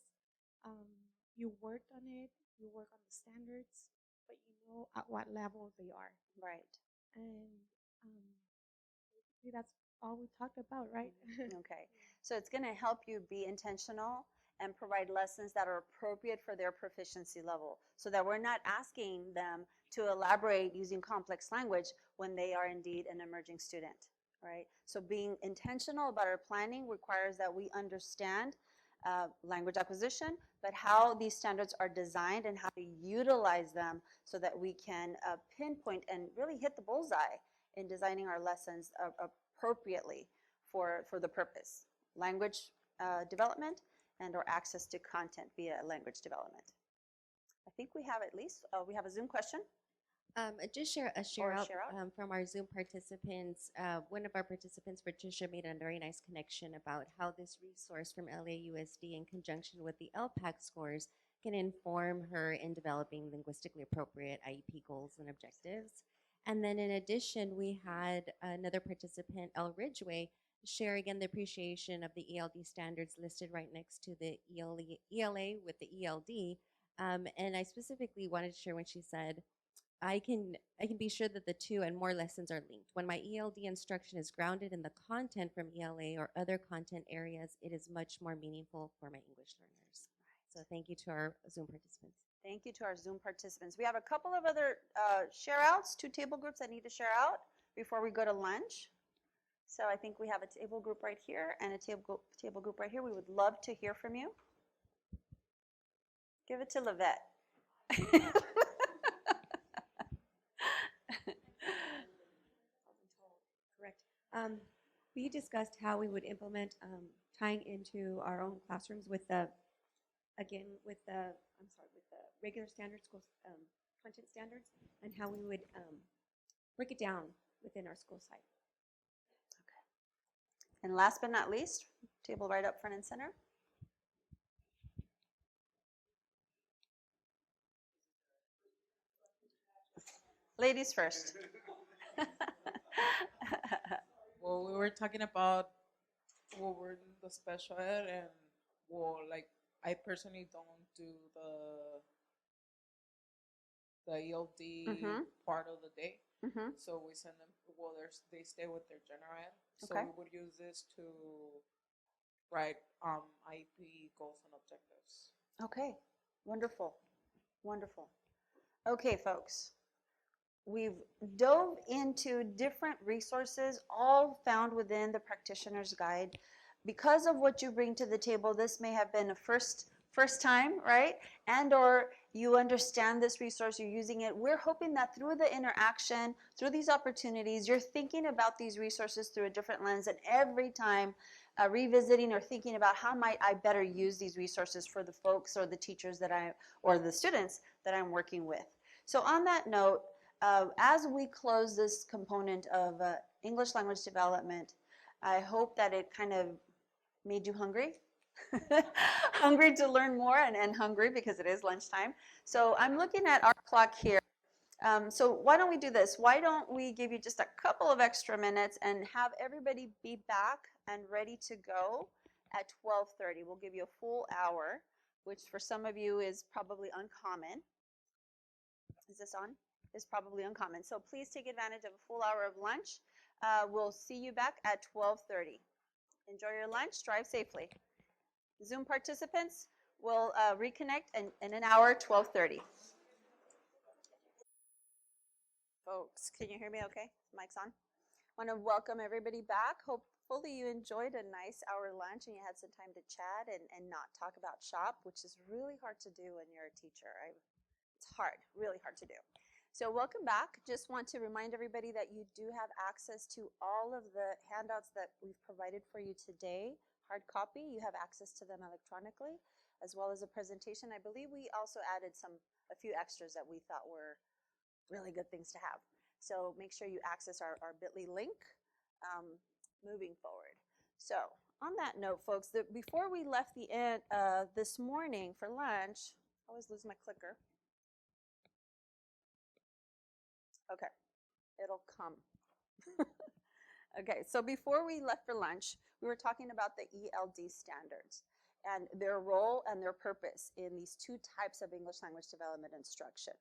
you worked on it, you work on the standards, but you know at what level they are. Right. And basically that's all we talked about, right? Okay. So it's going to help you be intentional and provide lessons that are appropriate for their proficiency level, so that we're not asking them to elaborate using complex language when they are indeed an emerging student, right? So being intentional about our planning requires that we understand language acquisition, but how these standards are designed and how to utilize them so that we can pinpoint and really hit the bullseye in designing our lessons appropriately for the purpose. Language development and or access to content via language development. I think we have at least, we have a Zoom question. Just share out from our Zoom participants. One of our participants, Patricia, made a very nice connection about how this resource from LAUSD in conjunction with the Elpac scores can inform her in developing linguistically appropriate IEP goals and objectives. And then in addition, we had another participant, El Ridgway, share again the appreciation of the ELD standards listed right next to the ELA with the ELD. And I specifically wanted to share when she said, I can be sure that the two and more lessons are linked. When my ELD instruction is grounded in the content from ELA or other content areas, it is much more meaningful for my English learners. So thank you to our Zoom participants. Thank you to our Zoom participants. We have a couple of other share outs, 2 table groups that need to share out before we go to lunch. So I think we have a table group right here and a table group right here. We would love to hear from you. Give it to Lavette. Correct. We discussed how we would implement tying into our own classrooms with the, again, with the regular standard school content standards, and how we would break it down within our school site. Okay. And last but not least, table right up front and center. Ladies first. Well, we were talking about what we're in the special ed, and well, like I personally don't do the ELD part of the day, so we send them. Well, they stay with their general ed, so we would use this to write IEP goals and objectives. Okay, wonderful, wonderful. Okay, folks. We've dove into different resources, all found within the Practitioner's Guide. Because of what you bring to the table, this may have been a first time, right? And or you understand this resource, you're using it. We're hoping that through the interaction, through these opportunities, you're thinking about these resources through a different lens, and every time revisiting or thinking about how might I better use these resources for the folks or the teachers that or the students that I'm working with. So on that note, as we close this component of English language development, I hope that it kind of made you hungry. Hungry to learn more and hungry because it is lunchtime. So I'm looking at our clock here. So why don't we do this? Why don't we give you just a couple of extra minutes and have everybody be back and ready to go at 12:30. We'll give you a full hour, which for some of you is probably uncommon. Is this on? Is probably uncommon. So please take advantage of a full hour of lunch. We'll see you back at 12:30. Enjoy your lunch. Drive safely. Zoom participants will reconnect in an hour, 12:30. Folks, can you hear me okay? Mic's on. I want to welcome everybody back. Hopefully you enjoyed a nice hour lunch and you had some time to chat and not talk about shop, which is really hard to do when you're a teacher. It's hard, really hard to do. So welcome back. Just want to remind everybody that you do have access to all of the handouts that we've provided for you today. Hard copy, you have access to them electronically, as well as a presentation. I believe we also added a few extras that we thought were really good things to have. So make sure you access our bit.ly link moving forward. So on that note, folks, before we left the end this morning for lunch, I always lose my clicker. Okay, it'll come. Okay, so before we left for lunch, we were talking about the ELD standards and their role and their purpose in these 2 types of English language development instruction.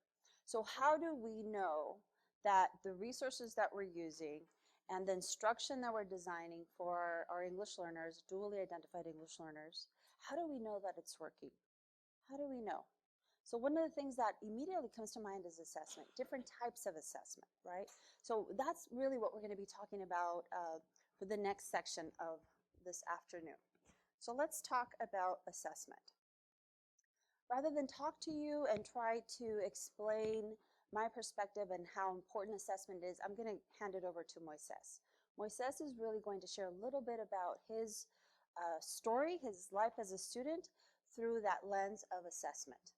So how do we know that the resources that we're using and the instruction that we're designing for our English learners, dually identified English learners, how do we know that it's working? How do we know? So one of the things that immediately comes to mind is assessment, different types of assessment, right? So that's really what we're going to be talking about for the next section of this afternoon. So let's talk about assessment. Rather than talk to you and try to explain my perspective and how important assessment is, I'm going to hand it over to Moises. Moises is really going to share a little bit about his story, his life as a student, through that lens of assessment.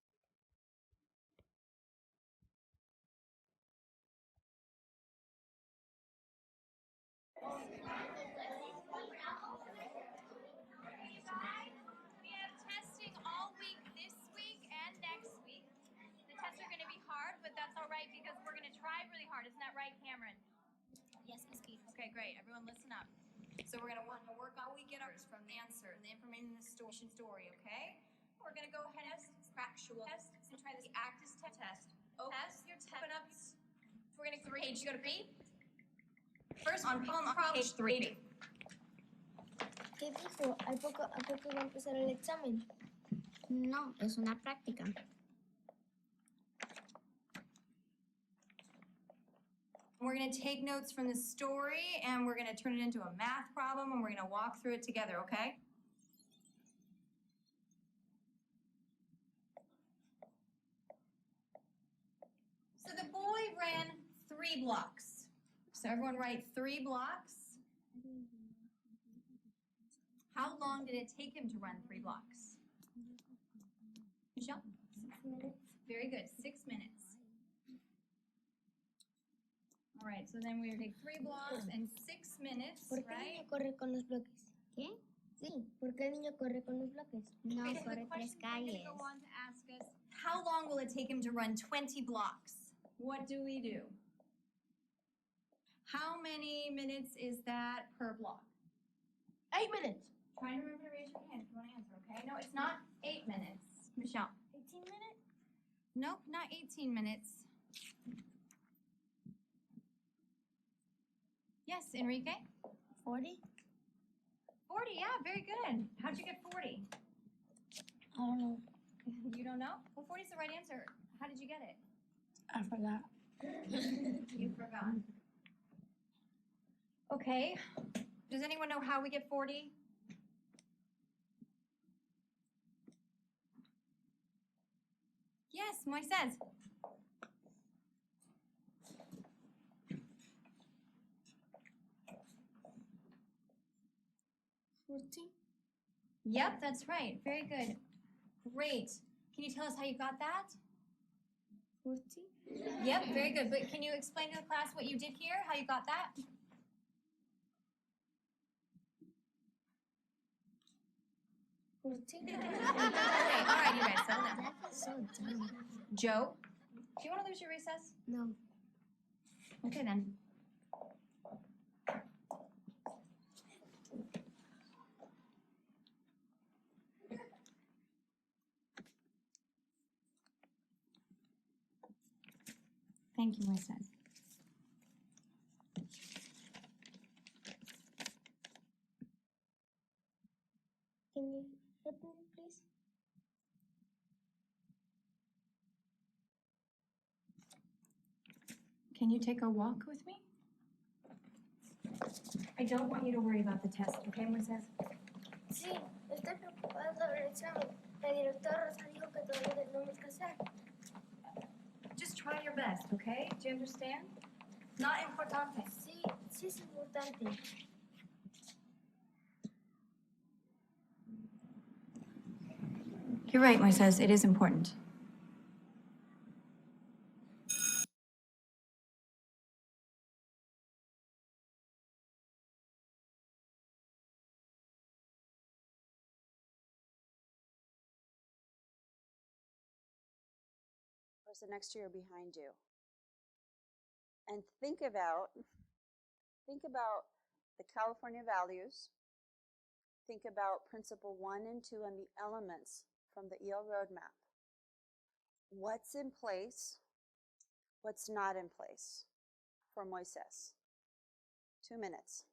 We have testing all week this week and next week. The tests are going to be hard, but that's all right because we're going to try really hard. Isn't that right, Cameron? Yes, Ms. Keith. Okay, great. Everyone listen up. So we're going to want to work all week at ours from the answer and the information in the story, okay? We're going to go ahead and factual test and try this actus test. Test your up. We're going to page. Go to B. First on page 3. ¿Qué dijo? ¿A poco va a empezar el examen? No, es una práctica. We're going to take notes from the story and we're going to turn it into a math problem and we're going to walk through it together, okay? So the boy ran 3 blocks. So everyone write 3 blocks. How long did it take him to run 3 blocks? Michelle? 6 minutes. Very good, 6 minutes. All right, so then we're going to take 3 blocks and 6 minutes, ¿Por qué el right? niño corre con los bloques? ¿Qué? Sí, ¿por qué el niño corre con los bloques? No, Okay, so the corre 3 question I'm going to calles. go on to ask us, how long will it take him to run 20 blocks? What do we do? How many minutes is that per block? 8 minutes. Try to remember to raise your hand if you want to answer, okay? No, it's not 8 minutes. Michelle? 18 minutes? Nope, not 18 minutes. Yes, Enrique? 40? 40, yeah, very good. How'd you get 40? I don't know. You don't know? Well, 40 is the right answer. How did you get it? I forgot. You forgot. Okay. Does anyone know how we get 40? Yes, Moises. Yep, that's right. Very good. Great. Can you tell us how you got that? 40? Yep, very good. But can you explain to the class what you did here, how you got that? Okay, all right, you guys, settle down. That is so dumb. Joe, do you want to lose your recess? No. Okay, then. Thank you, Moises. Can you help me, please? Can you take a walk with me? I don't want you to worry about the test, okay, Moises? Sí, estoy preocupada sobre el examen. La directora Rosa dijo que todavía tenemos que hacer. Just try your best, okay? Do you understand? Not importante. Sí, sí es importante. You're right, Moises. It is important. Person next to you or behind you. And think about the California values. Think about principle 1 and 2 and the elements from the EL roadmap. What's in place? What's not in place for Moises? 2 minutes.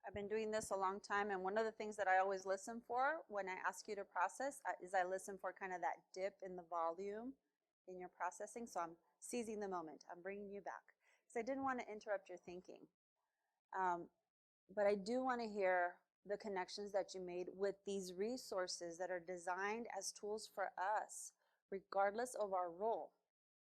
I've been doing this a long time, and one of the things that I always listen for when I ask you to process is I listen for kind of that dip in the volume in your processing. So I'm seizing the moment. I'm bringing you back. Because I didn't want to interrupt your thinking. But I do want to hear the connections that you made with these resources that are designed as tools for us, regardless of our role.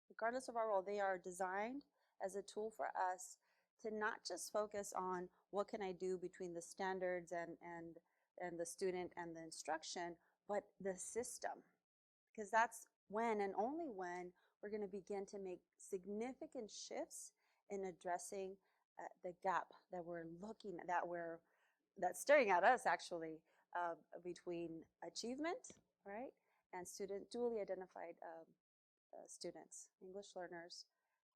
Regardless of our role, they are designed as a tool for us to not just focus on what can I do between the standards and the student and the instruction, but the system. Because that's when and only when we're going to begin to make significant shifts in addressing the gap that we're looking at, that's staring at us actually, between achievement, right, and dually identified students, English learners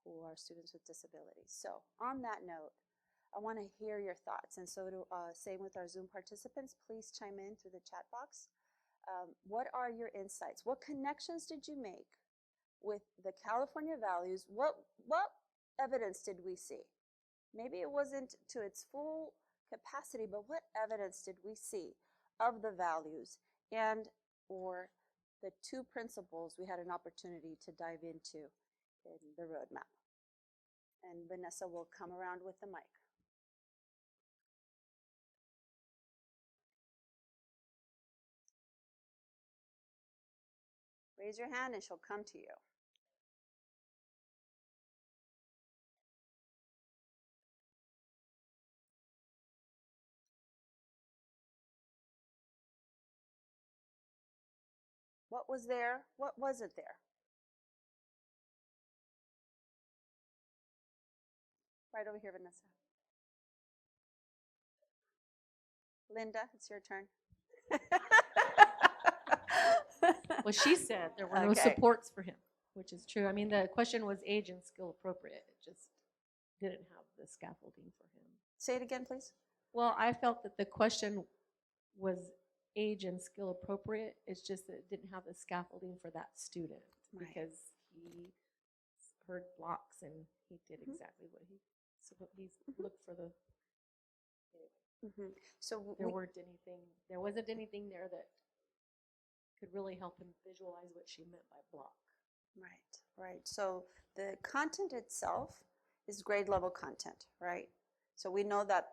who are students with disabilities. So on that note, I want to hear your thoughts, and so same with our Zoom participants, please chime in through the chat box. What are your insights? What connections did you make with the California values? What evidence did we see? Maybe it wasn't to its full capacity, but what evidence did we see of the values and or the two principles we had an opportunity to dive into in the roadmap? And Vanessa will come around with the mic. Raise your hand and she'll come to you. What was there? What wasn't there? Right over here, Vanessa. Linda, it's your turn. Well, she said there were no supports for him, which is true. I mean, the question was age and skill appropriate. It just didn't have the scaffolding for him. Say it again, please. Well, I felt that the question was age and skill appropriate. It's just that it didn't have the scaffolding for that student, right, because he heard blocks and he did exactly what he looked for the. So there wasn't anything there that could really help him visualize what she meant by block. Right. So the content itself is grade level content, right? So we know that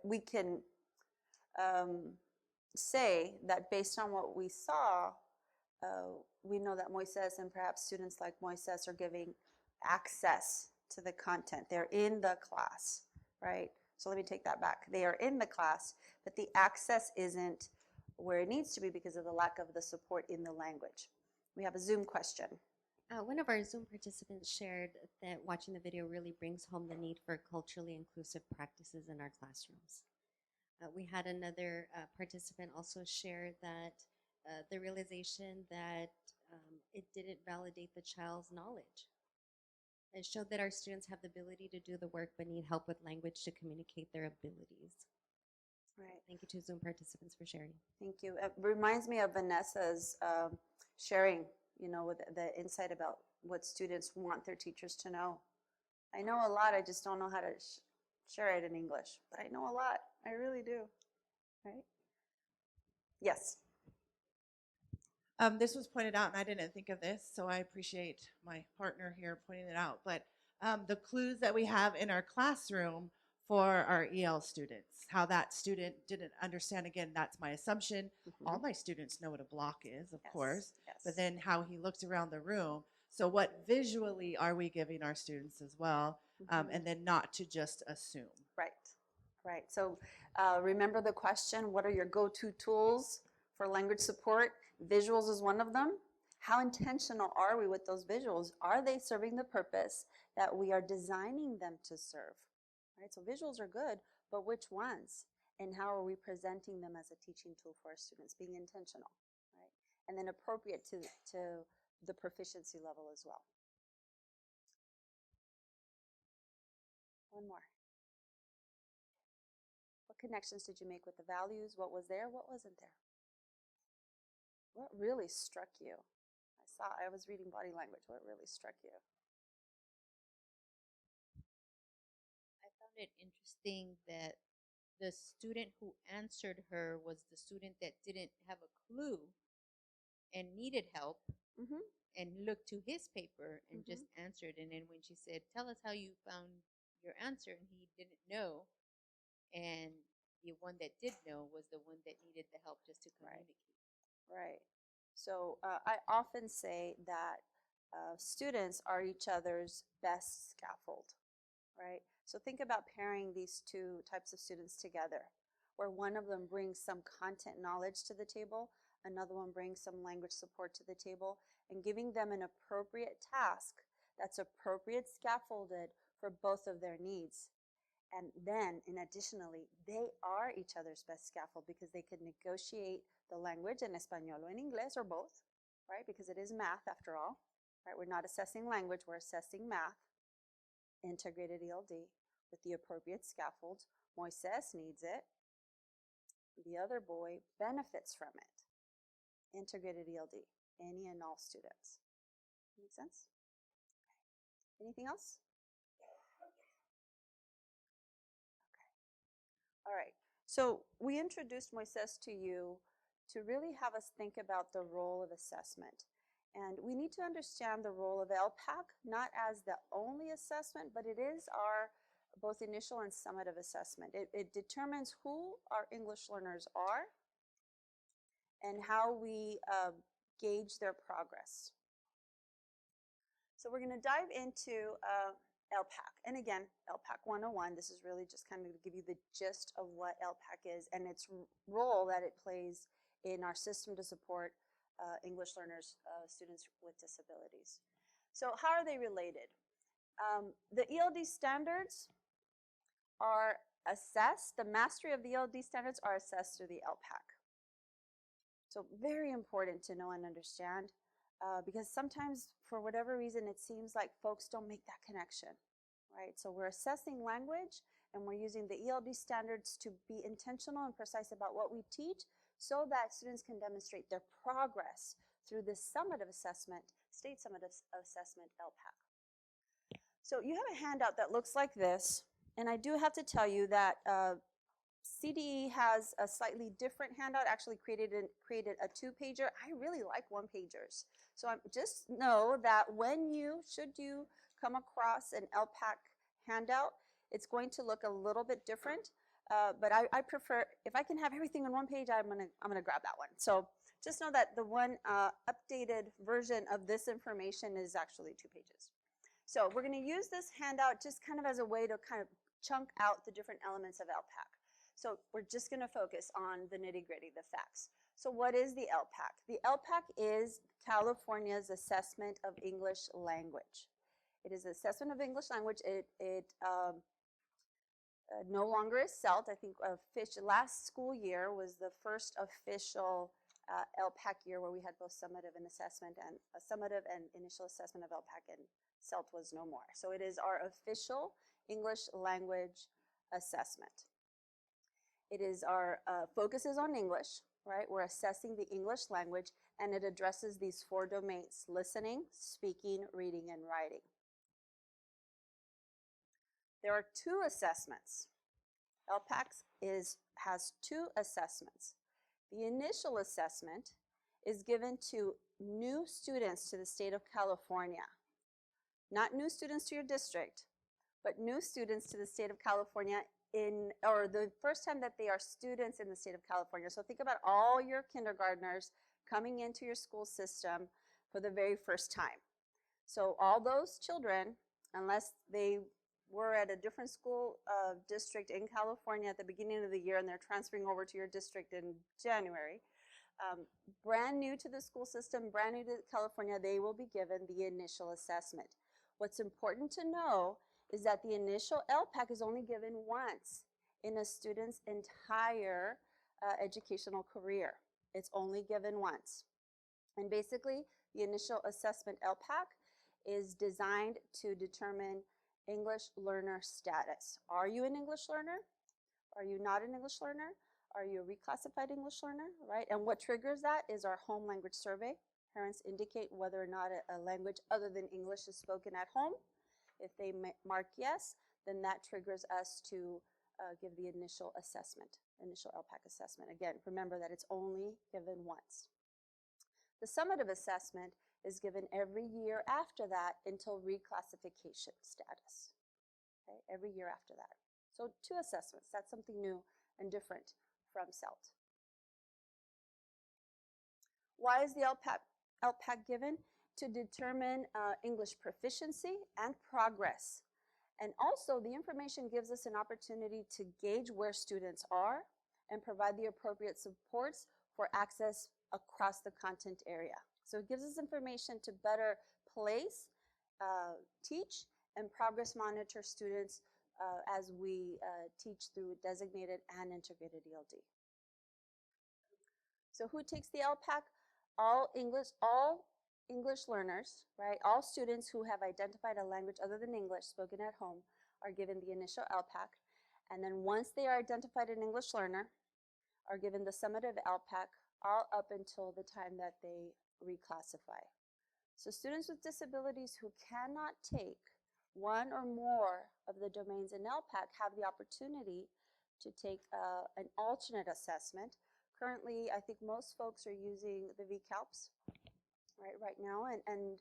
we can say that based on what we saw, we know that Moises and perhaps students like Moises are giving access to the content. They're in the class, right? So let me take that back. They are in the class, but the access isn't where it needs to be because of the lack of the support in the language. We have a Zoom question. One of our Zoom participants shared that watching the video really brings home the need for culturally inclusive practices in our classrooms. We had another participant also share that the realization that it didn't validate the child's knowledge. It showed that our students have the ability to do the work but need help with language to communicate their abilities. Right. Thank you to Zoom participants for sharing. Thank you. It reminds me of Vanessa's sharing, with the insight about what students want their teachers to know. I know a lot, I just don't know how to share it in English, but I know a lot. I really do. Right? Yes. This was pointed out, and I didn't think of this, so I appreciate my partner here pointing it out. But the clues that we have in our classroom for our EL students, how that student didn't understand, again, that's my assumption. All my students know what a block is, of course, but then how he looked around the room. So what visually are we giving our students as well, and then not to just assume. Right. So remember the question, what are your go-to tools for language support? Visuals is one of them. How intentional are we with those visuals? Are they serving the purpose that we are designing them to serve? Right? So visuals are good, but which ones? And how are we presenting them as a teaching tool for our students? Being intentional, right? And then appropriate to the proficiency level as well. One more. What connections did you make with the values? What was there? What wasn't there? What really struck you? I was reading body language. What really struck you? I found it interesting that the student who answered her was the student that didn't have a clue and needed help and looked to his paper and just answered. And then when she said, tell us how you found your answer, and he didn't know, and the one that did know was the one that needed the help just to communicate. Right. So I often say that students are each other's best scaffold, right? So think about pairing these two types of students together, where one of them brings some content knowledge to the table, another one brings some language support to the table, and giving them an appropriate task that's appropriate scaffolded for both of their needs. And then, in additionally, they are each other's best scaffold because they can negotiate the language in Espanol or in English or both, right? Because it is math after all, right? We're not assessing language, we're assessing math. Integrated ELD with the appropriate scaffold. Moises needs it. The other boy benefits from it. Integrated ELD, any and all students. Make sense? Okay. Anything else? All right, so we introduced Moises to you to really have us think about the role of assessment. And we need to understand the role of Elpac, not as the only assessment, but it is our both initial and summative assessment. It determines who our English learners are and how we gauge their progress. So we're going to dive into Elpac. And again, Elpac 101, this is really just kind of to give you the gist of what Elpac is and its role that it plays in our system to support English learners, students with disabilities. So how are they related? The ELD standards are assessed, the mastery of the ELD standards are assessed through the Elpac. So very important to know and understand. Because sometimes, for whatever reason, it seems like folks don't make that connection, right? So we're assessing language, and we're using the ELD standards to be intentional and precise about what we teach so that students can demonstrate their progress through this summative assessment, state summative assessment, Elpac. So you have a handout that looks like this, and I do have to tell you that CDE has a slightly different handout, actually created a two-pager. I really like one-pagers. So just know that should you come across an Elpac handout, it's going to look a little bit different. But I prefer, if I can have everything on one page, I'm gonna grab that one. So just know that the one updated version of this information is actually 2 pages. So we're gonna use this handout just kind of as a way to kind of chunk out the different elements of Elpac. So we're just going to focus on the nitty-gritty, the facts. So what is the Elpac? The Elpac is California's assessment of English language. It is assessment of English language. It no longer is CELT. I think last school year was the first official Elpac year where we had both summative and assessment, and a summative and initial assessment of Elpac, and CELT was no more. So it is our official English language assessment. It is our focus is on English, right? We're assessing the English language, and it addresses these 4 domains: listening, speaking, reading, and writing. There are 2 assessments. Elpac has 2 assessments. The initial assessment is given to new students to the state of California. Not new students to your district, but new students to the state of California or the first time that they are students in the state of California. So think about all your kindergartners coming into your school system for the very first time. So all those children, unless they were at a different school district in California at the beginning of the year and they're transferring over to your district in January, brand new to the school system, brand new to California, they will be given the initial assessment. What's important to know is that the initial Elpac is only given once in a student's entire educational career. It's only given once. And basically, the initial assessment Elpac is designed to determine English learner status. Are you an English learner? Are you not an English learner? Are you a reclassified English learner, right? And what triggers that is our home language survey. Parents indicate whether or not a language other than English is spoken at home. If they mark yes, then that triggers us to give the initial assessment, initial Elpac assessment. Again, remember that it's only given once. The summative assessment is given every year after that until reclassification status, okay, every year after that. So 2 assessments, that's something new and different from CELT. Why is the Elpac given? To determine English proficiency and progress. And also, the information gives us an opportunity to gauge where students are and provide the appropriate supports for access across the content area. So it gives us information to better place, teach, and progress monitor students as we teach through designated and integrated ELD. So who takes the Elpac? All English learners, right? All students who have identified a language other than English spoken at home are given the initial Elpac. And then once they are identified an English learner, are given the summative Elpac all up until the time that they reclassify. So students with disabilities who cannot take one or more of the domains in Elpac have the opportunity to take an alternate assessment. Currently, I think most folks are using the VCALPs right now, and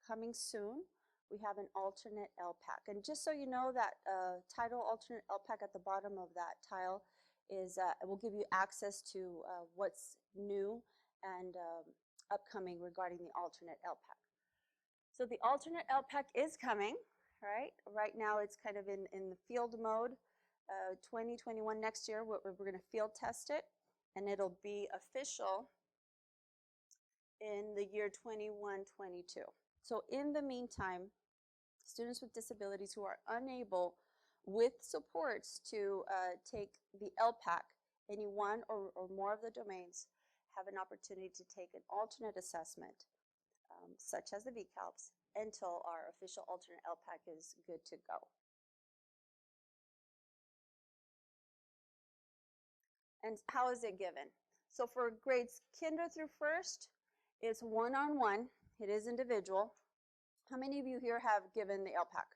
coming soon, we have an alternate Elpac. And just so you know, that title alternate Elpac at the bottom of that tile is it will give you access to what's new and upcoming regarding the alternate Elpac. So the alternate Elpac is coming, right? Right now, it's kind of in the field mode. 2021 next year, we're going to field test it, and it'll be official in the year 21-22. So in the meantime, students with disabilities who are unable with supports to take the Elpac, any one or more of the domains, have an opportunity to take an alternate assessment, such as the VCALPs, until our official alternate Elpac is good to go. And how is it given? So for grades kinder through first, it's one-on-one. It is individual. How many of you here have given the Elpac?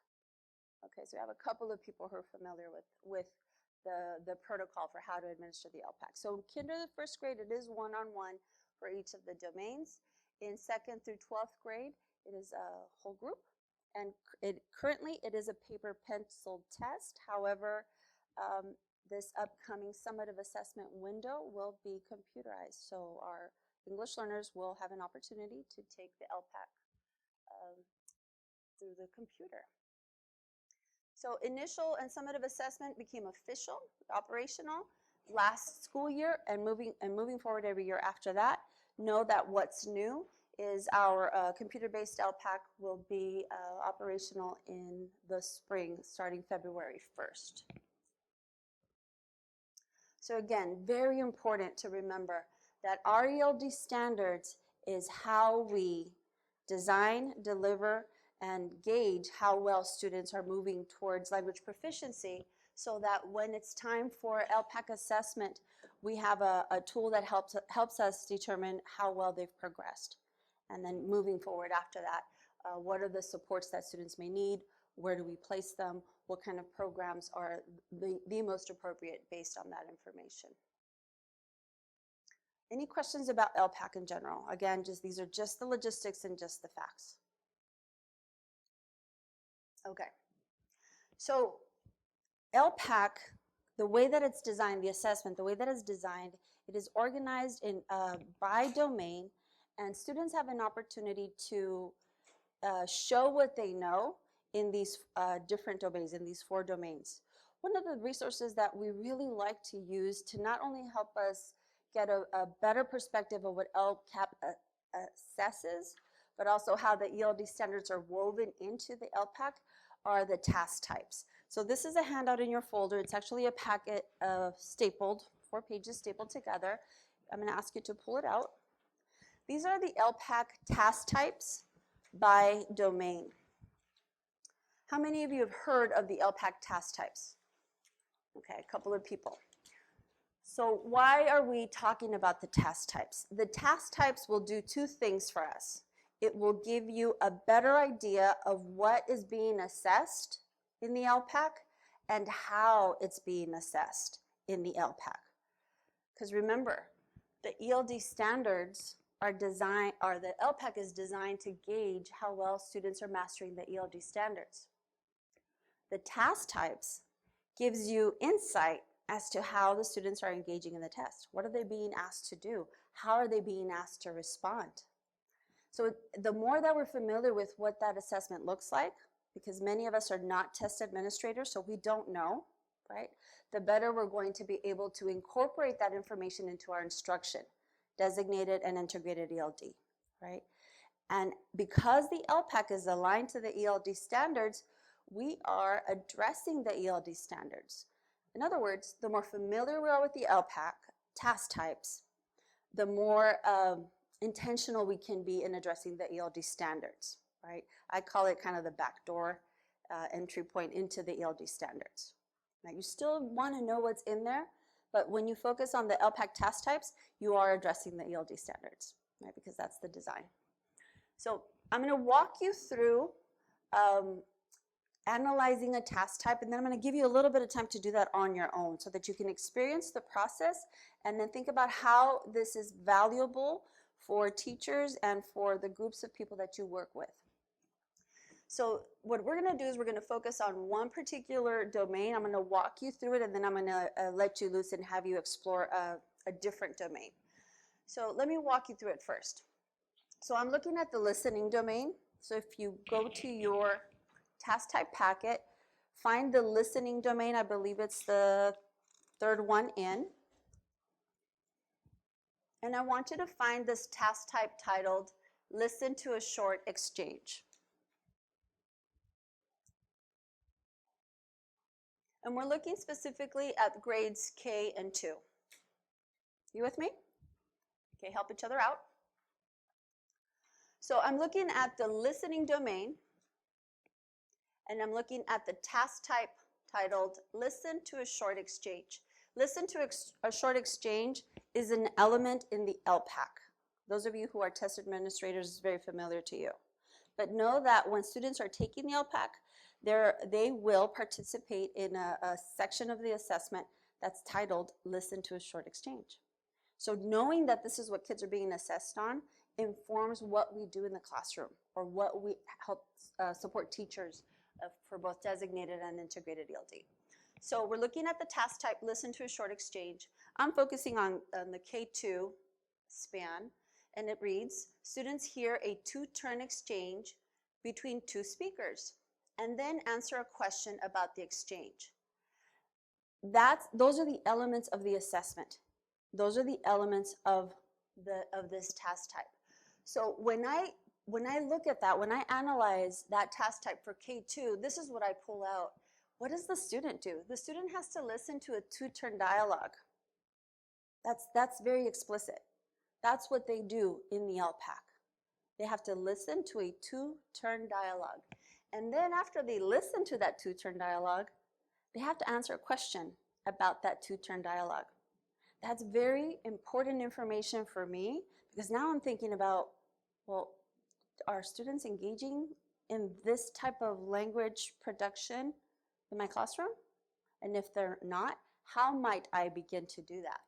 Okay, so we have a couple of people who are familiar with the protocol for how to administer the Elpac. So kinder to first grade, it is one-on-one for each of the domains. In 2nd through 12th grade, it is a whole group. And currently, it is a paper pencil test. However, this upcoming summative assessment window will be computerized. So our English learners will have an opportunity to take the Elpac through the computer. So initial and summative assessment became official, operational, last school year, and moving forward every year after that. Know that what's new is our computer-based Elpac will be operational in the spring, starting February 1st. So again, very important to remember that our ELD standards is how we design, deliver, and gauge how well students are moving towards language proficiency, so that when it's time for Elpac assessment, we have a tool that helps us determine how well they've progressed. And then moving forward after that, what are the supports that students may need? Where do we place them? What kind of programs are the most appropriate based on that information? Any questions about Elpac in general? Again, these are just the logistics and just the facts. Okay, so Elpac, the way that it's designed, the assessment, the way that it's designed, it is organized in by domain, and students have an opportunity to show what they know in these different domains, in these 4 domains. One of the resources that we really like to use to not only help us get a better perspective of what LCAP assesses, but also how the ELD standards are woven into the Elpac, are the task types. So this is a handout in your folder. It's actually a packet stapled, 4 pages stapled together. I'm going to ask you to pull it out. These are the Elpac task types by domain. How many of you have heard of the Elpac task types? Okay, a couple of people. So why are we talking about the task types? The task types will do 2 things for us. It will give you a better idea of what is being assessed in the Elpac, and how it's being assessed in the Elpac. Because remember, the ELD standards are designed, or the Elpac is designed to gauge how well students are mastering the ELD standards. The task types gives you insight as to how the students are engaging in the test. What are they being asked to do? How are they being asked to respond? So the more that we're familiar with what that assessment looks like, because many of us are not test administrators, so we don't know, right? The better we're going to be able to incorporate that information into our instruction, designated and integrated ELD, right? And because the Elpac is aligned to the ELD standards, we are addressing the ELD standards. In other words, the more familiar we are with the Elpac task types, the more intentional we can be in addressing the ELD standards, right? I call it kind of the backdoor entry point into the ELD standards. Now, you still want to know what's in there, but when you focus on the Elpac task types, you are addressing the ELD standards, right? Because that's the design. So I'm going to walk you through analyzing a task type, and then I'm going to give you a little bit of time to do that on your own so that you can experience the process and then think about how this is valuable for teachers and for the groups of people that you work with. So what we're going to do is we're going to focus on one particular domain. I'm going to walk you through it, and then I'm going to let you loose and have you explore a different domain. So let me walk you through it first. So I'm looking at the listening domain. So if you go to your task type packet, find the listening domain. I believe it's the third one in. And I want you to find this task type titled Listen to a Short Exchange. And we're looking specifically at grades K and 2. You with me? Okay, help each other out. So I'm looking at the listening domain, and I'm looking at the task type titled Listen to a Short Exchange. Listen to a short exchange is an element in the Elpac. Those of you who are test administrators is very familiar to you. But know that when students are taking the Elpac, they will participate in a section of the assessment that's titled Listen to a Short Exchange. So knowing that this is what kids are being assessed on informs what we do in the classroom or what we help support teachers for both designated and integrated ELD. So we're looking at the task type, Listen to a Short Exchange. I'm focusing on the K2 span, and it reads, students hear a two-turn exchange between two speakers and then answer a question about the exchange. Those are the elements of the assessment. Those are the elements of this task type. So when I look at that, when I analyze that task type for K2, this is what I pull out. What does the student do? The student has to listen to a two-turn dialogue. That's very explicit. That's what they do in the Elpac. They have to listen to a two-turn dialogue. And then after they listen to that two-turn dialogue, they have to answer a question about that two-turn dialogue. That's very important information for me because now I'm thinking about, well, are students engaging in this type of language production in my classroom? And if they're not, how might I begin to do that?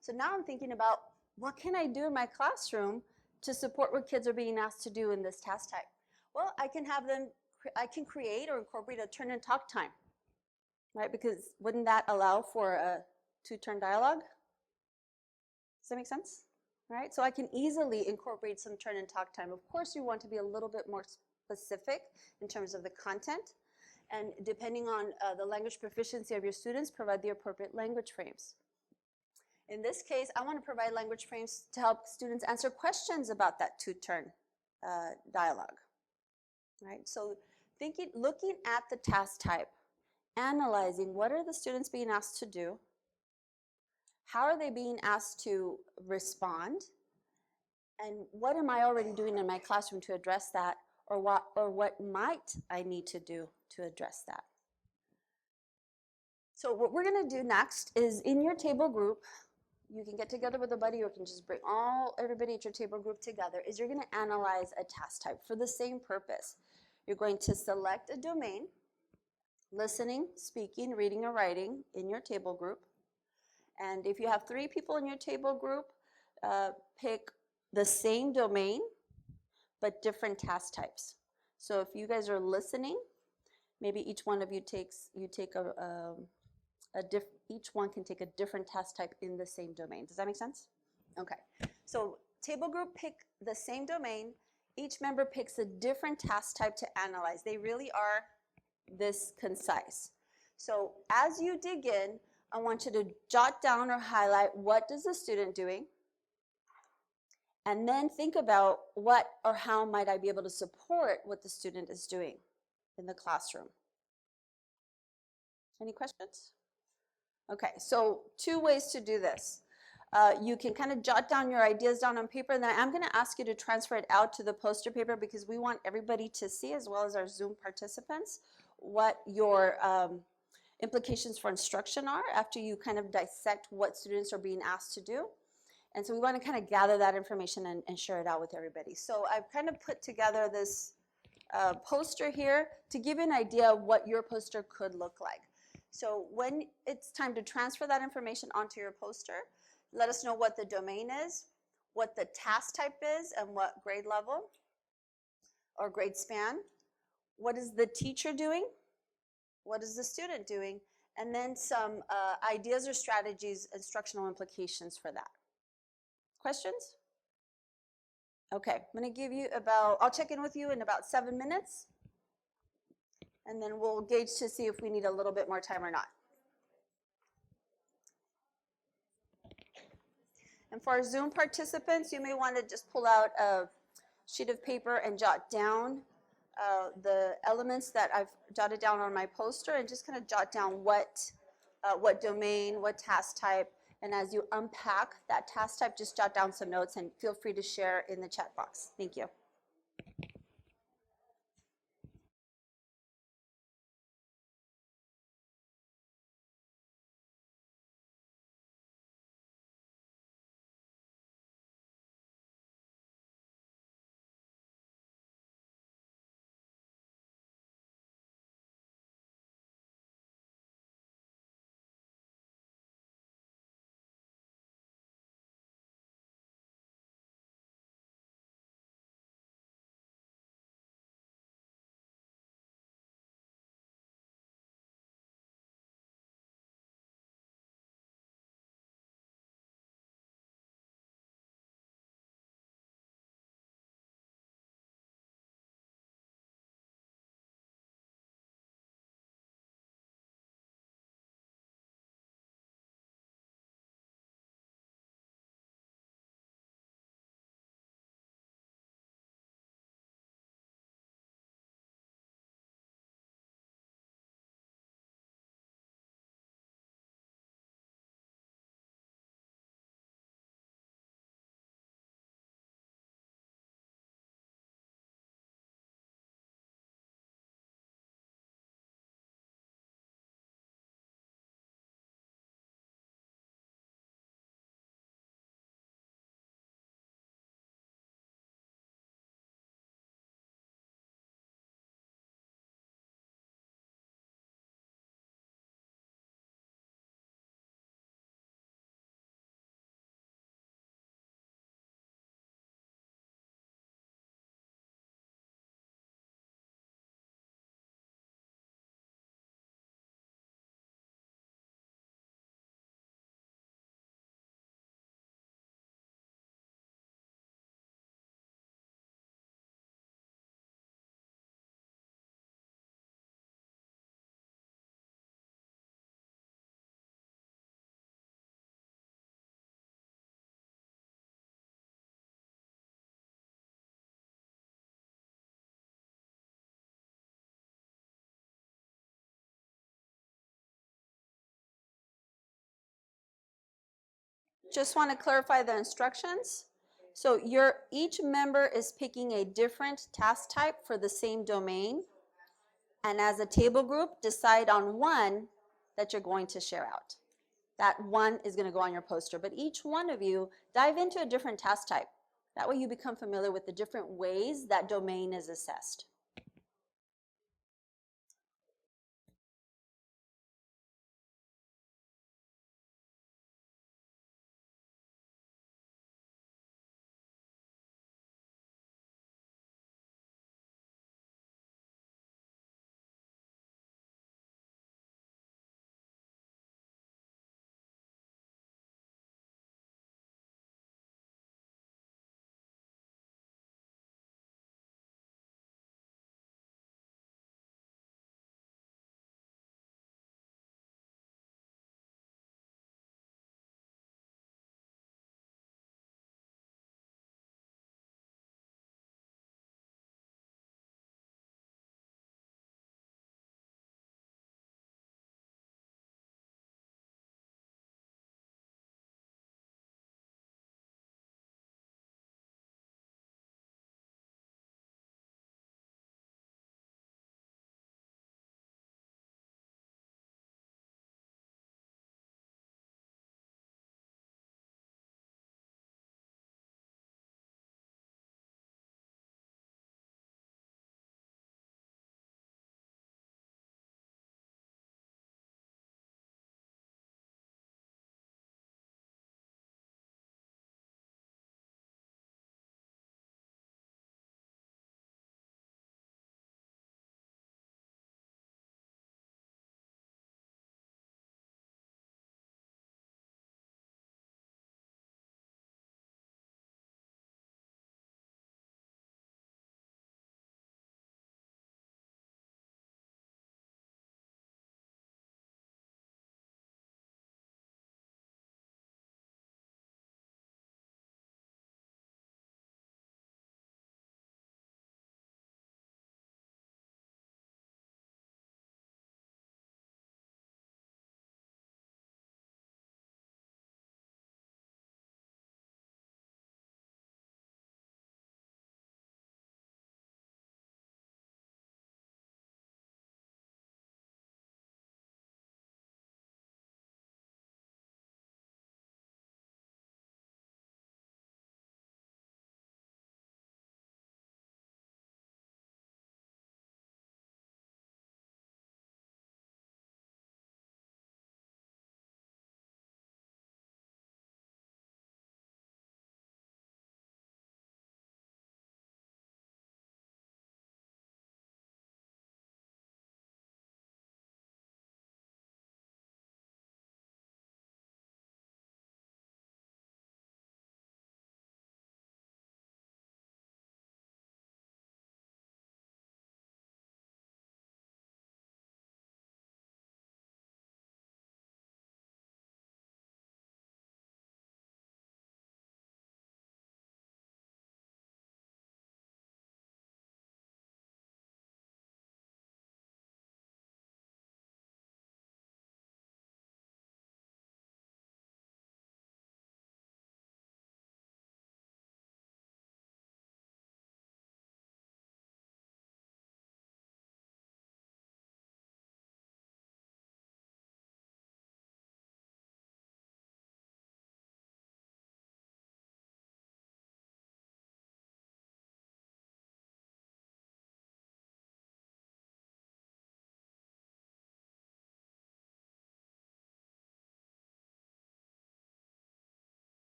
So now I'm thinking about what can I do in my classroom to support what kids are being asked to do in this task type? Well, I can create or incorporate a turn and talk time, right? Because wouldn't that allow for a two-turn dialogue? Does that make sense? Right? So I can easily incorporate some turn and talk time. Of course, you want to be a little bit more specific in terms of the content. And depending on the language proficiency of your students, provide the appropriate language frames. In this case, I want to provide language frames to help students answer questions about that two-turn dialogue. Right? So looking at the task type, analyzing what are the students being asked to do, how are they being asked to respond, and what am I already doing in my classroom to address that, or what might I need to do to address that. So what we're going to do next is in your table group, you can get together with a buddy or you can just bring everybody at your table group together, is you're going to analyze a task type for the same purpose. You're going to select a domain, listening, speaking, reading, or writing in your table group. And if you have 3 people in your table group, pick the same domain, but different task types. So if you guys are listening, maybe each one of you each one can take a different task type in the same domain. Does that make sense? Okay. So table group pick the same domain. Each member picks a different task type to analyze. They really are this concise. So as you dig in, I want you to jot down or highlight what is the student doing, and then think about what or how might I be able to support what the student is doing in the classroom. Any questions? Okay, so 2 ways to do this. You can kind of jot down your ideas down on paper, and then I'm going to ask you to transfer it out to the poster paper because we want everybody to see, as well as our Zoom participants, what your implications for instruction are after you kind of dissect what students are being asked to do. And so we want to kind of gather that information and share it out with everybody. So I've kind of put together this poster here to give you an idea of what your poster could look like. So when it's time to transfer that information onto your poster, let us know what the domain is, what the task type is, and what grade level or grade span. What is the teacher doing? What is the student doing? And then some ideas or strategies, instructional implications for that. Questions? Okay, I'm going to give you I'll check in with you in about 7 minutes. And then we'll gauge to see if we need a little bit more time or not. And for our Zoom participants, you may want to just pull out a sheet of paper and jot down the elements that I've jotted down on my poster, and just kind of jot down what domain, what task type, and as you unpack that task type, just jot down some notes and feel free to share in the chat box. Thank you. Just want to clarify the instructions. So each member is picking a different task type for the same domain. And as a table group, decide on one that you're going to share out. That one is going to go on your poster. But each one of you dive into a different task type. That way you become familiar with the different ways that domain is assessed.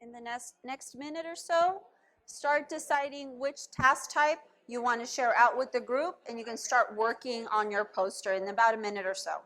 in the next minute or so, start deciding which task type you want to share out with the group, and you can start working on your poster in about a minute or so.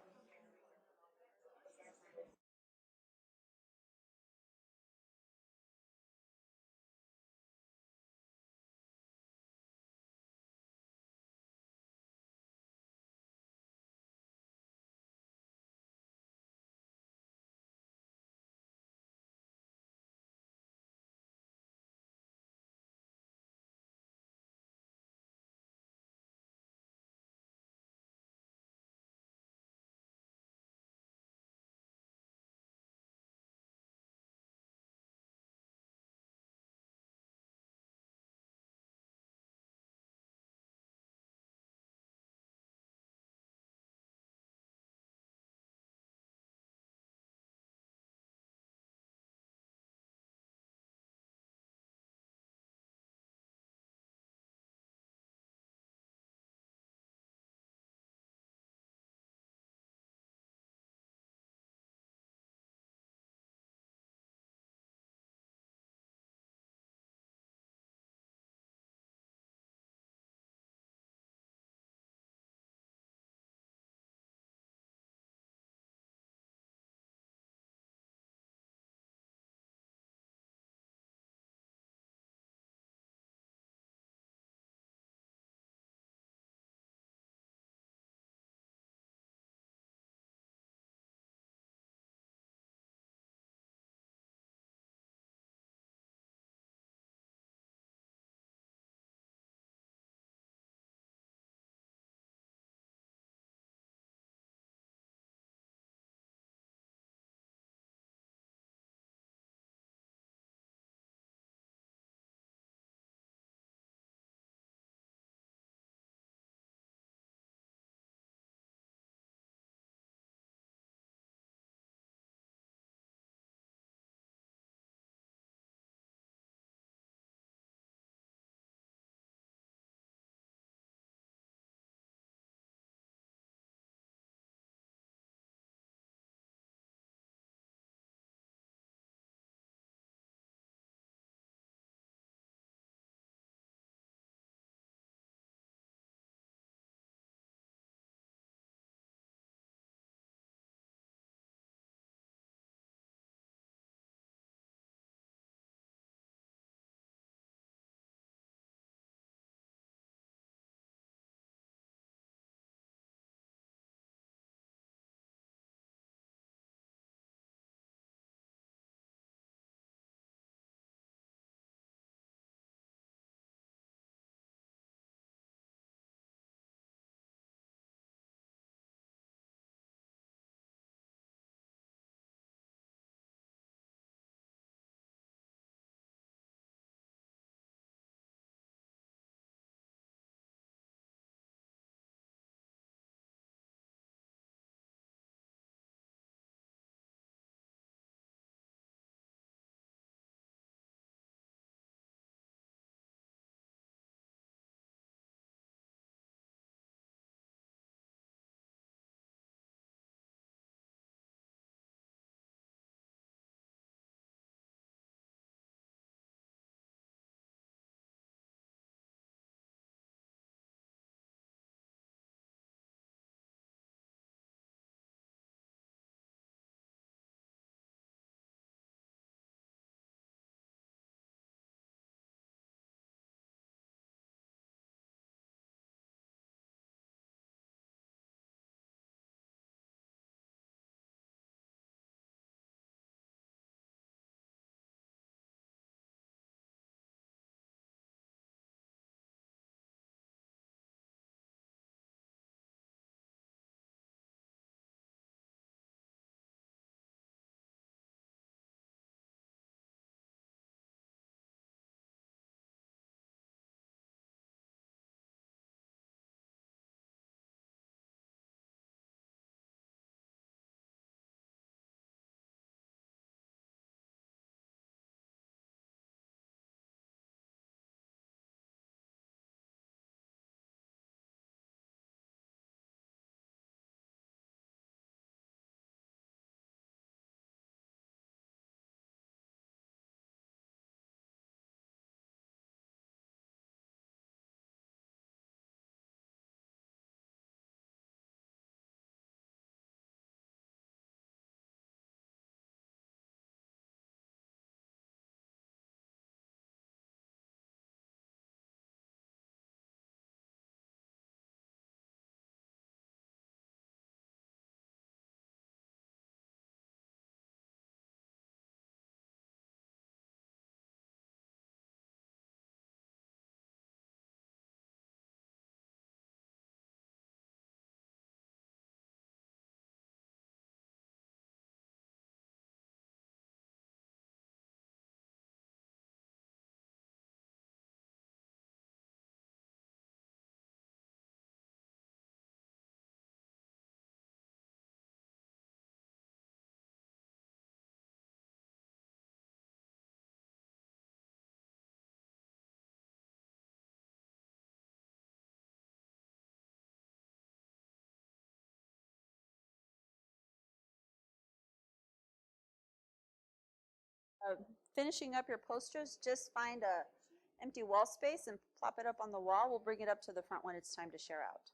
finishing up your posters, just find a empty wall space and plop it up on the wall. We'll bring it up to the front when it's time to share out.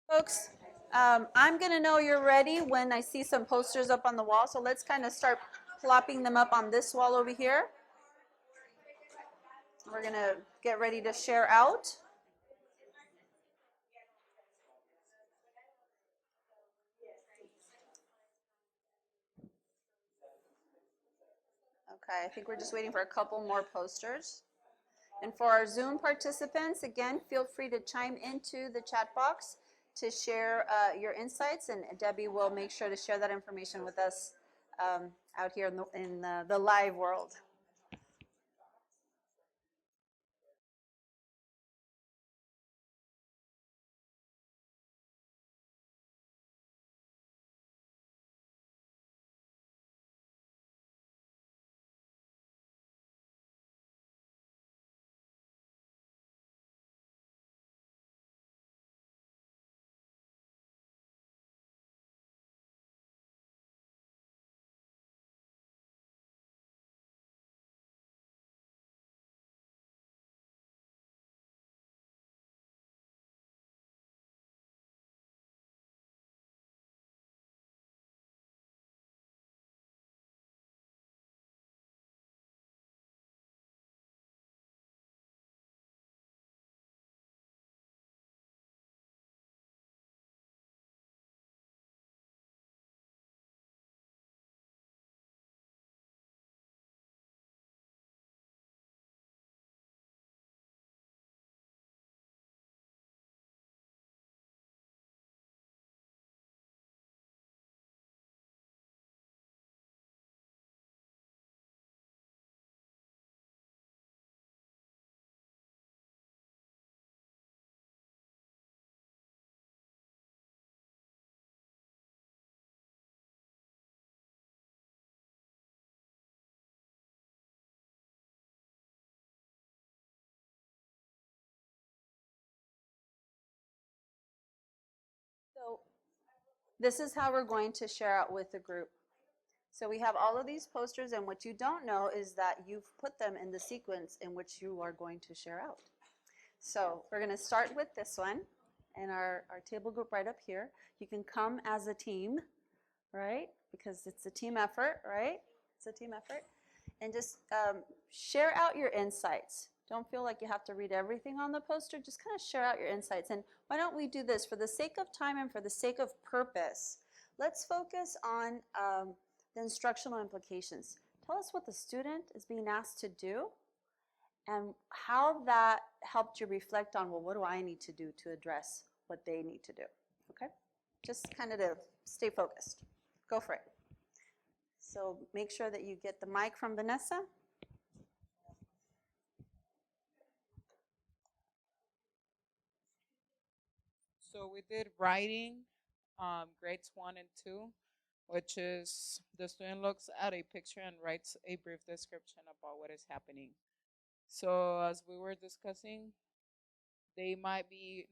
Folks, I'm going to know you're ready when I see some posters up on the wall. So let's kind of start plopping them up on this wall over here. We're going to get ready to share out. Okay, I think we're just waiting for a couple more posters. And for our Zoom participants, again, feel free to chime into the chat box to share your insights, and Debbie will make sure to share that information with us out here in the live world. So this is how we're going to share out with the group. So we have all of these posters, and what you don't know is that you've put them in the sequence in which you are going to share out. So we're going to start with this one and our table group right up here. You can come as a team, right? Because it's a team effort, right? It's a team effort. And just share out your insights. Don't feel like you have to read everything on the poster. Just kind of share out your insights. And why don't we do this? For the sake of time and for the sake of purpose, let's focus on the instructional implications. Tell us what the student is being asked to do and how that helped you reflect on, well, what do I need to do to address what they need to do? Okay? Just kind of to stay focused. Go for it. So make sure that you get the mic from Vanessa. So we did writing, grades 1 and 2, which is the student looks at a picture and writes a brief description about what is happening. So as we were discussing, they might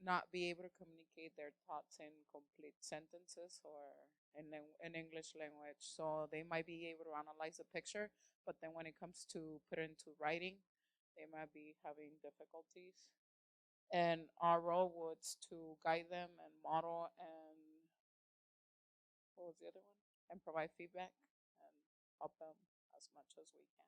not be able to communicate their thoughts in complete sentences or in English language. So they might be able to analyze a picture, but then when it comes to put it into writing, they might be having difficulties. And our role was to guide them and model and what was the other one? And provide feedback and help them as much as we can.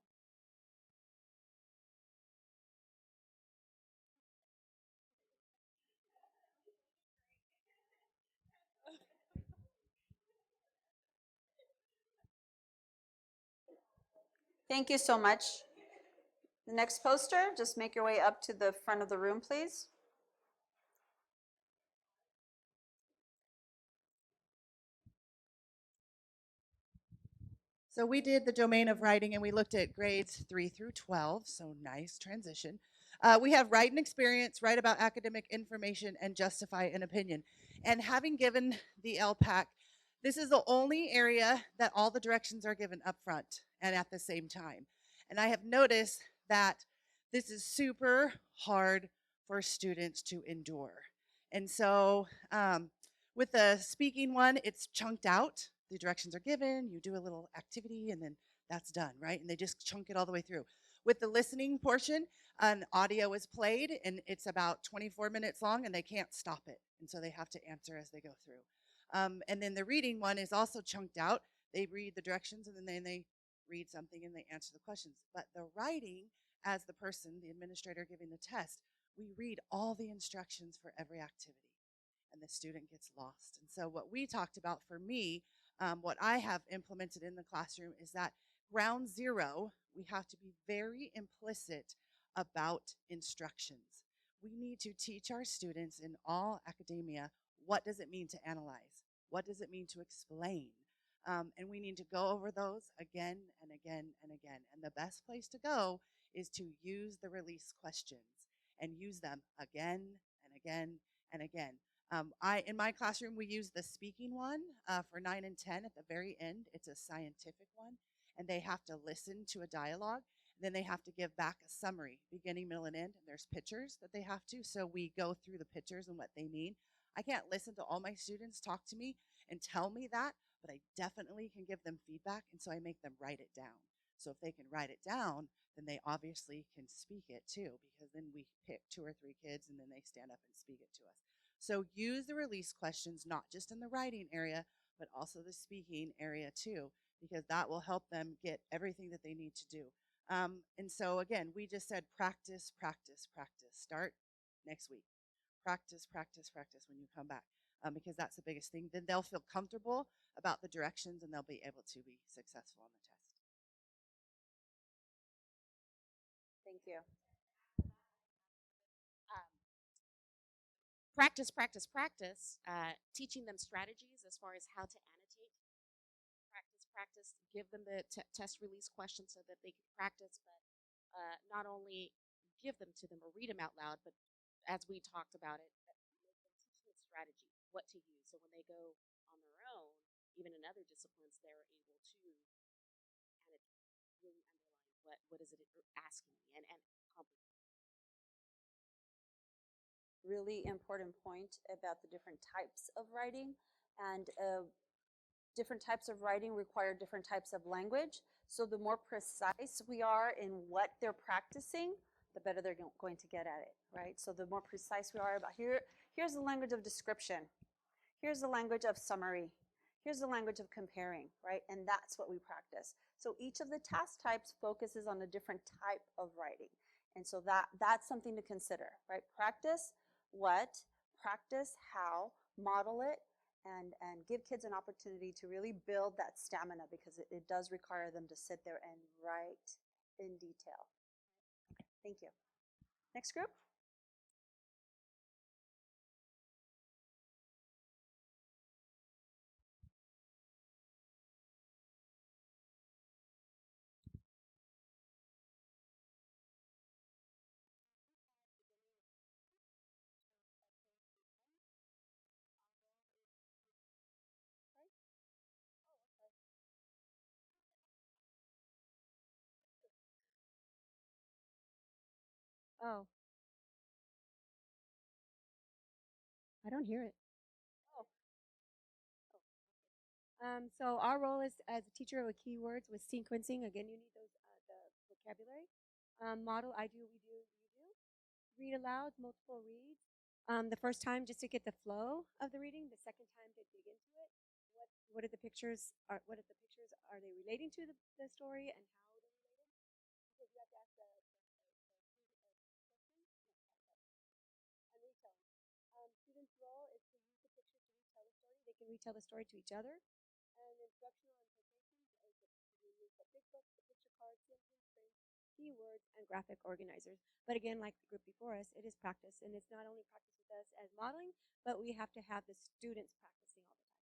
Thank you so much. The next poster, just make your way up to the front of the room, please. So we did the domain of writing, and we looked at grades 3 through 12, so nice transition. We have write an experience, write about academic information, and justify an opinion. And having given the Elpac, this is the only area that all the directions are given up front and at the same time. And I have noticed that this is super hard for students to endure. And so with the speaking one, it's chunked out. The directions are given, you do a little activity, and then that's done, right? And they just chunk it all the way through. With the listening portion, an audio is played, and it's about 24 minutes long, and they can't stop it. And so they have to answer as they go through. And then the reading one is also chunked out. They read the directions, and then they read something, and they answer the questions. But the writing, as the person, the administrator giving the test, we read all the instructions for every activity, and the student gets lost. And so what we talked about for me, what I have implemented in the classroom is that ground zero, we have to be very implicit about instructions. We need to teach our students in all academia, what does it mean to analyze? What does it mean to explain? And we need to go over those again and again and again. And the best place to go is to use the release questions and use them again and again and again. In my classroom, we use the speaking one for 9 and 10 at the very end. It's a scientific one, and they have to listen to a dialogue. Then they have to give back a summary, beginning, middle, and end. And there's pictures that they have to, so we go through the pictures and what they mean. I can't listen to all my students talk to me and tell me that, but I definitely can give them feedback, and so I make them write it down. So if they can write it down, then they obviously can speak it too, because then we pick 2 or 3 kids, and then they stand up and speak it to us. So use the release questions, not just in the writing area, but also the speaking area too, because that will help them get everything that they need to do. And so again, we just said practice, practice, practice. Start next week. Practice, practice, practice when you come back, because that's the biggest thing. Then they'll feel comfortable about the directions, and they'll be able to be successful on the test. Thank you. Practice, practice, practice, teaching them strategies as far as how to annotate. Practice, practice, give them the test release questions so that they can practice, but not only give them to them or read them out loud, but as we talked about it, make them teach them strategy, what to use. So when they go on their own, even in other disciplines, they're able to annotate, really underline what is it asking me and comprehend. Really important point about the different types of writing, and different types of writing require different types of language. So the more precise we are in what they're practicing, the better they're going to get at it, right? So the more precise we are about here's the language of description, here's the language of summary, here's the language of comparing, right? And that's what we practice. So each of the task types focuses on a different type of writing. And so that's something to consider, right? Practice what, practice how, model it, and give kids an opportunity to really build that stamina, because it does require them to sit there and write in detail. Okay, thank you. Next group. Oh. I don't hear it. So our role is as a teacher of keywords with sequencing. Again, you need those the vocabulary. Model, we do. Read aloud, multiple reads. The first time just to get the flow of the reading. The second time to dig into it. What are the pictures? Are they relating to the story, and how they're related? Because you have to ask the and retell. Students' role is to use the pictures to retell the story. They can retell the story to each other. And instructional implications is we use the big book, the picture cards, sentence frames, keywords, and graphic organizers. But again, like the group before us, it is practice. And it's not only practice with us as modeling, but we have to have the students practicing all the time.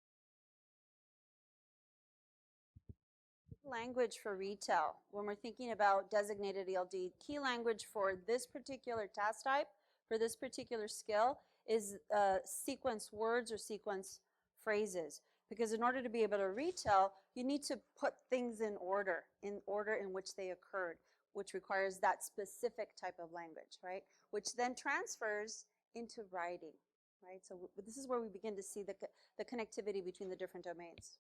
Language for retell. When we're thinking about designated ELD, key language for this particular task type, for this particular skill, is sequence words or sequence phrases. Because in order to be able to retell, you need to put things in order in which they occurred, which requires that specific type of language, right? Which then transfers into writing, right? So this is where we begin to see the connectivity between the different domains.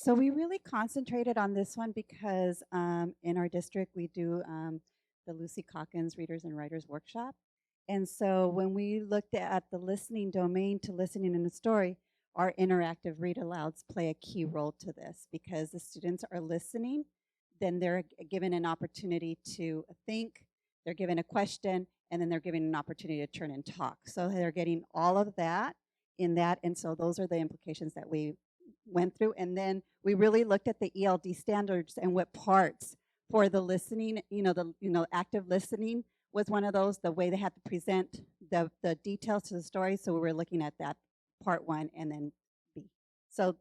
So we really concentrated on this one because in our district we do the Lucy Calkins Readers and Writers Workshop. And so when we looked at the listening domain to listening in a story, our interactive read alouds play a key role to this because the students are listening, then they're given an opportunity to think, they're given a question, and then they're given an opportunity to turn and talk. So they're getting all of that in that, and so those are the implications that we went through. And then we really looked at the ELD standards and what parts for the listening, active listening was one of those, the way they had to present the details to the story. So we were looking at that part 1 and then B. So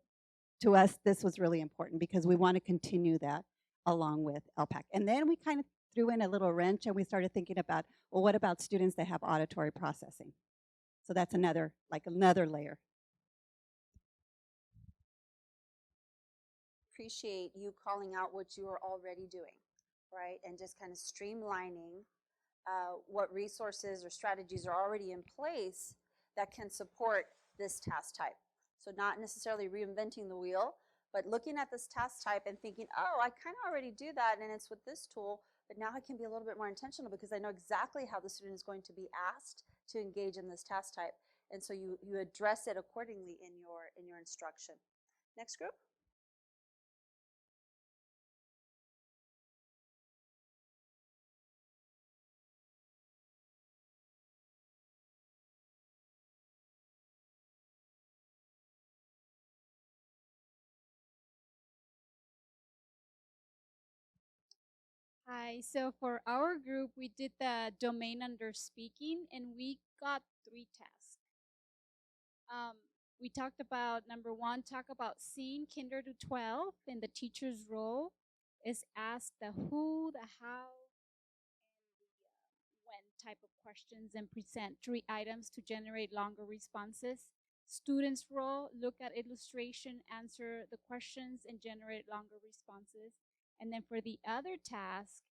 to us, this was really important because we want to continue that along with Elpac. And then we kind of threw in a little wrench and we started thinking about, well, what about students that have auditory processing? So that's another layer. Appreciate you calling out what you are already doing, right? And just kind of streamlining what resources or strategies are already in place that can support this task type. So not necessarily reinventing the wheel, but looking at this task type and thinking, oh, I kind of already do that and it's with this tool, but now I can be a little bit more intentional because I know exactly how the student is going to be asked to engage in this task type. And so you address it accordingly in your instruction. Next group. Hi, so for our group, we did the domain under speaking and we got 3 tasks. We talked about, number 1, talk about seeing kinder to 12 and the teacher's role is ask the who, the how, and the when type of questions and present 3 items to generate longer responses. Students' role, look at illustration, answer the questions, and generate longer responses. And then for the other task,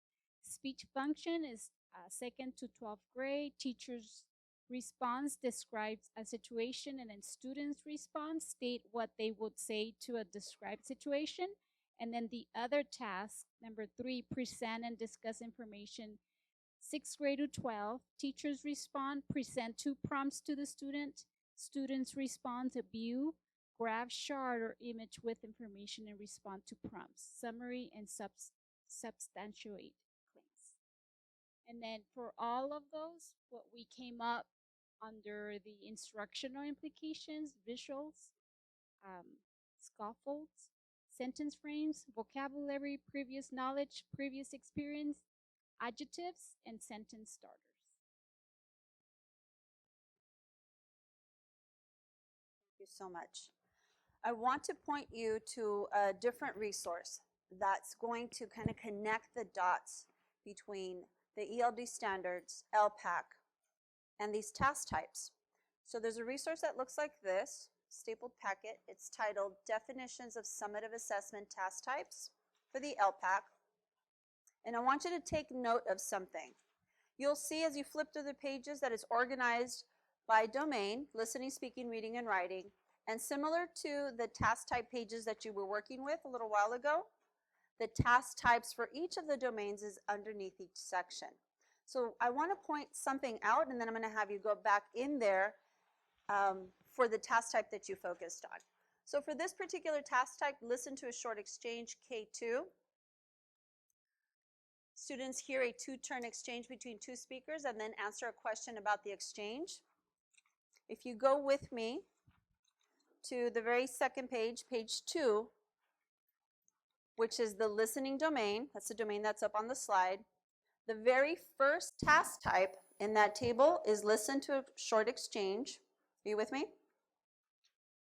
speech function is 2nd to 12th grade. Teacher's response describes a situation, and then students' response state what they would say to a described situation. And then the other task, number 3, present and discuss information. 6th grade to 12, teachers respond, present 2 prompts to the student. Students respond to view, graph, chart, or image with information and respond to prompts, summary, and substantiate claims. And then for all of those, what we came up under the instructional implications, visuals, scaffolds, sentence frames, vocabulary, previous knowledge, previous experience, adjectives, and sentence starters. Thank you so much. I want to point you to a different resource that's going to kind of connect the dots between the ELD standards, Elpac, and these task types. So there's a resource that looks like this, stapled packet. It's titled Definitions of Summative Assessment Task Types for the Elpac. And I want you to take note of something. You'll see as you flip through the pages that it's organized by domain, listening, speaking, reading, and writing. And similar to the task type pages that you were working with a little while ago, the task types for each of the domains is underneath each section. So I want to point something out, and then I'm going to have you go back in there for the task type that you focused on. So for this particular task type, listen to a short exchange, K2. Students hear a 2-turn exchange between 2 speakers and then answer a question about the exchange. If you go with me to the very second page, page 2, which is the listening domain. That's the domain that's up on the slide. The very first task type in that table is listen to a short exchange. Are you with me?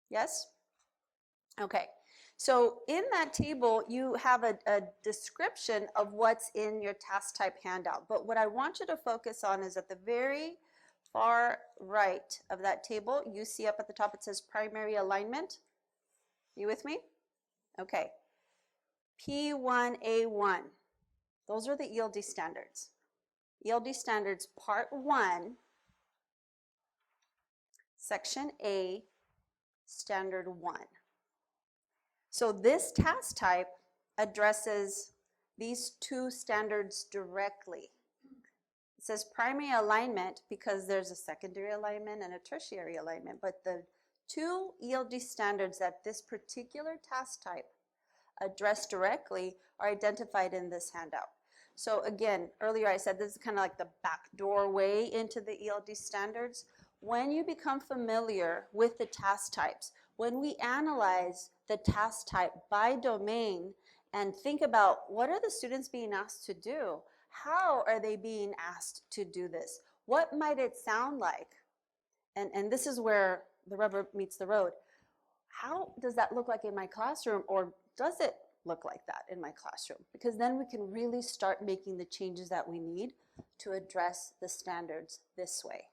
Yes? Okay. So in that table, you have a description of what's in your task type handout. But what I want you to focus on is at the very far right of that table, you see up at the top it says primary alignment. Are you with me? Okay. P1A1. Those are the ELD standards. ELD standards part 1, section A, standard 1. So this task type addresses these two standards directly. It says primary alignment because there's a secondary alignment and a tertiary alignment, but the two ELD standards that this particular task type address directly are identified in this handout. So again, earlier I said this is kind of like the back doorway into the ELD standards. When you become familiar with the task types, when we analyze the task type by domain and think about what are the students being asked to do? How are they being asked to do this? What might it sound like? And this is where the rubber meets the road. How does that look like in my classroom, or does it look like that in my classroom? Because then we can really start making the changes that we need to address the standards this way.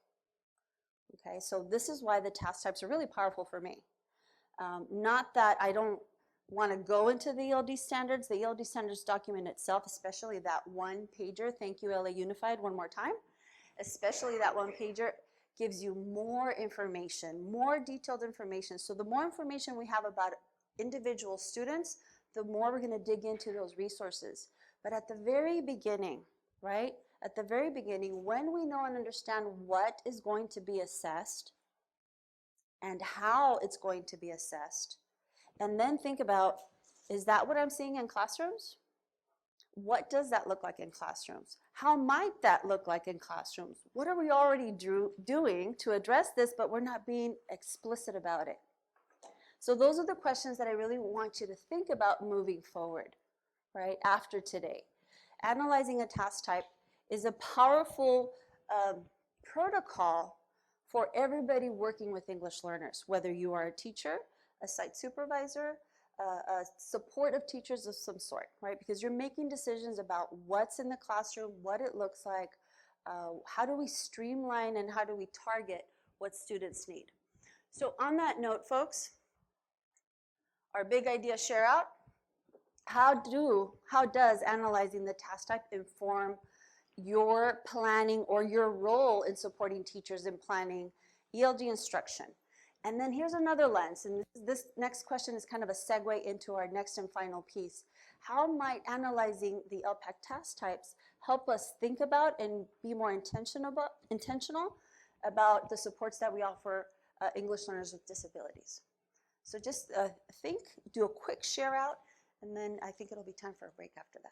Okay, so this is why the task types are really powerful for me. Not that I don't want to go into the ELD standards. The ELD standards document itself, especially that one pager, thank you LA Unified one more time, especially that one pager gives you more information, more detailed information. So the more information we have about individual students, the more we're going to dig into those resources. But at the very beginning, right? At the very beginning, when we know and understand what is going to be assessed and how it's going to be assessed, and then think about, is that what I'm seeing in classrooms? What does that look like in classrooms? How might that look like in classrooms? What are we already doing to address this, but we're not being explicit about it? So those are the questions that I really want you to think about moving forward, right, after today. Analyzing a task type is a powerful protocol for everybody working with English learners, whether you are a teacher, a site supervisor, a supportive teachers of some sort, right? Because you're making decisions about what's in the classroom, what it looks like, how do we streamline and how do we target what students need. So on that note, folks, our big idea share out. How does analyzing the task type inform your planning or your role in supporting teachers in planning ELD instruction? And then here's another lens, and this next question is kind of a segue into our next and final piece. How might analyzing the Elpac task types help us think about and be more intentional about the supports that we offer English learners with disabilities? So just do a quick share out, and then I think it'll be time for a break after that.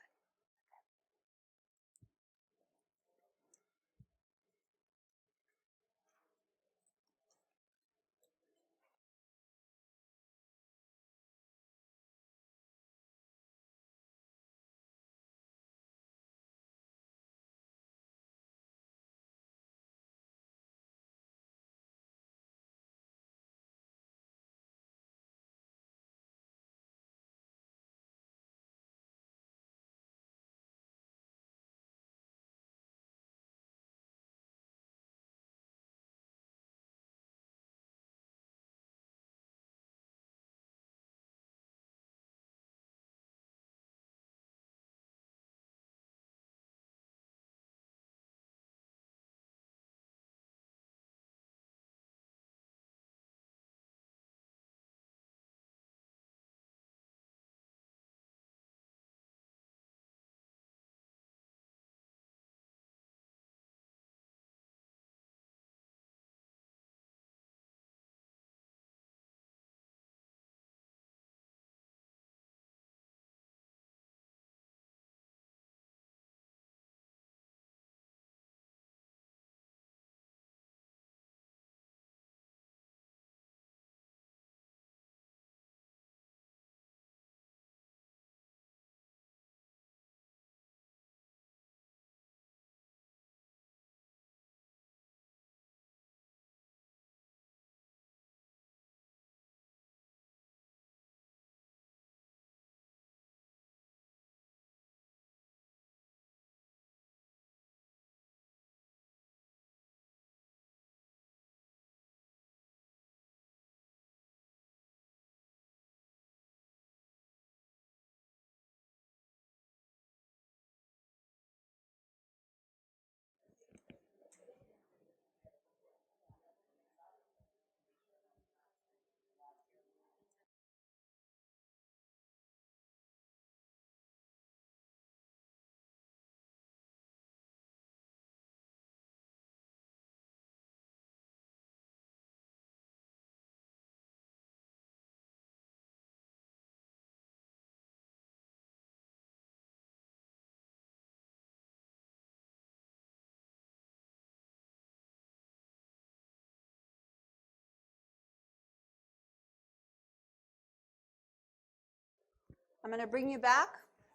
I'm going to bring you back.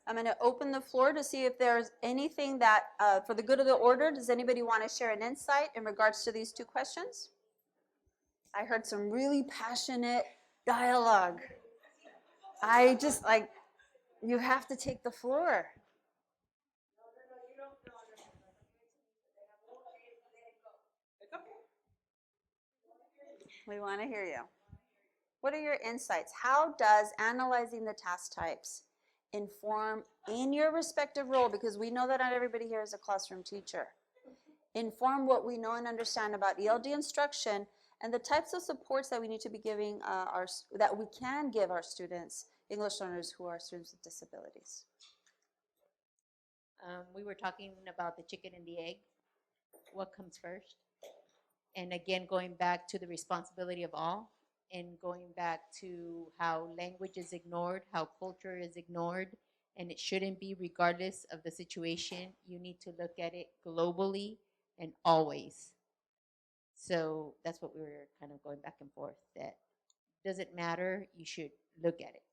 I'm going to open the floor to see if there's anything that, for the good of the order, does anybody want to share an insight in regards to these two questions? I heard some really passionate dialogue. I just like, you have to take the floor. We want to hear you. What are your insights? How does analyzing the task types inform in your respective role, because we know that not everybody here is a classroom teacher, inform what we know and understand about ELD instruction and the types of supports that we need to be giving that we can give our students, English learners who are students with disabilities? We were talking about the chicken and the egg. What comes first? And again, going back to the responsibility of all, and going back to how language is ignored, how culture is ignored, and it shouldn't be regardless of the situation. You need to look at it globally and always. So that's what we were kind of going back and forth, that doesn't matter, you should look at it.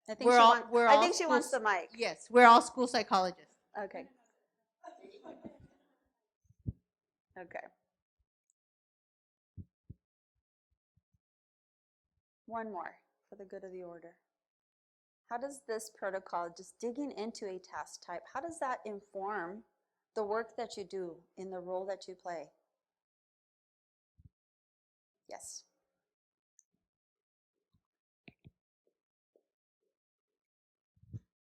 I think she wants the mic. Yes, we're all school psychologists. Okay. Okay. One more for the good of the order. How does this protocol, just digging into a task type, how does that inform the work that you do in the role that you play? Yes.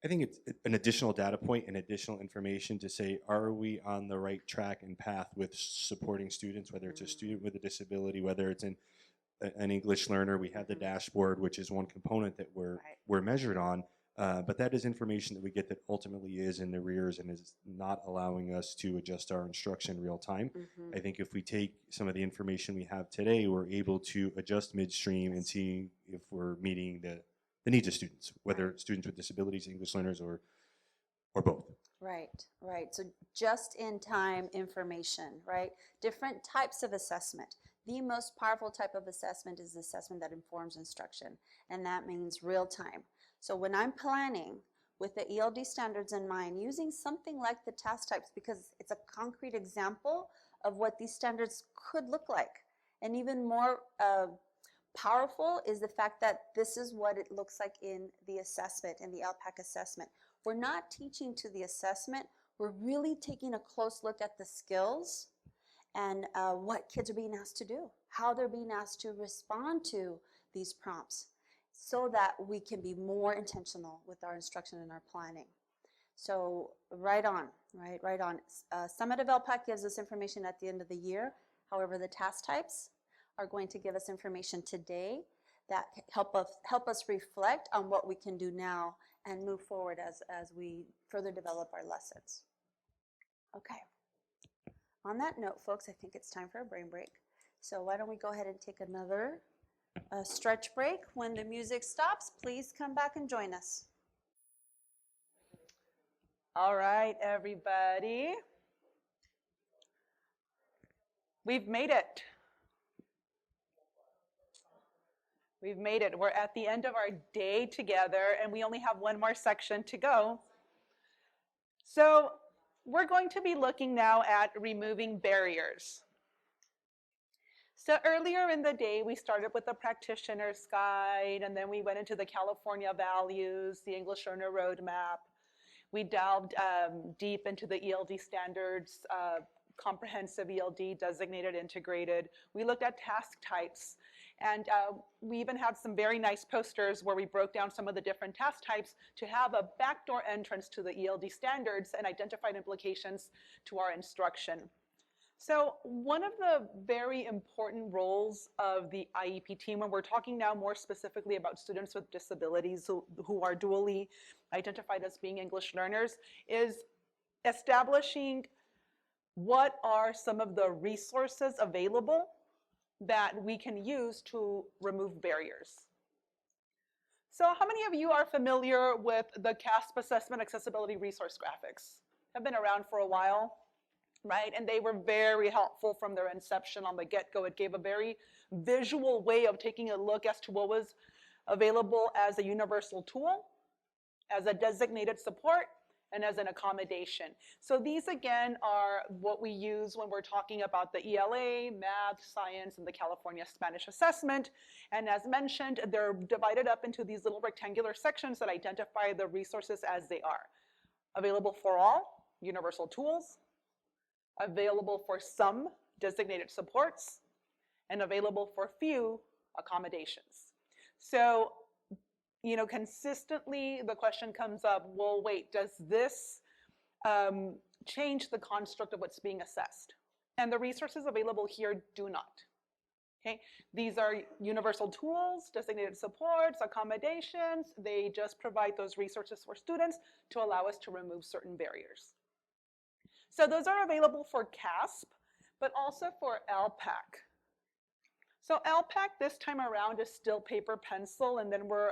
I think it's an additional data point and additional information to say, are we on the right track and path with supporting students, whether it's a student with a disability, whether it's an English learner. We have the dashboard, which is one component that we're measured on, but that is information that we get that ultimately is in the rears and is not allowing us to adjust our instruction real time. I think if we take some of the information we have today, we're able to adjust midstream and see if we're meeting the needs of students, whether students with disabilities, English learners, or both. Right, right. So just in time information, right? Different types of assessment. The most powerful type of assessment is the assessment that informs instruction, and that means real time. So when I'm planning with the ELD standards in mind, using something like the task types, because it's a concrete example of what these standards could look like. And even more powerful is the fact that this is what it looks like in the assessment, in the Elpac assessment. We're not teaching to the assessment, we're really taking a close look at the skills and what kids are being asked to do, how they're being asked to respond to these prompts, so that we can be more intentional with our instruction and our planning. So right on, right on. Summit of Elpac gives us information at the end of the year. However, the task types are going to give us information today that help us reflect on what we can do now and move forward as we further develop our lessons. Okay. On that note, folks, I think it's time for a brain break. So why don't we go ahead and take another stretch break. When the music stops, please come back and join us. All right, everybody. We've made it. We've made it. We're at the end of our day together, and we only have one more section to go. So we're going to be looking now at removing barriers. So earlier in the day, we started with the Practitioner's Guide, and then we went into the California Values, the English Learner Roadmap. We delved deep into the ELD standards, comprehensive ELD, designated, integrated. We looked at task types, and we even had some very nice posters where we broke down some of the different task types to have a backdoor entrance to the ELD standards and identified implications to our instruction. So one of the very important roles of the IEP team, when we're talking now more specifically about students with disabilities who are dually identified as being English learners, is establishing what are some of the resources available that we can use to remove barriers. So how many of you are familiar with the CASP assessment accessibility resource graphics? Have been around for a while, right? And they were very helpful from their inception on the get-go. It gave a very visual way of taking a look as to what was available as a universal tool, as a designated support, and as an accommodation. So these again are what we use when we're talking about the ELA, math, science, and the California Spanish assessment. And as mentioned, they're divided up into these little rectangular sections that identify the resources as they are. Available for all, universal tools, available for some, designated supports, and available for few, accommodations. So, you know, consistently the question comes up, well, wait, does this change the construct of what's being assessed? And the resources available here do not. Okay, these are universal tools, designated supports, accommodations. They just provide those resources for students to allow us to remove certain barriers. So those are available for CASP, but also for Elpac. So Elpac this time around is still paper pencil, and then we're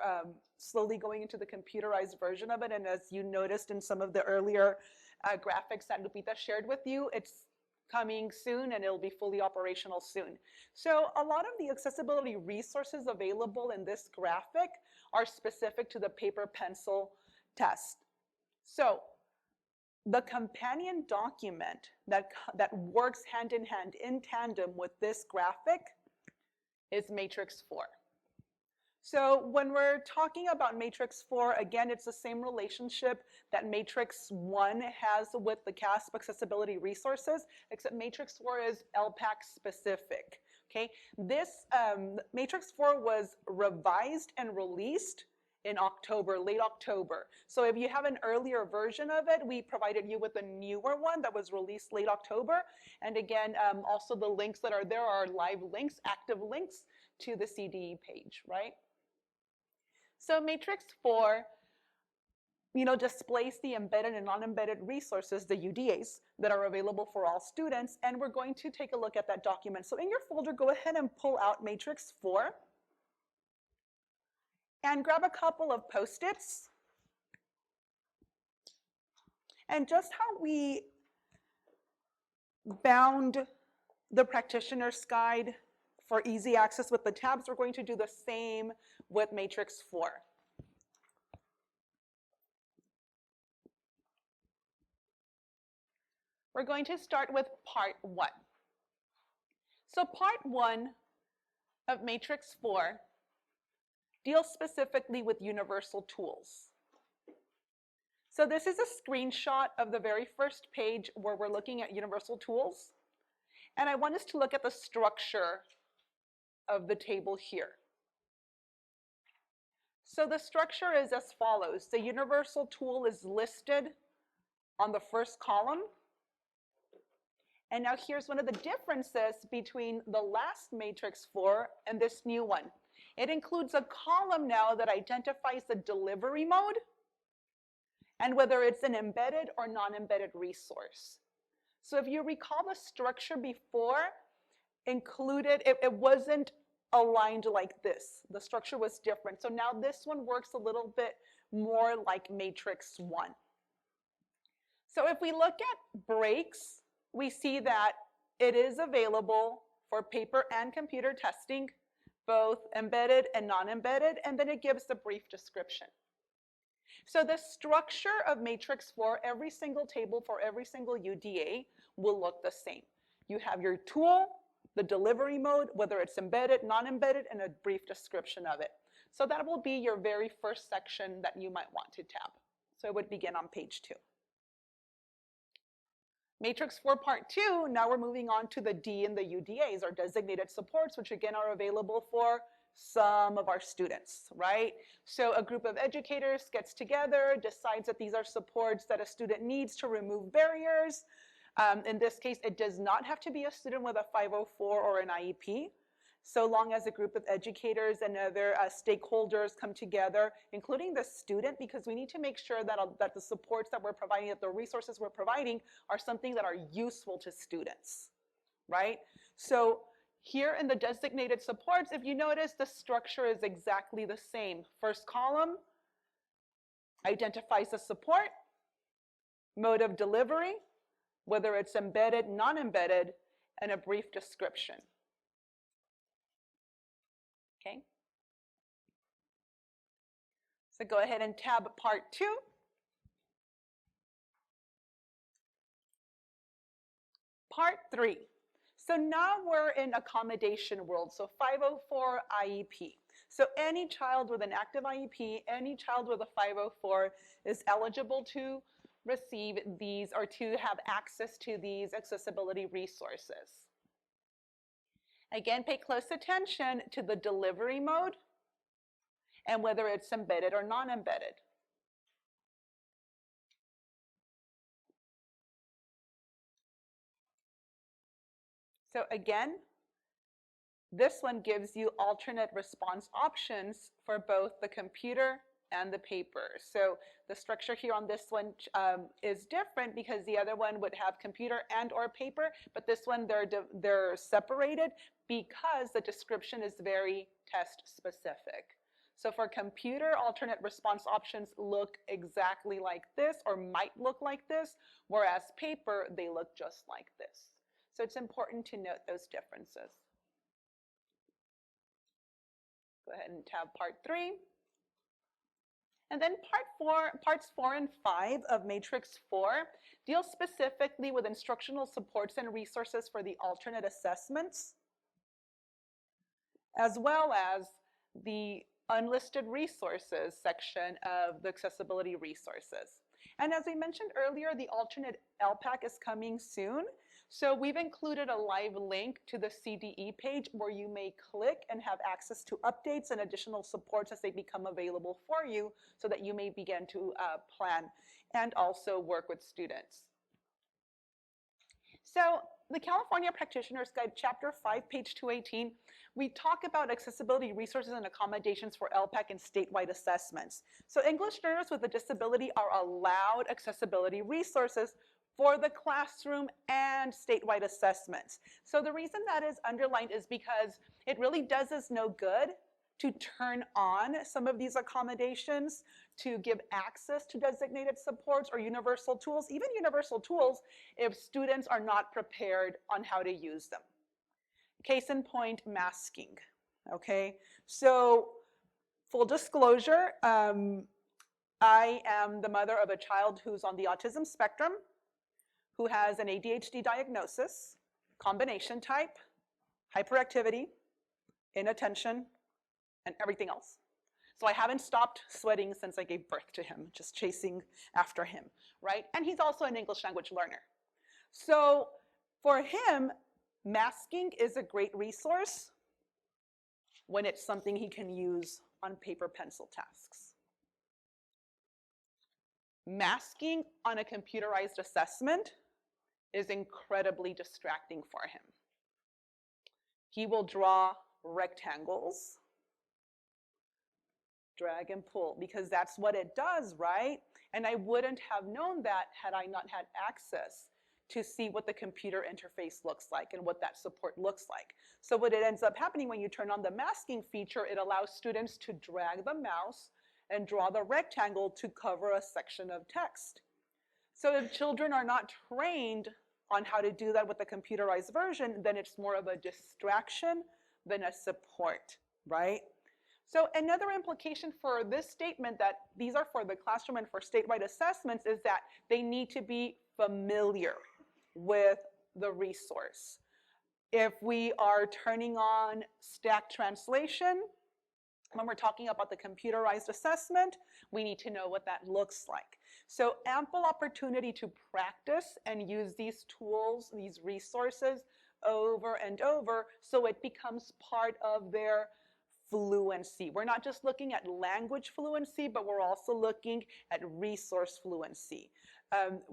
slowly going into the computerized version of it. And as you noticed in some of the earlier graphics that Lupita shared with you, it's coming soon and it'll be fully operational soon. So a lot of the accessibility resources available in this graphic are specific to the paper pencil test. So the companion document that works hand in hand, in tandem with this graphic is Matrix 4. So when we're talking about Matrix 4, again, it's the same relationship that Matrix 1 has with the CASP accessibility resources, except Matrix 4 is Elpac specific. Okay, this Matrix 4 was revised and released in October, late October. So if you have an earlier version of it, we provided you with a newer one that was released late October. And again, also the links that are there are live links, active links to the CDE page, right? So Matrix 4, you know, displays the embedded and non-embedded resources, the UDAs, that are available for all students. And we're going to take a look at that document. So in your folder, go ahead and pull out Matrix 4. And grab a couple of Post-its. And just how we bound the practitioner's guide for easy access with the tabs, we're going to do the same with Matrix 4. We're going to start with part 1. So part 1 of Matrix 4 deals specifically with universal tools. So this is a screenshot of the very first page where we're looking at universal tools. And I want us to look at the structure of the table here. So the structure is as follows. The universal tool is listed on the first column. And now here's one of the differences between the last Matrix 4 and this new one. It includes a column now that identifies the delivery mode and whether it's an embedded or non-embedded resource. So if you recall, the structure before included, it wasn't aligned like this. The structure was different. So now this one works a little bit more like Matrix 1. So if we look at breaks, we see that it is available for paper and computer testing, both embedded and non-embedded, and then it gives the brief description. So the structure of Matrix 4, every single table for every single UDA will look the same. You have your tool, the delivery mode, whether it's embedded, non-embedded, and a brief description of it. So that will be your very first section that you might want to tab. So it would begin on page 2. Matrix 4 part 2, now we're moving on to the D and the UDAs, or designated supports, which again are available for some of our students, right? So a group of educators gets together, decides that these are supports that a student needs to remove barriers. In this case, it does not have to be a student with a 504 or an IEP, so long as a group of educators and other stakeholders come together, including the student, because we need to make sure that the supports that we're providing, that the resources we're providing are something that are useful to students, right? So here in the designated supports, if you notice, the structure is exactly the same. First column identifies the support, mode of delivery, whether it's embedded, non-embedded, and a brief description. Okay. So go ahead and tab part 2. Part 3. So now we're in accommodation world, so 504 IEP. So any child with an active IEP, any child with a 504 is eligible to receive these or to have access to these accessibility resources. Again, pay close attention to the delivery mode and whether it's embedded or non-embedded. So again, this one gives you alternate response options for both the computer and the paper. So the structure here on this one is different because the other one would have computer and or paper, but this one they're separated because the description is very test specific. So for computer, alternate response options look exactly like this or might look like this, whereas paper, they look just like this. So it's important to note those differences. Go ahead and tab part 3. And then parts 4 and 5 of Matrix 4 deal specifically with instructional supports and resources for the alternate assessments, as well as the unlisted resources section of the accessibility resources. And as I mentioned earlier, the alternate Elpac is coming soon. So we've included a live link to the CDE page where you may click and have access to updates and additional supports as they become available for you so that you may begin to plan and also work with students. So the California Practitioner's Guide, Chapter 5, page 218, we talk about accessibility resources and accommodations for Elpac and statewide assessments. So English learners with a disability are allowed accessibility resources for the classroom and statewide assessments. So the reason that is underlined is because it really does us no good to turn on some of these accommodations, to give access to designated supports or universal tools, even universal tools, if students are not prepared on how to use them. Case in point, masking, okay? So full disclosure, I am the mother of a child who's on the autism spectrum, who has an ADHD diagnosis, combination type, hyperactivity, inattention, and everything else. So I haven't stopped sweating since I gave birth to him, just chasing after him, right? And he's also an English language learner. So for him, masking is a great resource when it's something he can use on paper pencil tasks. Masking on a computerized assessment is incredibly distracting for him. He will draw rectangles, drag and pull, because that's what it does, right? And I wouldn't have known that had I not had access to see what the computer interface looks like and what that support looks like. So what it ends up happening when you turn on the masking feature, it allows students to drag the mouse and draw the rectangle to cover a section of text. So if children are not trained on how to do that with the computerized version, then it's more of a distraction than a support, right? So another implication for this statement that these are for the classroom and for statewide assessments is that they need to be familiar with the resource. If we are turning on stack translation, when we're talking about the computerized assessment, we need to know what that looks like. So ample opportunity to practice and use these tools, these resources over and over so it becomes part of their fluency. We're not just looking at language fluency, but we're also looking at resource fluency.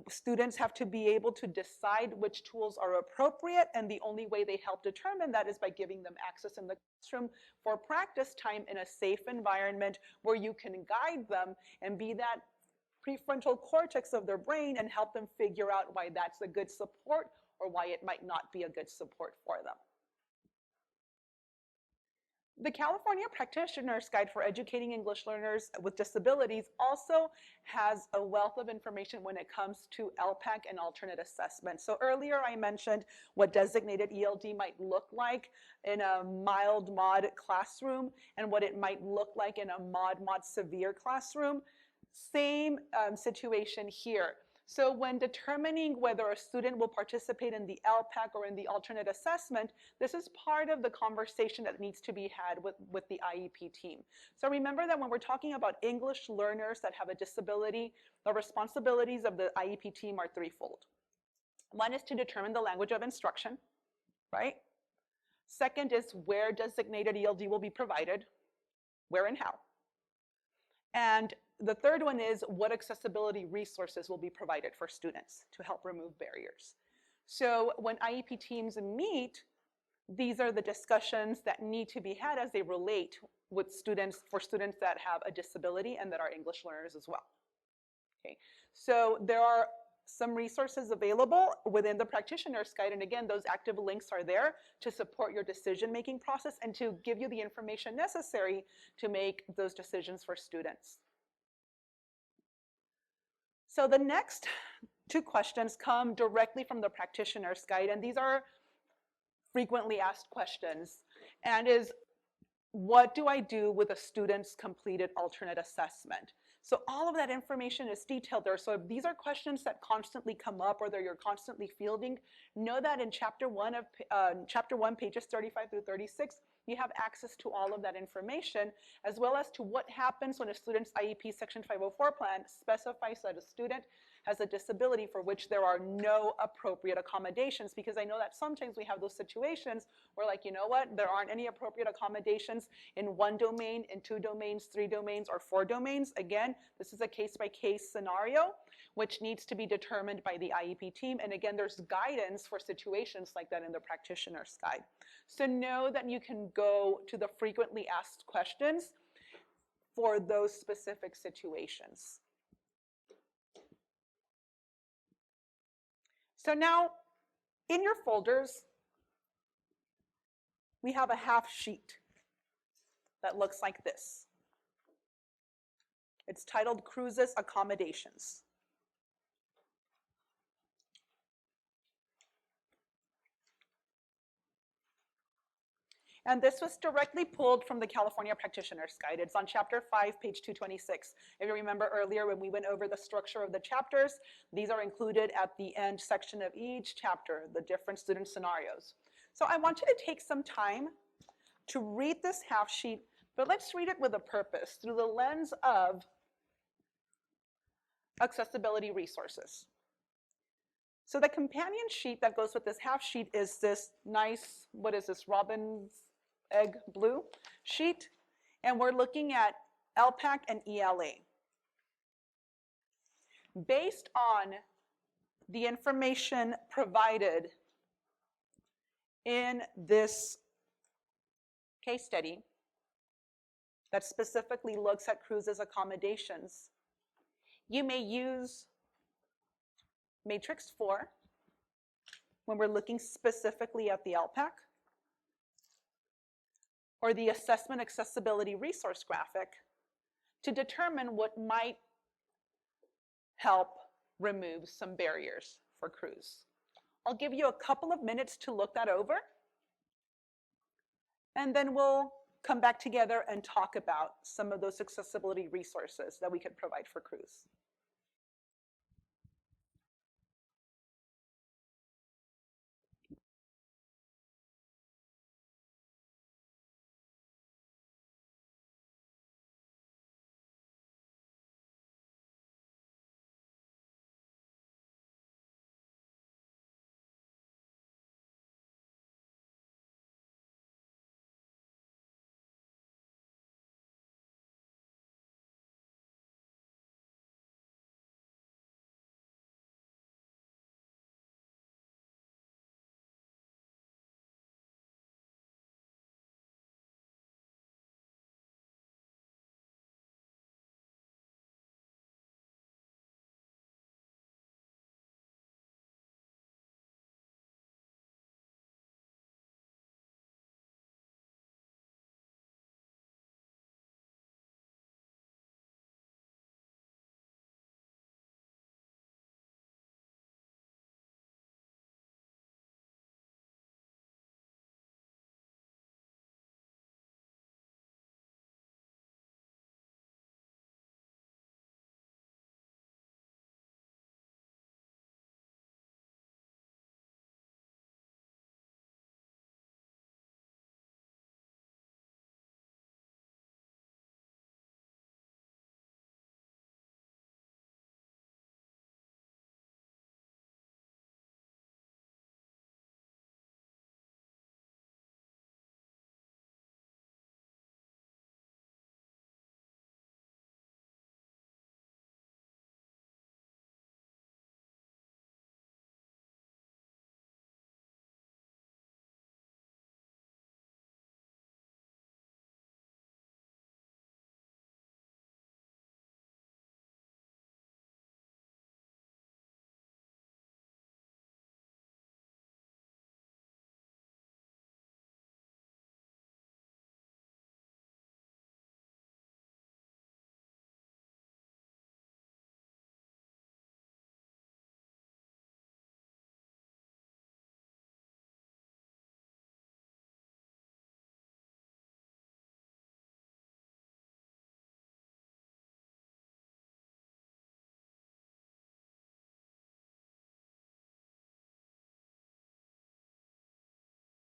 Students have to be able to decide which tools are appropriate, and the only way they help determine that is by giving them access in the classroom for practice time in a safe environment where you can guide them and be that prefrontal cortex of their brain and help them figure out why that's a good support or why it might not be a good support for them. The California Practitioner's Guide for Educating English Learners with Disabilities also has a wealth of information when it comes to Elpac and alternate assessment. So earlier I mentioned what designated ELD might look like in a mild mod classroom and what it might look like in a mod severe classroom. Same situation here. So when determining whether a student will participate in the Elpac or in the alternate assessment, this is part of the conversation that needs to be had with the IEP team. So remember that when we're talking about English learners that have a disability, the responsibilities of the IEP team are threefold. One is to determine the language of instruction, right? Second is where designated ELD will be provided, where and how. And the third one is what accessibility resources will be provided for students to help remove barriers. So when IEP teams meet, these are the discussions that need to be had as they relate with students, for students that have a disability and that are English learners as well. Okay, so there are some resources available within the Practitioner's Guide, and again, those active links are there to support your decision-making process and to give you the information necessary to make those decisions for students. So the next two questions come directly from the Practitioner's Guide, and these are frequently asked questions, and is, what do I do with a student's completed alternate assessment? So all of that information is detailed there. So if these are questions that constantly come up or that you're constantly fielding, know that in chapter one, pages 35 through 36, you have access to all of that information, as well as to what happens when a student's IEP Section 504 plan specifies that a student has a disability for which there are no appropriate accommodations, because I know that sometimes we have those situations where, like, you know what, there aren't any appropriate accommodations in one domain, in two domains, three domains, or four domains. Again, this is a case-by-case scenario which needs to be determined by the IEP team. And again, there's guidance for situations like that in the Practitioner's Guide. So know that you can go to the frequently asked questions for those specific situations. So now, in your folders, we have a half sheet that looks like this. It's titled Cruises Accommodations. And this was directly pulled from the California Practitioner's Guide. It's on chapter 5, page 226. If you remember earlier when we went over the structure of the chapters, these are included at the end section of each chapter, the different student scenarios. So I want you to take some time to read this half sheet, but let's read it with a purpose, through the lens of accessibility resources. So the companion sheet that goes with this half sheet is this nice, what is this, robin's egg blue sheet, and we're looking at Elpac and ELA. Based on the information provided in this case study that specifically looks at cruises accommodations, you may use Matrix 4 when we're looking specifically at the Elpac, or the assessment accessibility resource graphic to determine what might help remove some barriers for crews. I'll give you a couple of minutes to look that over, and then we'll come back together and talk about some of those accessibility resources that we could provide for crews.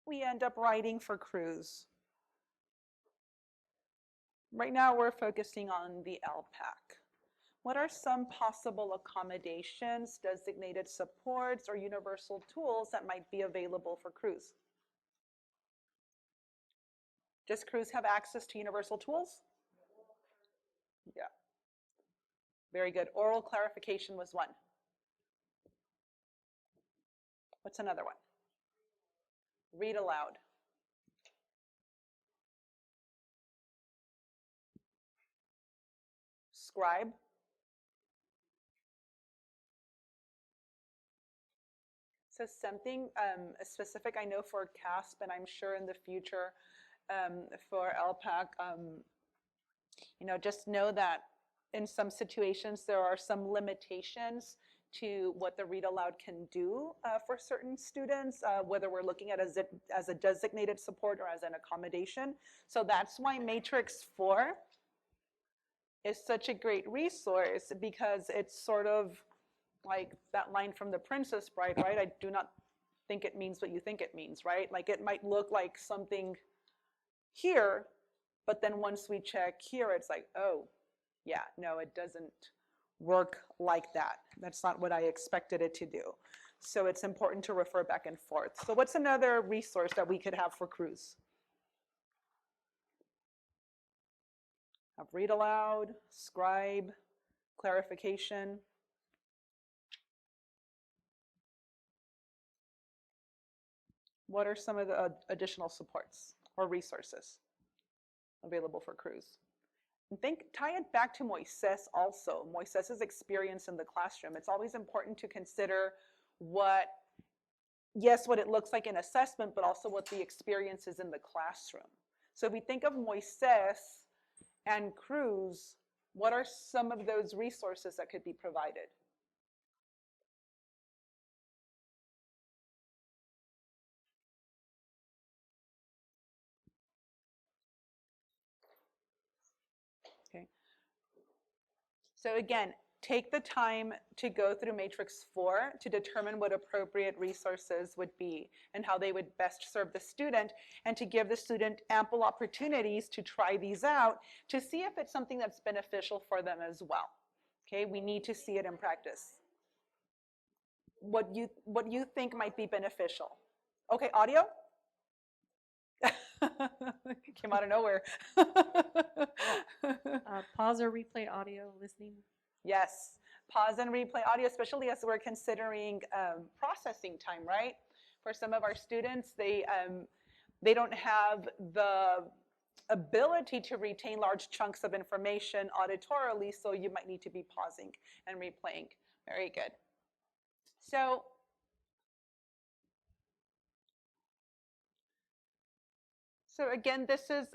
we end up writing for crews? Right now we're focusing on the Elpac. What are some possible accommodations, designated supports, or universal tools that might be available for crews? Does crews have access to universal tools? Yeah. Very good. Oral clarification was one. What's another one? Read aloud. Scribe. So something specific I know for CASP, and I'm sure in the future for Elpac, just know that in some situations there are some limitations to what the read aloud can do for certain students, whether we're looking at it as a designated support or as an accommodation. So that's why Matrix 4 is such a great resource, because it's sort of like that line from The Princess Bride, right? I do not think it means what you think it means, right? Like it might look like something here, but then once we check here, it's like, oh, yeah, no, it doesn't work like that. That's not what I expected it to do. So it's important to refer back and forth. So what's another resource that we could have for crews? Have read aloud, scribe, clarification. What are some of the additional supports or resources available for crews? And tie it back to Moises also, Moises' experience in the classroom. It's always important to consider what it looks like in assessment, but also what the experience is in the classroom. So if we think of Moises and crews, what are some of those resources that could be provided? Okay. So again, take the time to go through Matrix 4 to determine what appropriate resources would be and how they would best serve the student, and to give the student ample opportunities to try these out to see if it's something that's beneficial for them as well. Okay, we need to see it in practice. What you think might be beneficial. Okay, audio? Came out of nowhere. Pause or replay audio listening. Yes, pause and replay audio, especially as we're considering processing time, right? For some of our students, they don't have the ability to retain large chunks of information auditorily, so you might need to be pausing and replaying. Very good. So again, this is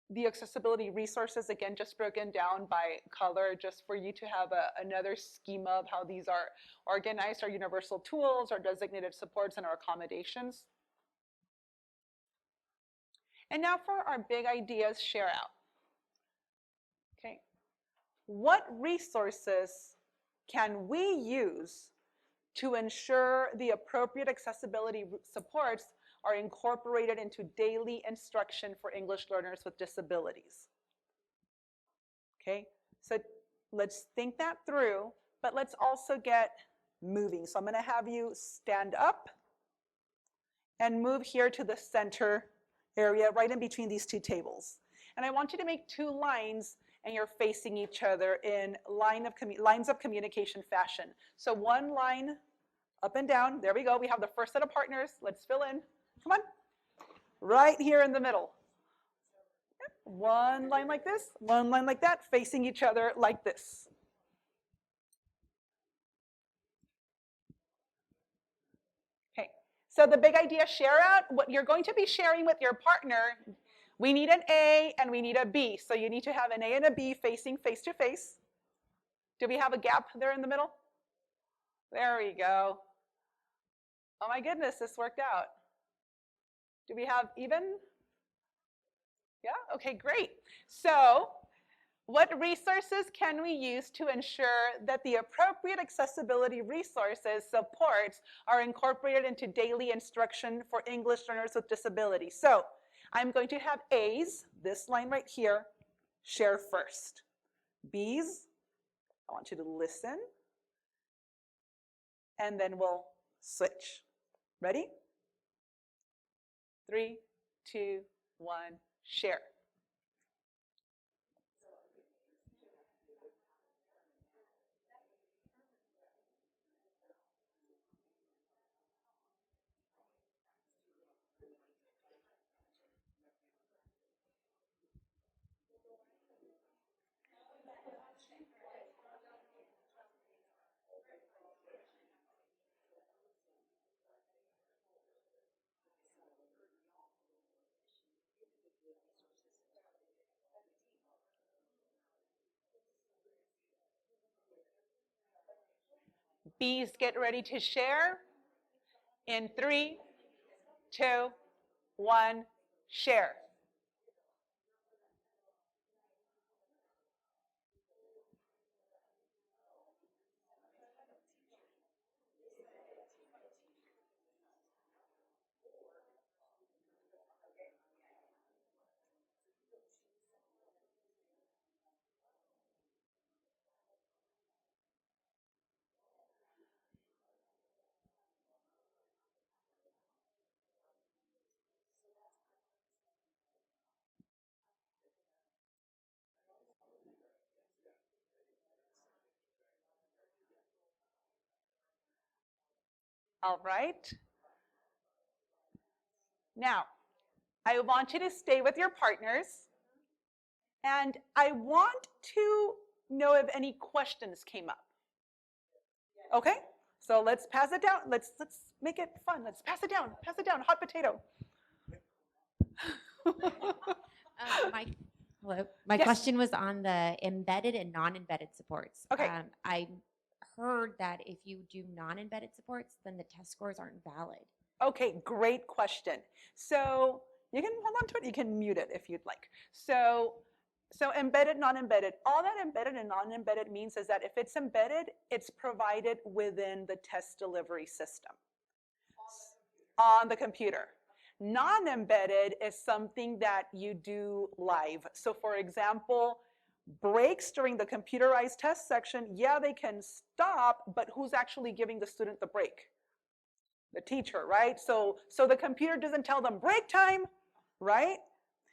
the accessibility resources, again, just broken down by color, just for you to have another schema of how these are organized, our universal tools, our designated supports, and our accommodations. And now for our big ideas share out. Okay, what resources can we use to ensure the appropriate accessibility supports are incorporated into daily instruction for English learners with disabilities? Okay, so let's think that through, but let's also get moving. So I'm going to have you stand up and move here to the center area right in between these two tables. And I want you to make two lines, and you're facing each other in lines of communication fashion. So one line up and down. There we go. We have the first set of partners. Let's fill in. Come on. Right here in the middle. One line like this, one line like that, facing each other like this. Okay, so the big idea share out, what you're going to be sharing with your partner, we need an A and we need a B. So you need to have an A and a B facing face to face. Do we have a gap there in the middle? There we go. Oh my goodness, this worked out. Do we have even? Yeah, okay, great. So What resources can we use to ensure that the appropriate accessibility resources, supports, are incorporated into daily instruction for English learners with disabilities? So I'm going to have A's, this line right here, share first. B's, I want you to listen, and then we'll switch. Ready? 3, 2, 1, share. B's, get ready to share. In 3, 2, 1, share. All right. Now, I want you to stay with your partners, and I want to know if any questions came up. Okay? So let's pass it down. Let's make it fun. Let's pass it down. Pass it down. Hot potato. My Yes. question was on the embedded and non-embedded supports. Okay. I heard that if you do non-embedded supports, then the test scores aren't valid. Okay, great question. So you can hold on to it. You can mute it if you'd like. So embedded, non-embedded. All that embedded and non-embedded means is that if it's embedded, it's provided within the test delivery system on the computer. Non-embedded is something that you do live. So for example, breaks during the computerized test section, yeah, they can stop, but who's actually giving the student the break? The teacher, right? So the computer doesn't tell them break time, right?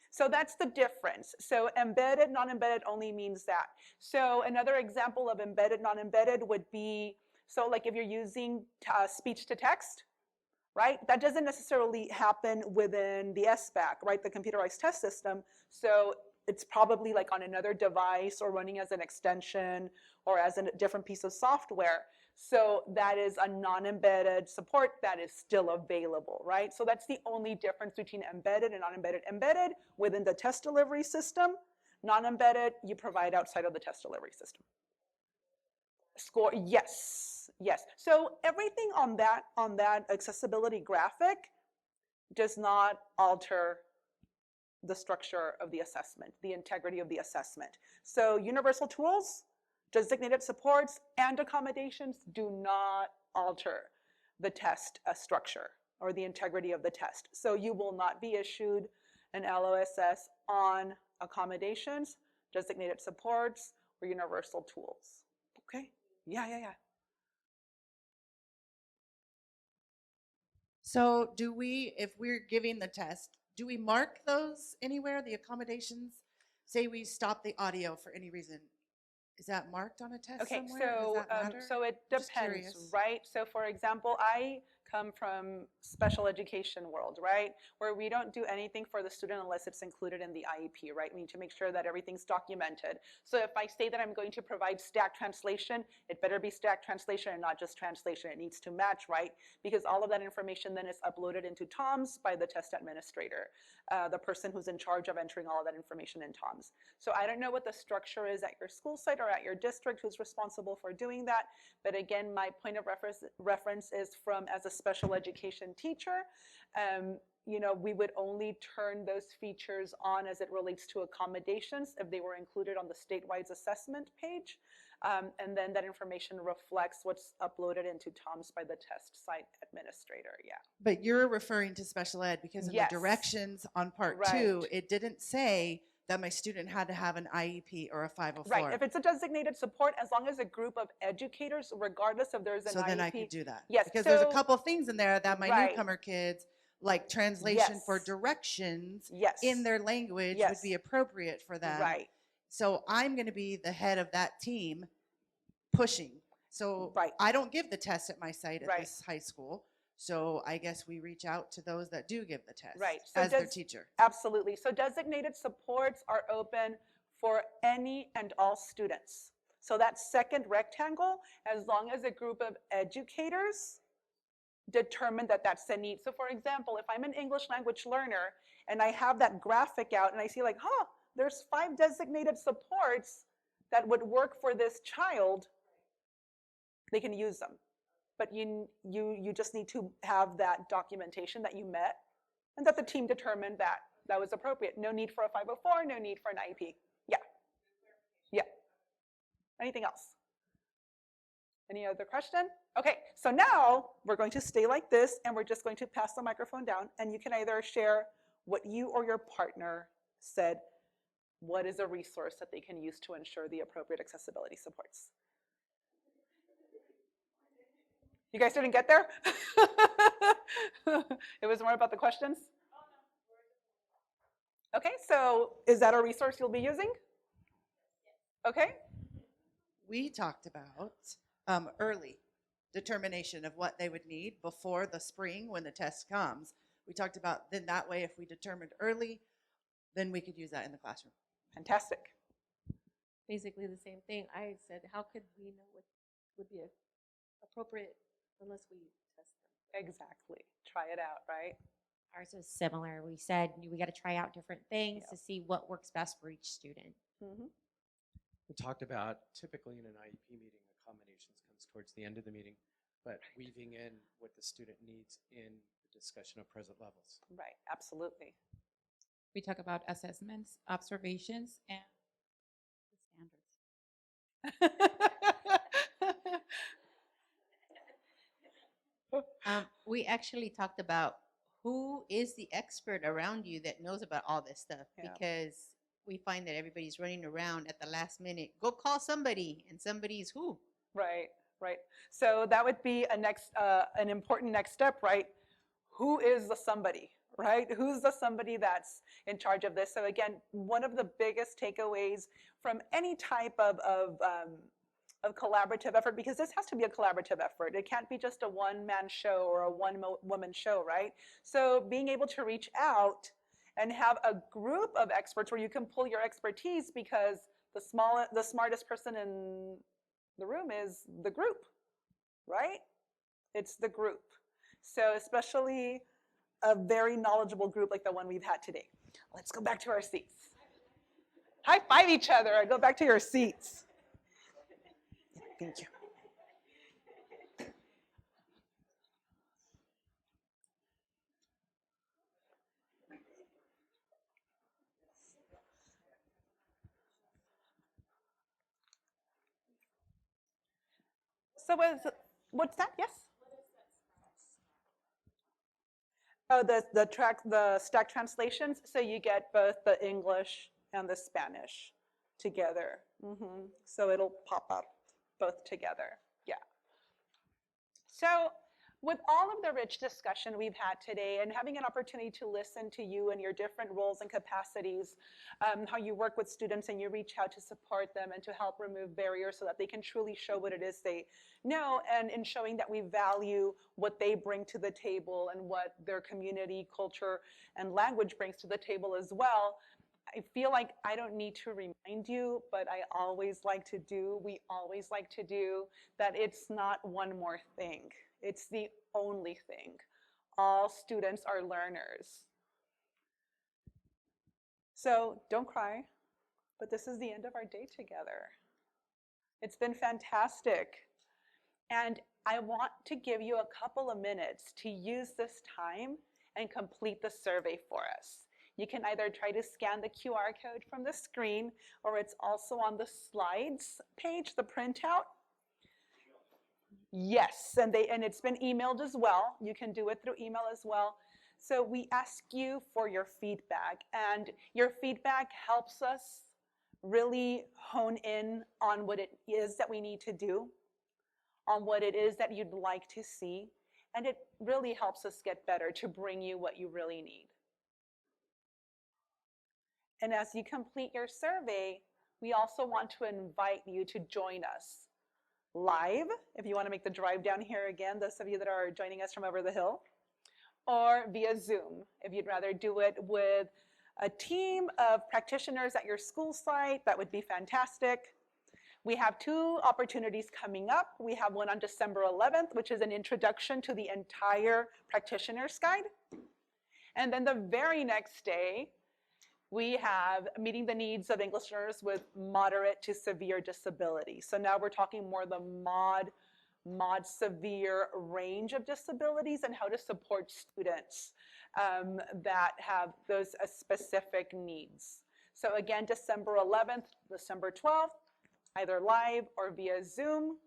So that's the difference. So embedded, non-embedded only means that. So another example of embedded, non-embedded would be, so like if you're using speech to text, right? That doesn't necessarily happen within the SBAC, right? The computerized test system. So it's probably like on another device or running as an extension or as a different piece of software. So that is a non-embedded support that is still available, right? So that's the only difference between embedded and non-embedded. Embedded within the test delivery system, non-embedded you provide outside of the test delivery system. Score, yes, yes. So everything on that accessibility graphic does not alter the structure of the assessment, the integrity of the assessment. So universal tools, designated supports, and accommodations do not alter the test structure or the integrity of the test. So you will not be issued an LOSS on accommodations, designated supports, or universal tools. Okay? Yeah. So do we, if we're giving the test, do we mark those anywhere, the accommodations? Say we stop the audio for any reason. Is that marked on a test Okay, somewhere? Does that matter? so it I'm just depends, curious. right? So for example, I come from special education world, right? Where we don't do anything for the student unless it's included in the IEP, right? We need to make sure that everything's documented. So if I say that I'm going to provide stack translation, it better be stack translation and not just translation. It needs to match, right? Because all of that information then is uploaded into TOMS by the test administrator, the person who's in charge of entering all of that information in TOMS. So I don't know what the structure is at your school site or at your district who's responsible for doing that. But again, my point of reference is from as a special education teacher, you know, we would only turn those features on as it relates to accommodations if they were included on the statewide assessment page. And then that information reflects what's uploaded into TOMS by the test site administrator, yeah. But you're referring to special ed because in Yes. the directions on part Right. 2, it didn't say that my student had to have an IEP or a 504. Right, if it's a designated support, as long as a group of educators, regardless if there's an So IEP. then I could do that. Yes. Because so, there's a couple things in there that my right. newcomer kids, like translation for Yes. directions Yes. in their language would Yes. be appropriate for them. Right. So I'm going to be the head of that team pushing. So Right. I don't give the test at my site at Right. this high school. So I guess we reach out to those that do give the test Right. So as their teacher. Absolutely. So designated supports are open for any and all students. So that second rectangle, as long as a group of educators determine that that's a need. So for example, if I'm an English language learner and I have that graphic out and I see like, huh, there's 5 designated supports that would work for this child, they can use them. But you just need to have that documentation that you met and that the team determined that that was appropriate. No need for a 504, no need for an IEP. Yeah. Yeah. Anything else? Any other question? Okay, so now we're going to stay like this and we're just going to pass the microphone down and you can either share what you or your partner said, what is a resource that they can use to ensure the appropriate accessibility supports. You guys didn't get there? It was more about the questions? Okay, so is that a resource you'll be using? Okay. We talked about early determination of what they would need before the spring when the test comes. We talked about then that way if we determined early, then we could use that in the classroom. Fantastic. Basically the same thing. I said, how could we know what would be appropriate unless we test them? Exactly. Try it out, right? Ours was similar. We said we got to try out different things to see what works best for each student. We talked about typically in an IEP meeting, accommodations comes towards the end of the meeting, but weaving in what the student needs in the discussion of present levels. Right, absolutely. We talk about assessments, observations, and the standards. We actually talked about who is the expert around you that knows about all this stuff, because we find that everybody's running around at the last minute. Go call somebody, and somebody's who? Right, right. So that would be an important next step, right? Who is the somebody, right? Who's the somebody that's in charge of this? So again, one of the biggest takeaways from any type of collaborative effort, because this has to be a collaborative effort. It can't be just a one-man show or a one-woman show, right? So being able to reach out and have a group of experts where you can pull your expertise, because the smartest person in the room is the group, right? It's the group. So especially a very knowledgeable group like the one we've had today. Let's go back to our seats. High five each other and go back to your seats. Thank you. So what's that? Yes? Oh, the stack translations. So you get both the English and the Spanish together. So it'll pop up both together. Yeah. So with all of the rich discussion we've had today and having an opportunity to listen to you and your different roles and capacities, how you work with students and you reach out to support them and to help remove barriers so that they can truly show what it is they know, and in showing that we value what they bring to the table and what their community, culture, and language brings to the table as well. I feel like I don't need to remind you, but we always like to do that it's not one more thing. It's the only thing. All students are learners. So don't cry, but this is the end of our day together. It's been fantastic. And I want to give you a couple of minutes to use this time and complete the survey for us. You can either try to scan the QR code from the screen, or it's also on the slides page, the printout. Yes, and it's been emailed as well. You can do it through email as well. So we ask you for your feedback, and your feedback helps us really hone in on what it is that we need to do, on what it is that you'd like to see, and it really helps us get better to bring you what you really need. And as you complete your survey, we also want to invite you to join us live, if you want to make the drive down here again, those of you that are joining us from over the hill, or via Zoom, if you'd rather do it with a team of practitioners at your school site, that would be fantastic. We have 2 opportunities coming up. We have one on December 11th, which is an introduction to the entire practitioner's guide. And then the very next day, we have meeting the needs of English learners with moderate to severe disability. So now we're talking more the mod severe range of disabilities and how to support students that have those specific needs. So again, December 11th, December 12th, either live or via Zoom.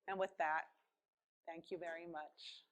And with that, thank you very much.